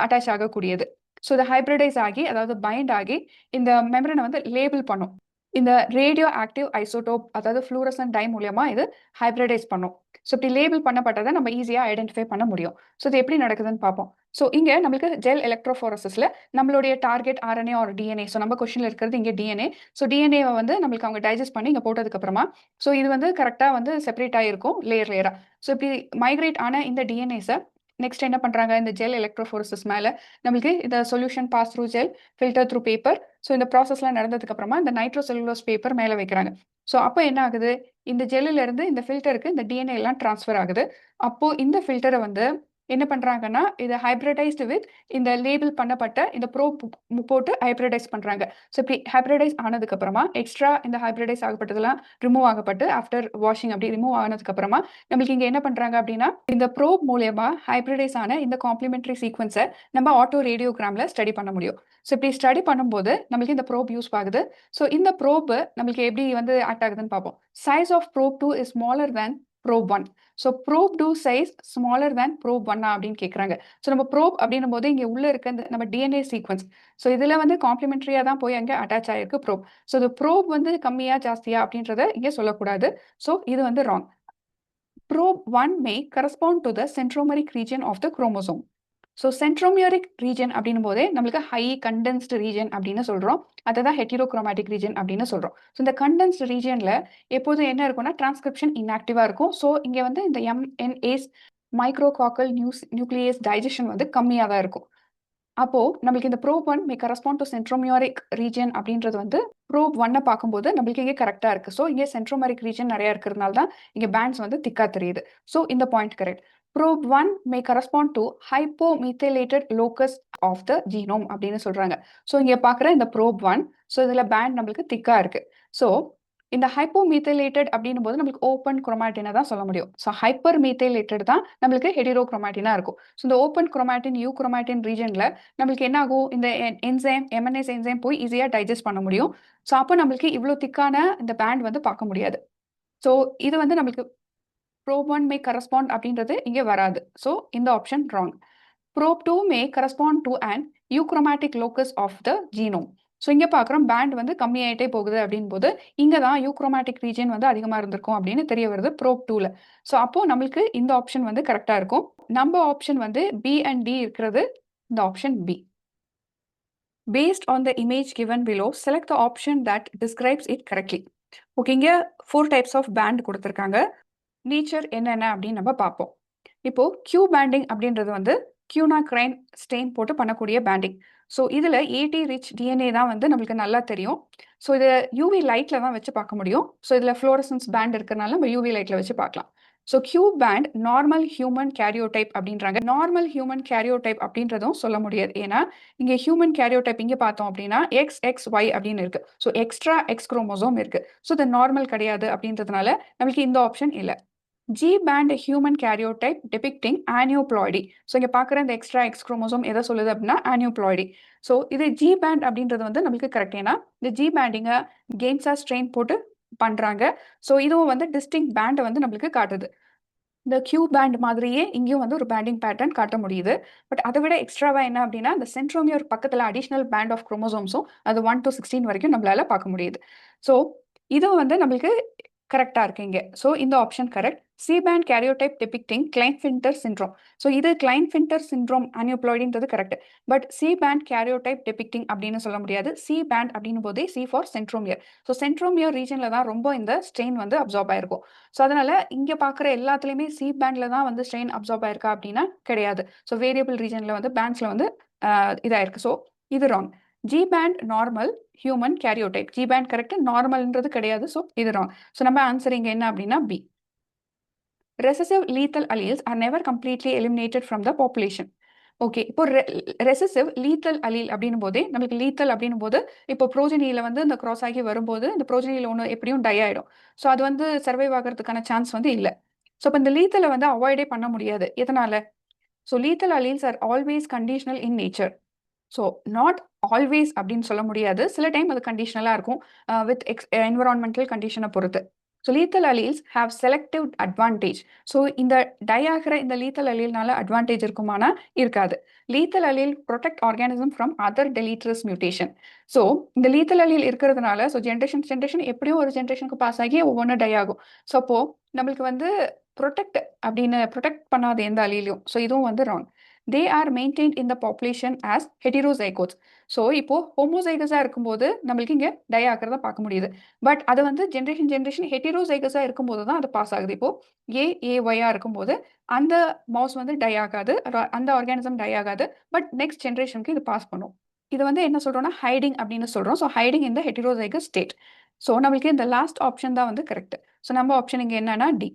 அட்டாச் ஆகக்கூடியது. ஸோ இதை ஹைப்ரிடைஸ் ஆகி அதாவது பைண்ட் ஆகி இந்த மெம்பரனை வந்து லேபிள் பண்ணும். இந்த ரேடியோ ஆக்டிவ் ஐசோடோப் அதாவது ஃப்ளூரசன்ட் டை மூலியமா இது ஹைப்ரிடைஸ் பண்ணும். ஸோ இப்படி லேபிள் பண்ணப்பட்டதை நம்ம ஈஸியாக ஐடென்டிஃபை பண்ண முடியும். ஸோ இது எப்படி நடக்குதுன்னு பார்ப்போம். ஸோ இங்கே நம்மளுக்கு ஜெல் எலக்ட்ரோஃபோரசிஸில் நம்மளுடைய டார்கெட் RNA ஒரு டிஎன்ஏ. ஸோ நம்ம கொஸ்டினில் இருக்கிறது இங்கே டிஎன்ஏ. ஸோ டிஎன்ஏவை வந்து நம்மளுக்கு அவங்க டைஜஸ்ட் பண்ணி இங்கே போட்டதுக்கு அப்புறமா ஸோ இது வந்து கரெக்டாக வந்து செப்பரேட் ஆகிருக்கும் லேயராக. ஸோ இப்படி மைக்ரேட் ஆன இந்த டிஎன்ஏஸை நெக்ஸ்ட் என்ன பண்ணுறாங்க, இந்த ஜெல் எலக்ட்ரோஃபோரசிஸ் மேலே நம்மளுக்கு இந்த solution pass through gel, filter through paper. So இந்த ப்ராசஸ்லாம் நடந்ததுக்கு அப்புறமா இந்த நைட்ரோசெல்லுலோஸ் பேப்பர் மேலே வைக்கிறாங்க. ஸோ அப்போ என்ன ஆகுது, இந்த ஜெல்லில் இருந்து இந்த ஃபில்டருக்கு இந்த டிஎன்ஏ எல்லாம் டிரான்ஸ்ஃபர் ஆகுது. அப்போ இந்த ஃபில்டரை வந்து என்ன பண்றாங்கன்னா, இத ஹைபிரிடைஸ்டு வித் இந்த லேபிள் பண்ணப்பட்ட இந்த ப்ரோப் போட்டு ஹைபிரிடைஸ் பண்றாங்க. ஸோ இப்படி ஹைபிரிடைஸ் ஆனதுக்கு அப்புறமா, எக்ஸ்ட்ரா இந்த ஹைபிரிடைஸ் ஆகப்பட்டதெல்லாம் ரிமூவ் ஆகப்பட்டு, ஆஃப்டர் வாஷிங் அப்படி ரிமூவ் ஆனதுக்கு அப்புறமா, நம்மளுக்கு இங்க என்ன பண்றாங்க அப்படின்னா, இந்த ப்ரோப் மூலியமா ஹைபிரிடைஸ் ஆன இந்த காம்ப்ளிமெண்டரி சீக்வென்ஸை நம்ம ஆட்டோ ரேடியோகிராம்ல ஸ்டடி பண்ண முடியும். ஸோ இப்படி ஸ்டடி பண்ணும்போது, நம்மளுக்கு இந்த ப்ரோப் யூஸ் ஆகுது. ஸோ இந்த ப்ரோப் நம்மளுக்கு எப்படி வந்து ஆக்ட் ஆகுதுன்னு பார்ப்போம். Size of probe 2 is smaller than probe 1. So probe 2 size smaller than probe 1 அப்படின்னு கேட்குறாங்க. ஸோ நம்ம ப்ரோப் அப்படின்னும் போது இங்கே உள்ள இருக்க இந்த நம்ம டிஎன்ஏ சீக்வன்ஸ். ஸோ இதில் வந்து காம்ப்ளிமெண்ட்ரியாக தான் போய் அங்கே அட்டாச் ஆயிருக்கு ப்ரோப். ஸோ இந்த ப்ரோப் வந்து கம்மியா ஜாஸ்தியா அப்படின்றத இங்கே சொல்லக்கூடாது. ஸோ இது வந்து wrong. Probe 1 may correspond to the centromeric region of the chromosome. So centromeric region அப்படின்னும் போதே நம்மளுக்கு ஹை கண்டென்ஸ்டு ரீஜன் அப்படின்னு சொல்றோம். அதை தான் ஹெட்டிரோக்ரோமேட்டிக் ரீஜன் அப்படின்னு சொல்றோம். ஸோ இந்த கண்டென்ஸ்டு ரீஜன்ல எப்போதும் என்ன இருக்கும்னா டிரான்ஸ்கிரிப்ஷன் இன்ஆக்டிவா இருக்கும். ஸோ இங்க வந்து இந்த எம்என்ஏஸ் மைக்ரோகாக்கல் நியூக்ளியஸ் டைஜஷன் வந்து கம்மியாக தான் இருக்கும். அப்போ நம்மளுக்கு இந்த probe 1 may correspond to centromeric region அப்படின்றது வந்து ப்ரோப் 1 பார்க்கும்போது நம்மளுக்கு இங்கே கரெக்டா இருக்கு. ஸோ இங்கே சென்ட்ரோமெரிக் ரீஜன் நிறைய இருக்கிறதுனால தான் இங்கே பேண்ட்ஸ் வந்து திக்கா தெரியுது. ஸோ இந்த point correct. Probe 1 may correspond to hypomethylated locus of the genome அப்படின்னு சொல்றாங்க. ஸோ இங்கே பார்க்குற இந்த ப்ரோப் 1, ஸோ இதில் பேண்ட் நம்மளுக்கு திக்கா இருக்கு. ஸோ இந்த ஹைப்போமித்தேலேட்டட் அப்படின்னும் போது நம்மளுக்கு ஓப்பன் குரோமாட்டினை தான் சொல்ல முடியும். ஸோ ஹைப்பர் மீத்தேலேட்டட் தான் நம்மளுக்கு ஹெடிரோ குரோமாட்டினா இருக்கும். ஸோ இந்த ஓப்பன் குரோமாட்டின் யூ குரோமாட்டின் ரீஜன்ல நம்மளுக்கு என்ன ஆகும், இந்த என்சைம் எம்என்ஏஸ் என்சைம் போய் ஈஸியாக டைஜஸ்ட் பண்ண முடியும். ஸோ அப்போ நம்மளுக்கு இவ்வளோ திக்கான இந்த பேண்ட் வந்து பார்க்க முடியாது. ஸோ இது வந்து நம்மளுக்கு ப்ரோப் 1 மே கரஸ்பாண்ட் அப்படின்றது இங்கே வராது. ஸோ இந்த option wrong. Probe 2 may correspond to and euchromatic locus of the genome. So இங்கே பார்க்குறோம் பேண்ட் வந்து கம்மியாயிட்டே போகுது அப்படின் போது இங்கே தான் யூக்ரோமேட்டிக் ரீஜன் வந்து அதிகமாக இருந்திருக்கும் அப்படின்னு தெரிய வருது ப்ரோப் 2ல. ஸோ அப்போ நம்மளுக்கு இந்த ஆப்ஷன் வந்து கரெக்டாக இருக்கும். நம்ம ஆப்ஷன் வந்து பி அண்ட் டி இருக்கிறது இந்த option B. Based on the image given below, select the option that describes it correctly. Okay, இங்கே 4 டைப்ஸ் ஆஃப் பேண்ட் கொடுத்துருக்காங்க. நேச்சர் என்னென்ன அப்படின்னு நம்ம பார்ப்போம். இப்போ கியூ பேண்டிங் அப்படின்றது வந்து கியூனா கிரைன் ஸ்டெயின் போட்டு பண்ணக்கூடிய பேண்டிங். ஸோ இதில் ஏடி ரிச் டிஎன்ஏ தான் வந்து நம்மளுக்கு நல்லா தெரியும். ஸோ இதை யூவி லைட்டில் தான் வச்சு பார்க்க முடியும். ஸோ இதில் ஃப்ளோரசன்ஸ் பேண்ட் இருக்கிறனால நம்ம யூவி லைட்டில் வச்சு பார்க்கலாம். So Q band normal human karyotype அப்படின்றாங்க. நார்மல் ஹியூமன் கேரியோடைப் அப்படின்றதும் சொல்ல முடியாது. ஏன்னா இங்கே ஹியூமன் கேரியோடைப் இங்கே பார்த்தோம் அப்படின்னா XXY அப்படின்னு இருக்கு. ஸோ எக்ஸ்ட்ரா எக்ஸ் குரோமோசோம் இருக்கு. ஸோ இது நார்மல் கிடையாது அப்படின்றதுனால நம்மளுக்கு இந்த ஆப்ஷன் இல்லை. G band human karyotype depicting aneuploidy. So இங்கே பார்க்குற இந்த எக்ஸ்ட்ரா எக்ஸ் குரோமோசோம் எதை சொல்லுது அப்படின்னா aneuploidy. ஸோ இது G band அப்படின்றது வந்து நம்மளுக்கு கரெக்ட். ஏன்னா இந்த G பேண்டிங்கை கேம்ஸா ஸ்ட்ரெயின் போட்டு பண்ணுறாங்க. ஸோ இதுவும் வந்து டிஸ்டிங் பேண்டை வந்து நம்மளுக்கு காட்டுது. இந்த கியூ பேண்ட் மாதிரியே இங்கேயும் வந்து ஒரு பேண்டிங் பேட்டர்ன் காட்ட முடியுது. பட் அதை விட எக்ஸ்ட்ராவா என்ன அப்படின்னா இந்த சென்ட்ரோமியர் பக்கத்தில் அடிஷ்னல் பேண்ட் ஆஃப் குரோமோசோம்ஸும் அது 1 to 16 வரைக்கும் நம்மளால பார்க்க முடியுது. ஸோ இதுவும் வந்து நம்மளுக்கு கரெக்டாக இருக்கு இங்கே. ஸோ இந்த option correct. C band karyotype depicting Klinefelter syndrome. So இது கிளைன்ஃபின்டர் சிண்ட்ரோம் அனியூப்ளாய்டுன்றது correct. But C band karyotype depicting அப்படின்னு சொல்ல முடியாது. சி பேண்ட் அப்படின்னும் போதே C for centromere. So centromere ரீஜனில் தான் ரொம்ப இந்த ஸ்ட்ரெயின் வந்து அப்சார்ப் ஆயிருக்கும். ஸோ அதனால இங்கே பார்க்குற எல்லாத்துலேயுமே சி பேண்டில் தான் வந்து ஸ்ட்ரெயின் அப்சார்ப் ஆயிருக்கா அப்படின்னா கிடையாது. ஸோ வேரியபிள் ரீஜனில் வந்து பேண்ட்ஸில் வந்து இதாயிருக்கு. ஸோ இது wrong. G band normal human karyotype. G band correct, நார்மல்ன்றது கிடையாது. ஸோ இது ராங். ஸோ நம்ம ஆன்சர் இங்கே என்ன அப்படின்னா B. Recessive lethal alleles are never completely eliminated from the population. Okay, இப்போ ரெசசிவ் லீத்தல் அலீல் அப்படின்னும் போதே நம்மளுக்கு லீத்தல் அப்படின்னும் போது இப்போ ப்ரோஜனியில் வந்து இந்த கிராஸ் ஆகி வரும்போது இந்த ப்ரோஜனியில் ஒன்று எப்படியும் டை ஆகிடும். ஸோ அது வந்து சர்வைவ் ஆகிறதுக்கான சான்ஸ் வந்து இல்லை. ஸோ இப்போ இந்த லீத்தலை வந்து அவாய்டே பண்ண முடியாது. எதனால? So lethal alleles are always conditional in nature. So not always அப்படின்னு சொல்ல முடியாது. சில டைம் அது கண்டிஷனலாக இருக்கும் வித் என்விரான்மெண்டல் கண்டிஷனை பொறுத்து. So lethal alleles have selective advantage. So இந்த டை ஆகிற இந்த லீத்தல் அலீல்னால அட்வான்டேஜ் இருக்குமானா இருக்காது. Lethal allele protect organism from other deleterious mutation. So இந்த லீத்தல் அலீல் இருக்கிறதுனால ஸோ ஜென்ரேஷன் எப்படியும் ஒரு ஜென்ரேஷனுக்கு பாஸ் ஆகி ஒவ்வொன்றும் டை ஆகும். ஸோ அப்போ நம்மளுக்கு வந்து ப்ரொடெக்ட் பண்ணாத எந்த அலீலையும். ஸோ இதுவும் வந்து wrong. They are maintained in the population as heterozygotes. So இப்போ ஹோமோசைகஸாக இருக்கும்போது நம்மளுக்கு இங்கே டை ஆகிறத பார்க்க முடியுது. பட் அது வந்து ஜென்ரேஷன் ஹெட்டிரோசைகஸாக இருக்கும்போது தான் அது பாஸ் ஆகுது. இப்போ ஏஒயா இருக்கும்போது அந்த மவுஸ் வந்து டை ஆகாது, அந்த ஆர்கானிசம் டை ஆகாது. பட் நெக்ஸ்ட் ஜென்ரேஷனுக்கு இது பாஸ் பண்ணும். இது வந்து என்ன சொல்றோம்னா ஹைடிங் அப்படின்னு சொல்றோம். ஸோ ஹைடிங் இந்த ஹெட்டிரோசைகஸ் ஸ்டேட். ஸோ நம்மளுக்கு இந்த லாஸ்ட் ஆப்ஷன் தான் வந்து கரெக்ட். ஸோ நம்ம ஆப்ஷன் இங்கே என்னன்னா D.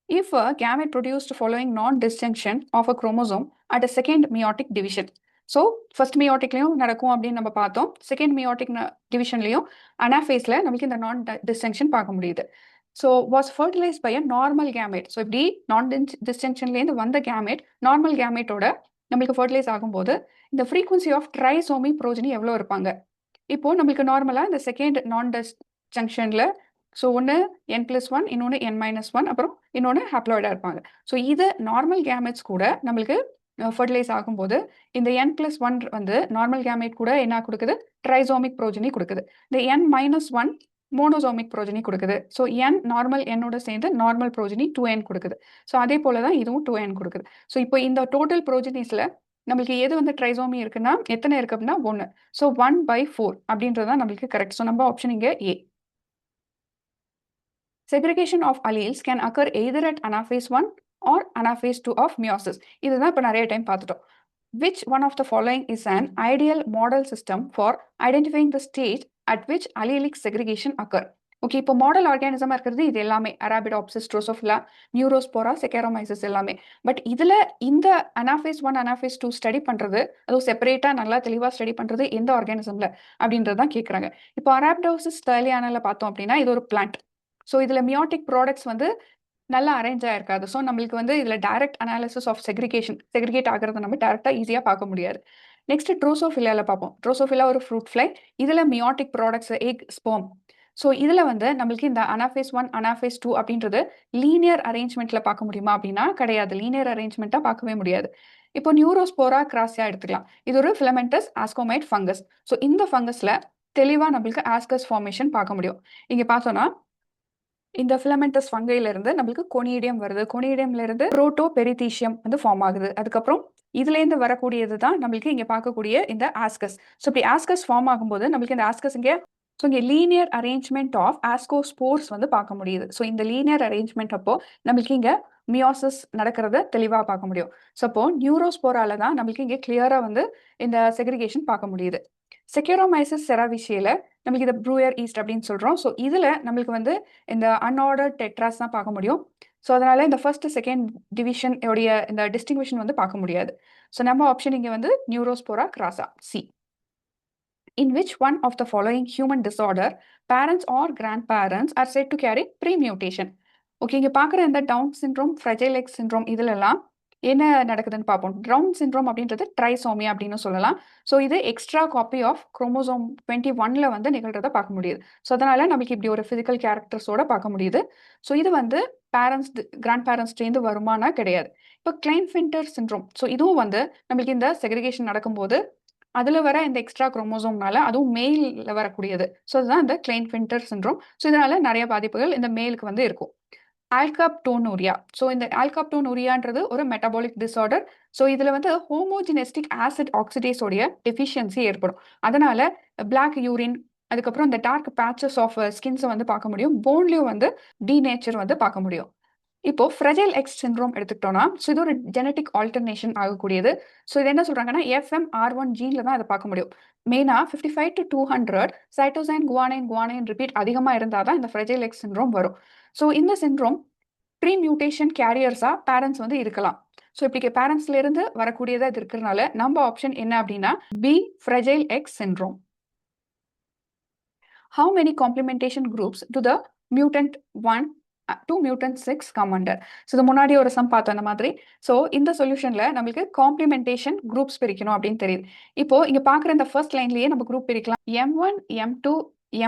if a gamete produced following non-disjunction of a chromosome at a second meiotic division. So first மியோட்டிக்லையும் நடக்கும் அப்படின்னு நம்ம பார்த்தோம். செகண்ட் மியோட்டிக் டிவிஷன்லையும் அனாஃபேஸில் நமக்கு இந்த நான் டிஸ்டங்ஷன் பார்க்க முடியுது. So was fertilised by a normal gamete. So இப்படி நான் டிஸ்டங்ஷன்லேருந்து வந்த கேமேட் நார்மல் கேமேட்டோட நம்மளுக்கு ஃபர்டிலைஸ் ஆகும்போது இந்த ஃப்ரீக்வன்சி ஆஃப் ட்ரைசோமி ப்ரோஜனி எவ்வளோ இருப்பாங்க? இப்போ நம்மளுக்கு நார்மலாக இந்த செகண்ட் நான் டிஸ்ஜங்ஷனில் ஸோ ஒன்று n+1, இன்னொன்று n-1, அப்புறம் இன்னொன்று ஹாப்ளாய்டாக இருப்பாங்க. ஸோ இது நார்மல் கேமெட்ஸ் கூட நம்மளுக்கு ஃபர்டிலைஸ் ஆகும்போது இந்த n+1 வந்து நார்மல் கேமேட் கூட என்ன கொடுக்குது? ட்ரைசோமிக் ப்ரோஜனி கொடுக்குது. இந்த n-1 மோனோசோமிக் ப்ரோஜனி கொடுக்குது. ஸோ n நார்மல் என்னோட சேர்ந்து நார்மல் ப்ரோஜனி 2n கொடுக்குது. ஸோ அதே போல தான் இதுவும் 2n கொடுக்குது. ஸோ இப்போ இந்த டோட்டல் ப்ரோஜனிஸில் நம்மளுக்கு எது வந்து ட்ரைசோமி இருக்குன்னா எத்தனை இருக்கு அப்படின்னா 1. ஸோ 1/4 அப்படின்றது தான் நம்மளுக்கு கரெக்ட். ஸோ நம்ம ஆப்ஷன் இங்கே ஏ. Segregation of alleles can occur either at anaphase 1 or anaphase 2 of meiosis. இதுதான் இப்போ நிறைய டைம் பார்த்துட்டோம். Which one of the following is an ideal model system for identifying the stage at which allelic segregation occur? Okay, இப்போ model ஆர்கானிசமா இருக்கிறது இது எல்லாமே Arabidopsis, drosophila, Neurospora, செக்கரோமைசஸ் எல்லாமே. But இதுல இந்த அனாஃபேஸ் 1 அனாஃபேஸ் 2 ஸ்டடி பண்றது, அதுவும் செப்பரேட்டா நல்லா தெளிவா ஸ்டடி பண்றது எந்த ஆர்கானிசம்ல அப்படின்றது தான் கேட்குறாங்க. இப்போ அரபிடோப்சிஸ் தலியானால பார்த்தோம் அப்படின்னா இது ஒரு பிளான்ட். ஸோ இதில் மியோட்டிக் ப்ராடக்ட்ஸ் வந்து நல்லா அரேஞ்ச் ஆயிருக்காது. ஸோ நம்மளுக்கு வந்து இதில் டைரக்ட் அனாலிசிஸ் ஆஃப் செக்ரிகேட் ஆகிறத நம்ம டேரெக்டாக ஈஸியாக பார்க்க முடியாது. நெக்ஸ்ட் ட்ரோசோஃபிலாவில் பார்ப்போம். ட்ரோசோஃபிலா ஒரு ஃப்ரூட் ஃப்ளை. இதில் meiotic products egg, sperm. So இதில் வந்து நம்மளுக்கு இந்த அனாஃபேஸ் 1 அனாஃபேஸ் 2 அப்படின்றது லீனியர் அரேஞ்ச்மெண்ட்டில் பார்க்க முடியுமா அப்படின்னா கிடையாது. லீனியர் அரேஞ்ச்மெண்ட்டாக பார்க்கவே முடியாது. இப்போ நியூரோஸ்போரா கிராசியா எடுத்துக்கலாம். இது ஒரு ஃபிலமெண்டஸ் ஆஸ்கோமைட் ஃபங்கஸ். ஸோ இந்த ஃபங்கஸில் தெளிவாக நம்மளுக்கு ஆஸ்கஸ் ஃபார்மேஷன் பார்க்க முடியும். இங்கே பார்த்தோன்னா இந்த ஃபிலமெண்டஸ் ஃபங்கைல இருந்து நம்மளுக்கு கொனிடியம் வருது. கொனிடியம்ல இருந்து புரோட்டோ பெரிதீஷியம் வந்து ஃபார்ம் ஆகுது. அதுக்கப்புறம் இதுலேருந்து வரக்கூடியது தான் நம்மளுக்கு இங்கே பார்க்கக்கூடிய இந்த ஆஸ்கஸ். ஸோ இப்படி ஆஸ்கஸ் ஃபார்ம் ஆகும்போது நம்மளுக்கு இந்த ஆஸ்கஸ் இங்கே லீனியர் அரேஞ்ச்மெண்ட் ஆஃப் ஆஸ்கோஸ்போர்ஸ் வந்து பார்க்க முடியுது. ஸோ இந்த லீனியர் அரேஞ்ச்மெண்ட் அப்போ நம்மளுக்கு இங்கே மியோசிஸ் நடக்கிறத தெளிவாக பார்க்க முடியும். ஸோ அப்போ நியூரோஸ்போரால தான் நம்மளுக்கு இங்கே கிளியரா வந்து இந்த செக்ரிகேஷன் பார்க்க முடியுது. செக்யூரோமைசஸ் செராவிஷியில நம்மளுக்கு இதை ப்ரூயர் ஈஸ்ட் அப்படின்னு சொல்றோம். ஸோ இதுல நம்மளுக்கு வந்து இந்த அன்ஆர்டர் டெட்ராஸ் தான் பார்க்க முடியும். ஸோ அதனால இந்த ஃபர்ஸ்ட் செகண்ட் டிவிஷன் உடைய இந்த டிஸ்டிங்விஷன் வந்து பார்க்க முடியாது. ஸோ நம்ம ஆப்ஷன் இங்கே வந்து Neurospora crassa C. In which one of the following human disorder parents or grandparents are said to carry pre-mutation? Okay, இங்கே பார்க்குற இந்த Down syndrome, fragile X syndrome இதுலலாம் என்ன நடக்குதுன்னு பார்ப்போம். டவுன் சிண்ட்ரோம் அப்படின்றது ட்ரைசோமியா அப்படின்னு சொல்லலாம். ஸோ இது எக்ஸ்ட்ரா காப்பி ஆஃப் குரோமோசோம் 21ல வந்து நிகழ்றதை பார்க்க முடியுது. ஸோ அதனால நமக்கு இப்படி ஒரு ஃபிசிக்கல் கேரக்டர்ஸோட பார்க்க முடியுது. ஸோ இது வந்து பேரண்ட்ஸ் கிராண்ட் பேரண்ட்ஸ்லேருந்து வருமானா கிடையாது. இப்போ கிளைன்ஃபின்டர் சிண்ட்ரோம், ஸோ இதுவும் வந்து நம்மளுக்கு இந்த செக்ரிகேஷன் நடக்கும்போது அதில் வர இந்த எக்ஸ்ட்ரா குரோமோசோம்னால அதுவும் மேலில் வரக்கூடியது. ஸோ அதுதான் இந்த கிளைன்ஃபின்டர் சிண்ட்ரோம். ஸோ இதனால நிறைய பாதிப்புகள் இந்த மேலுக்கு வந்து இருக்கும். ஆல்காப்டோனூரியா, ஸோ இந்த ஆல்காப்டோனூரியான்றது ஒரு மெட்டபாலிக் டிசார்டர். ஸோ இதில் வந்து ஹோமோஜினெஸ்டிக் ஆசிட் ஆக்சிடேஸோடைய டெஃபிஷியன்சி ஏற்படும். அதனால பிளாக் யூரின், அதுக்கப்புறம் இந்த டார்க் பேச்சஸ் ஆஃப் ஸ்கின்ஸை வந்து பார்க்க முடியும். போன்லேயும் வந்து டீநேச்சர் வந்து பார்க்க முடியும். இப்போ ஃப்ரெஜைல் எக்ஸ் சிண்ட்ரோம் எடுத்துக்கிட்டோம்னா, ஸோ இது ஒரு ஜெனட்டிக் ஆல்டர்னேஷன் ஆகக்கூடியது. ஸோ இது என்ன சொல்றாங்கன்னா FMR1 ஜீன்ல தான் அதை பார்க்க முடியும். மெயினா 55 to 200 சைட்டோசைன் குவானைன் ரிப்பீட் அதிகமாக இருந்தால் தான் இந்த ஃப்ரெஜைல் எக்ஸ் சிண்ட்ரோம் வரும். ஸோ இந்த சிண்ட்ரோம் ப்ரீ மியூட்டேஷன் கேரியர்ஸா பேரண்ட்ஸ் வந்து இருக்கலாம். ஸோ இப்படி பேரண்ட்ஸ்ல இருந்து வரக்கூடியதா இது இருக்கிறதுனால நம்ம ஆப்ஷன் என்ன அப்படின்னா B fragile X syndrome. How many complementation groups to the mutant 1 to mutant 6 come under? So இது முன்னாடி ஒரு சம் பார்த்தோம் அந்த மாதிரி. ஸோ இந்த சொல்யூஷன்ல நம்மளுக்கு காம்ப்ளிமெண்டேஷன் குரூப்ஸ் பிரிக்கணும் அப்படின்னு தெரியுது. இப்போ இங்க பார்க்குற இந்த ஃபர்ஸ்ட் லைன்லயே நம்ம குரூப் பிரிக்கலாம். M1, M2,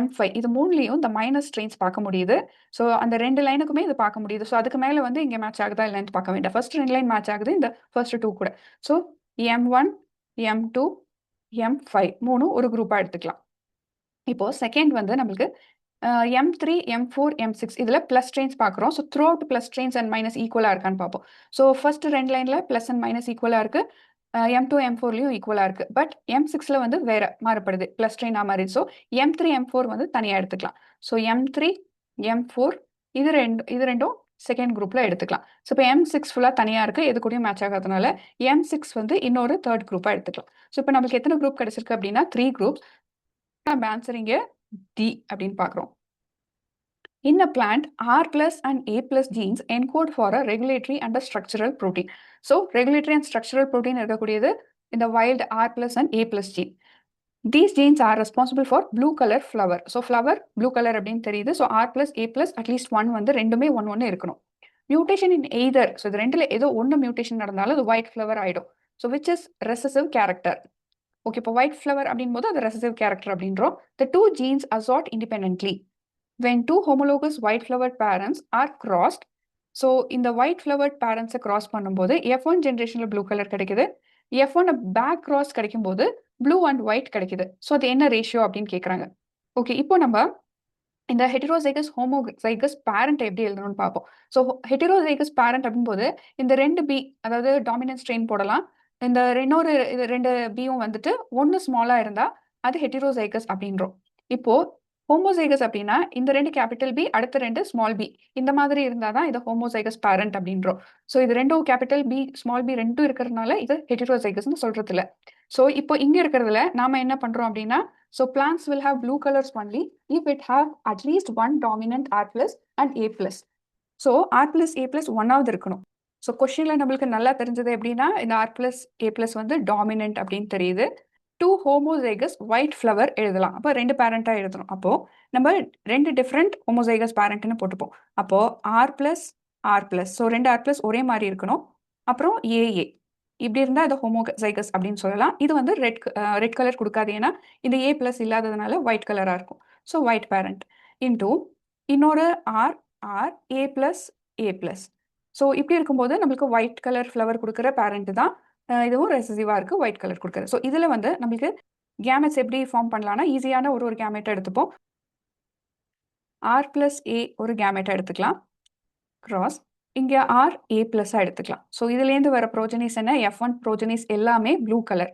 M5 இது மூணுலையும் இந்த மைனஸ் ட்ரெயின்ஸ் பார்க்க முடியுது. ஸோ அந்த 2 லைனுக்குமே இது பார்க்க முடியுது. ஸோ அதுக்கு மேலே வந்து இங்கே மேட்ச் ஆகுதா இல்லைன்னு பார்க்க வேண்டாம். ஃபர்ஸ்ட் 2 லைன் மேட்ச் ஆகுது, இந்த ஃபர்ஸ்ட் 2 கூட. ஸோ M1, M2, M5 மூணும் ஒரு குரூப்பாக எடுத்துக்கலாம். இப்போ செகண்ட் வந்து நம்மளுக்கு M3, M4, M6 இதில் ப்ளஸ் ட்ரெயின்ஸ் பார்க்குறோம். So through out plus trains and minus ஈக்குவலாக இருக்கான்னு பார்ப்போம். ஸோ ஃபர்ஸ்ட் 2 லைனில் ப்ளஸ் அண்ட் மைனஸ் ஈக்குவலாக இருக்கு. M2, M4லையும் ஈக்குவலாக இருக்கு. பட் M6ல வந்து வேற மாறுபடுது, ப்ளஸ் ட்ரெயினாக மாறி. ஸோ M3, M4 வந்து தனியாக எடுத்துக்கலாம். ஸோ M3, M4 இது ரெண்டும் செகண்ட் குரூப்ல எடுத்துக்கலாம். ஸோ இப்போ M6 ஃபுல்லாக தனியாக இருக்கு, எது கூடயும் மேட்ச் ஆகாதனால M6 வந்து இன்னொரு தேர்ட் குரூப்பாக எடுத்துக்கலாம். ஸோ இப்போ நம்மளுக்கு எத்தனை குரூப் கிடைச்சிருக்கு அப்படின்னா 3 குரூப்ஸ். ஆன்சர் இங்க டி அப்படின்னு பார்க்குறோம். In a plant, R plus and A plus genes encode for a regulatory and a structural protein. So, regulatory and structural protein இருக்கக்கூடியது இந்த wild R plus and A plus gene. These genes are responsible for blue color flower. So, flower blue color அப்படின்னு தெரியுது. So, R plus A plus at least one வந்து ரெண்டுமே ஒன்று இருக்கணும். Mutation in either. So, இது ரெண்டுல ஏதோ ஒன்று mutation நடந்தாலும் அது white flower ஆயிடும். So, which is recessive character. Okay, இப்போ white flower அப்படின் போது அது recessive character அப்படின்றோம். The two genes assort independently. When two homologous white flowered parents are crossed, so இந்த white flowered parents cross பண்ணும்போது F1 generationல blue color கிடைக்குது, F1 back cross கிடைக்கும் போது blue and white கிடைக்குது. ஸோ அது என்ன ரேஷியோ அப்படின்னு கேட்குறாங்க. ஓகே, இப்போ நம்ம இந்த ஹெட்டரோசைகஸ் ஹோமோசைகஸ் பேரண்ட் எப்படி எழுதணும்னு பார்ப்போம். ஸோ ஹெட்டரோசைகஸ் பேரண்ட் அப்படின்போது இந்த ரெண்டு பி, அதாவது டாமினன்ட் ஸ்ட்ரெயின் போடலாம். இந்த ரெண்டு பியும் வந்துட்டு ஒன்று ஸ்மாலாக இருந்தால் அது ஹெட்டரோசைகஸ் அப்படின்றோம். இப்போ ஹோமோசைகஸ் அப்படின்னா இந்த ரெண்டு கேபிட்டல் பி, அடுத்த ரெண்டு ஸ்மால் பி, இந்த மாதிரி இருந்தால் தான் இது ஹோமோசைகஸ் பேரண்ட் அப்படின்றோம். ஸோ இது ரெண்டும் கேபிட்டல் பி ஸ்மால் பி ரெண்டும் இருக்கிறதுனால இது ஹெட்டரோசைகஸ்னு சொல்றது இல்லை. ஸோ இப்போ இங்கே இருக்கிறதுல நாம என்ன பண்றோம் அப்படின்னா, so plants will have blue colors only if it have at least one dominant R plus and A plus. So R plus A plus ஒன்னாவது இருக்கணும். ஸோ கொஸ்டின்ல நம்மளுக்கு நல்லா தெரிஞ்சது எப்படின்னா இந்த R plus A plus வந்து டாமினன்ட் அப்படின்னு தெரியுது. டூ ஹோமோசைகஸ் ஒயிட் ஃப்ளவர் எழுதலாம். அப்போ ரெண்டு பேரண்டா எழுதணும். அப்போ நம்ம ரெண்டு டிஃப்ரெண்ட் ஹோமோசைகஸ் பேரண்ட்னு போட்டுப்போம். அப்போ R plus R plus. So ரெண்டு R plus ஒரே மாதிரி இருக்கணும். அப்புறம் AA இப்படி இருந்தால் இது ஹோமோசைகஸ் அப்படின்னு சொல்லலாம். இது வந்து ரெட் கலர் கொடுக்காது, ஏன்னா இந்த A பிளஸ் இல்லாததுனால ஒயிட் கலராக இருக்கும். ஸோ ஒயிட் பேரண்ட் இன்டூ இன்னொரு R R A plus A plus. So இப்படி இருக்கும்போது நம்மளுக்கு ஒயிட் கலர் ஃப்ளவர் கொடுக்குற பேரண்ட் தான் இதுவும் ரெசசிவாக இருக்குது ஒயிட் கலர் கொடுக்குறது. ஸோ இதில் வந்து நம்மளுக்கு கேமெட்ஸ் எப்படி ஃபார்ம் பண்ணலாம்னா ஈஸியான ஒரு கேமெட்டை எடுத்துப்போம். R பிளஸ் A ஒரு கேமெட்டை எடுத்துக்கலாம் கிராஸ், இங்கே R A பிளஸ்ஸாக எடுத்துக்கலாம். ஸோ இதுலேருந்து வர ப்ரோஜனிஸ் என்ன, F1 ப்ரோஜனிஸ் எல்லாமே blue colour.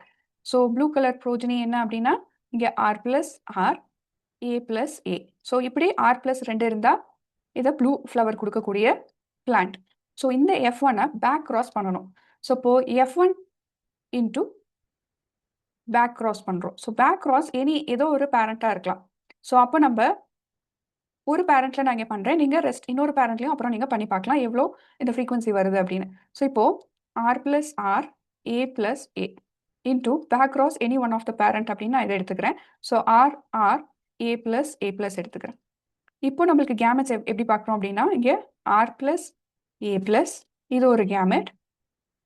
So blue colour progeny என்ன அப்படின்னா இங்கே R plus R A plus A. So இப்படி R பிளஸ் ரெண்டு இருந்தால் இதை ப்ளூ ஃப்ளவர் கொடுக்கக்கூடிய பிளான்ட். ஸோ இந்த F1-ஐ பேக் கிராஸ் பண்ணணும். ஸோ இப்போ F1 இன்டூ பேக் கிராஸ் பண்ணுறோம். ஸோ பேக் கிராஸ் ஏதோ ஒரு பேரண்ட்டாக இருக்கலாம். ஸோ அப்போ நம்ம ஒரு பேரண்ட்ல நான் இங்கே பண்ணுறேன், நீங்கள் இன்னொரு பேரண்ட்லையும் அப்புறம் நீங்கள் பண்ணி பார்க்கலாம் எவ்வளோ இந்த ஃப்ரீக்வன்சி வருது அப்படின்னு. ஸோ இப்போ R plus R A plus A into back cross any one of the parent அப்படின்னு நான் இதை எடுத்துக்கிறேன். So R R A plus A plus எடுத்துக்கிறேன். இப்போ நம்மளுக்கு கேமெட்ஸ் எப்படி பார்க்குறோம் அப்படின்னா இங்கே R பிளஸ் A பிளஸ் இது ஒரு கேமெட்.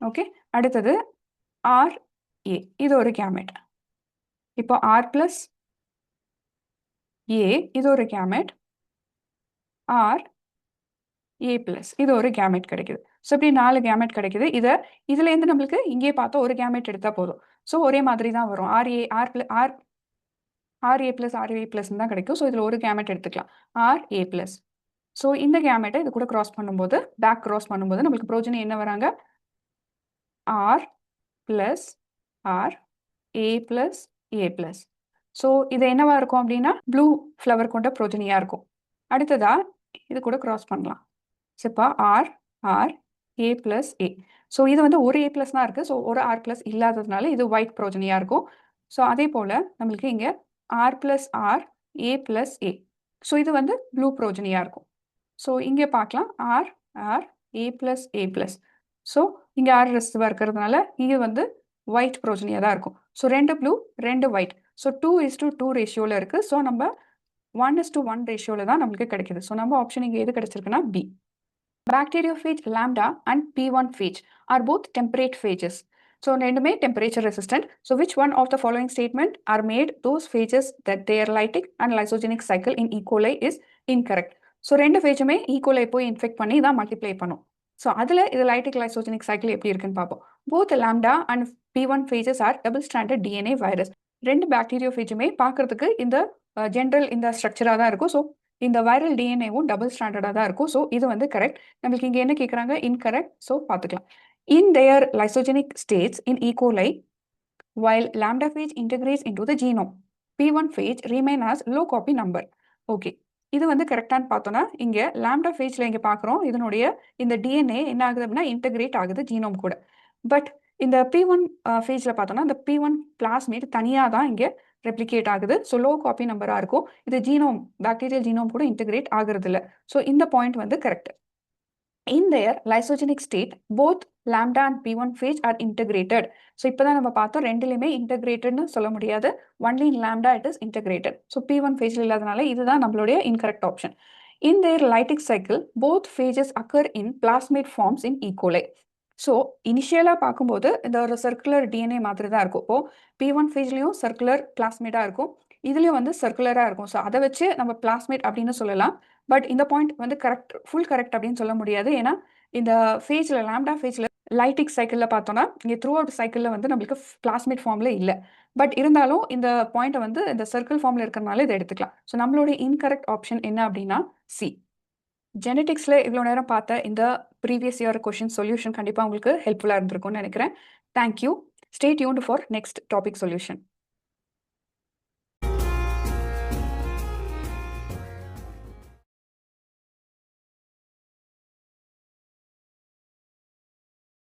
ஓகே, அடுத்தது R A இது ஒரு கேமெட். இப்போ R பிளஸ் A இது ஒரு கேமெட், R A பிளஸ் இது ஒரு கேமெட் கிடைக்குது. ஸோ இப்படி 4 கேமெட் கிடைக்குது. இதுலேருந்து நம்மளுக்கு இங்கே பார்த்தா ஒரு கேமெட் எடுத்தால் போதும். ஸோ ஒரே மாதிரி தான் வரும். RA பிளஸ் RA பிளஸ் தான் கிடைக்கும். ஸோ இதில் ஒரு கேமெட் எடுத்துக்கலாம் RA பிளஸ். ஸோ இந்த கேமெட்டை இது கூட கிராஸ் பண்ணும்போது பேக் கிராஸ் பண்ணும்போது நம்மளுக்கு ப்ரோஜனி என்ன வராங்க, R plus R A plus A plus. So இது என்னவா இருக்கும் அப்படின்னா ப்ளூ ஃப்ளவர் கொண்ட ப்ரோஜனியாக இருக்கும். அடுத்ததா இது கூட கிராஸ் பண்ணலாம். ஸோ இப்போ R R A plus A. So இது வந்து ஒரு A பிளஸ் தான் இருக்குது. ஸோ ஒரு R பிளஸ் இல்லாததுனால இது ஒயிட் ப்ரோஜனியாக இருக்கும். ஸோ அதே போல் நம்மளுக்கு இங்கே R plus R A plus A. So இது வந்து ப்ளூ ப்ரோஜனியாக இருக்கும். ஸோ இங்கே பார்க்கலாம் R R A plus A plus. So இங்கே R ரெசிவாக இருக்கிறதுனால இங்கே வந்து ஒயிட் ப்ரோஜனியாக தான் இருக்கும். ஸோ ரெண்டு ப்ளூ ரெண்டு ஒயிட். ஸோ 2:2 ரேஷியோவில் இருக்குது. ஸோ நம்ம 1:1 ரேஷியோவில் தான் நம்மளுக்கு கிடைக்குது. ஸோ நம்ம ஆப்ஷன் இங்கே எது கிடைச்சிருக்குன்னா B. Bacteriophage lambda and P1 phage are both temperate phages. So ரெண்டுமே temperature resistant. So which one of the following statement are made those phages that their lytic and lysogenic cycle in E. coli is incorrect? So ரெண்டு phage-உமே E. coli போய் infect பண்ணி தான் multiply பண்ணும். So அதில் இது lytic lysogenic cycle எப்படி இருக்குன்னு பார்ப்போம். Both lambda and P1 phages are double stranded DNA virus. ரெண்டு பாக்டீரியோஃபேஜுமே பார்க்கறதுக்கு இந்த ஜென்ரல் இந்த ஸ்ட்ரக்சராக தான் இருக்கும். ஸோ இந்த வைரல் டிஎன்ஏவும் டபுள் ஸ்டாண்டர்டாக தான் இருக்கும். ஸோ இது வந்து கரெக்ட். நம்மளுக்கு இங்கே என்ன கேட்குறாங்க, இன்கரெக்ட். ஸோ பார்த்துக்கலாம். In there lysogenic states in E. coli while lambda phage integrates into the genome, P1 phage remain as low copy number. Okay, இது வந்து கரெக்டானு பார்த்தோன்னா இங்கே லாம்டா ஃபேஜில் இங்கே பார்க்குறோம் இதனுடைய இந்த டிஎன்ஏ என்ன ஆகுது அப்படின்னா இன்டகிரேட் ஆகுது ஜீனோம் கூட. பட் இந்த P1 ஃபேஜில் பார்த்தோன்னா இந்த P1 பிளாஸ்மேட் தனியாக தான் இங்கே ரெப்ளிகேட் ஆகுது. ஸோ லோ காப்பி நம்பராக இருக்கும். இது ஜீனோம், பாக்டீரியல் ஜீனோம் கூட இன்டெகிரேட் ஆகுறது இல்லை. ஸோ இந்த பாயிண்ட் வந்து correct. In their lysogenic state, both lambda and P1 phase are integrated. So இப்போதான் நம்ம பார்த்தோம் ரெண்டுலையுமே இன்டெகிரேட்டட்னு சொல்ல முடியாது. Only in lambda it is integrated. So P1 phase இல்லாதனால இதுதான் நம்மளுடைய incorrect option. In their lytic cycle, both phases occur in plasmid forms in E. coli. So இனிஷியலாக பார்க்கும்போது இந்த ஒரு சர்க்குலர் டிஎன்ஏ மாதிரி தான் இருக்கும். இப்போ P1 ஃபேஸ்லையும் சர்க்குலர் பிளாஸ்மிடாக இருக்கும், இதுலேயும் வந்து சர்க்குலராக இருக்கும். ஸோ அதை வச்சு நம்ம பிளாஸ்மிட் அப்படின்னு சொல்லலாம். பட் இந்த பாயிண்ட் வந்து கரெக்ட், ஃபுல் கரெக்ட் அப்படின்னு சொல்ல முடியாது. ஏன்னா இந்த ஃபேஸில் லாம்டா ஃபேஸில் லைட்டிக் சைக்கிளில் பார்த்தோன்னா இங்கே த்ரூ அவுட் சைக்கிளில் வந்து நம்மளுக்கு பிளாஸ்மிட் ஃபார்மில் இல்லை. பட் இருந்தாலும் இந்த பாயிண்ட்டை வந்து இந்த சர்க்கிள் ஃபார்மில் இருக்கிறனால இதை எடுத்துக்கலாம். ஸோ நம்மளுடைய இன்கரெக்ட் ஆப்ஷன் என்ன அப்படின்னா சி. ஜெனடிக்ஸில் இவ்வளோ நேரம் பார்த்த இந்த ப்ரீவியஸ் இயர் கொஷின் சொல்யூஷன் கண்டிப்பாக உங்களுக்கு ஹெல்ப்ஃபுல்லாக இருந்திருக்கும்னு நினைக்கிறேன். Thank you. Stay tuned for next topic solution.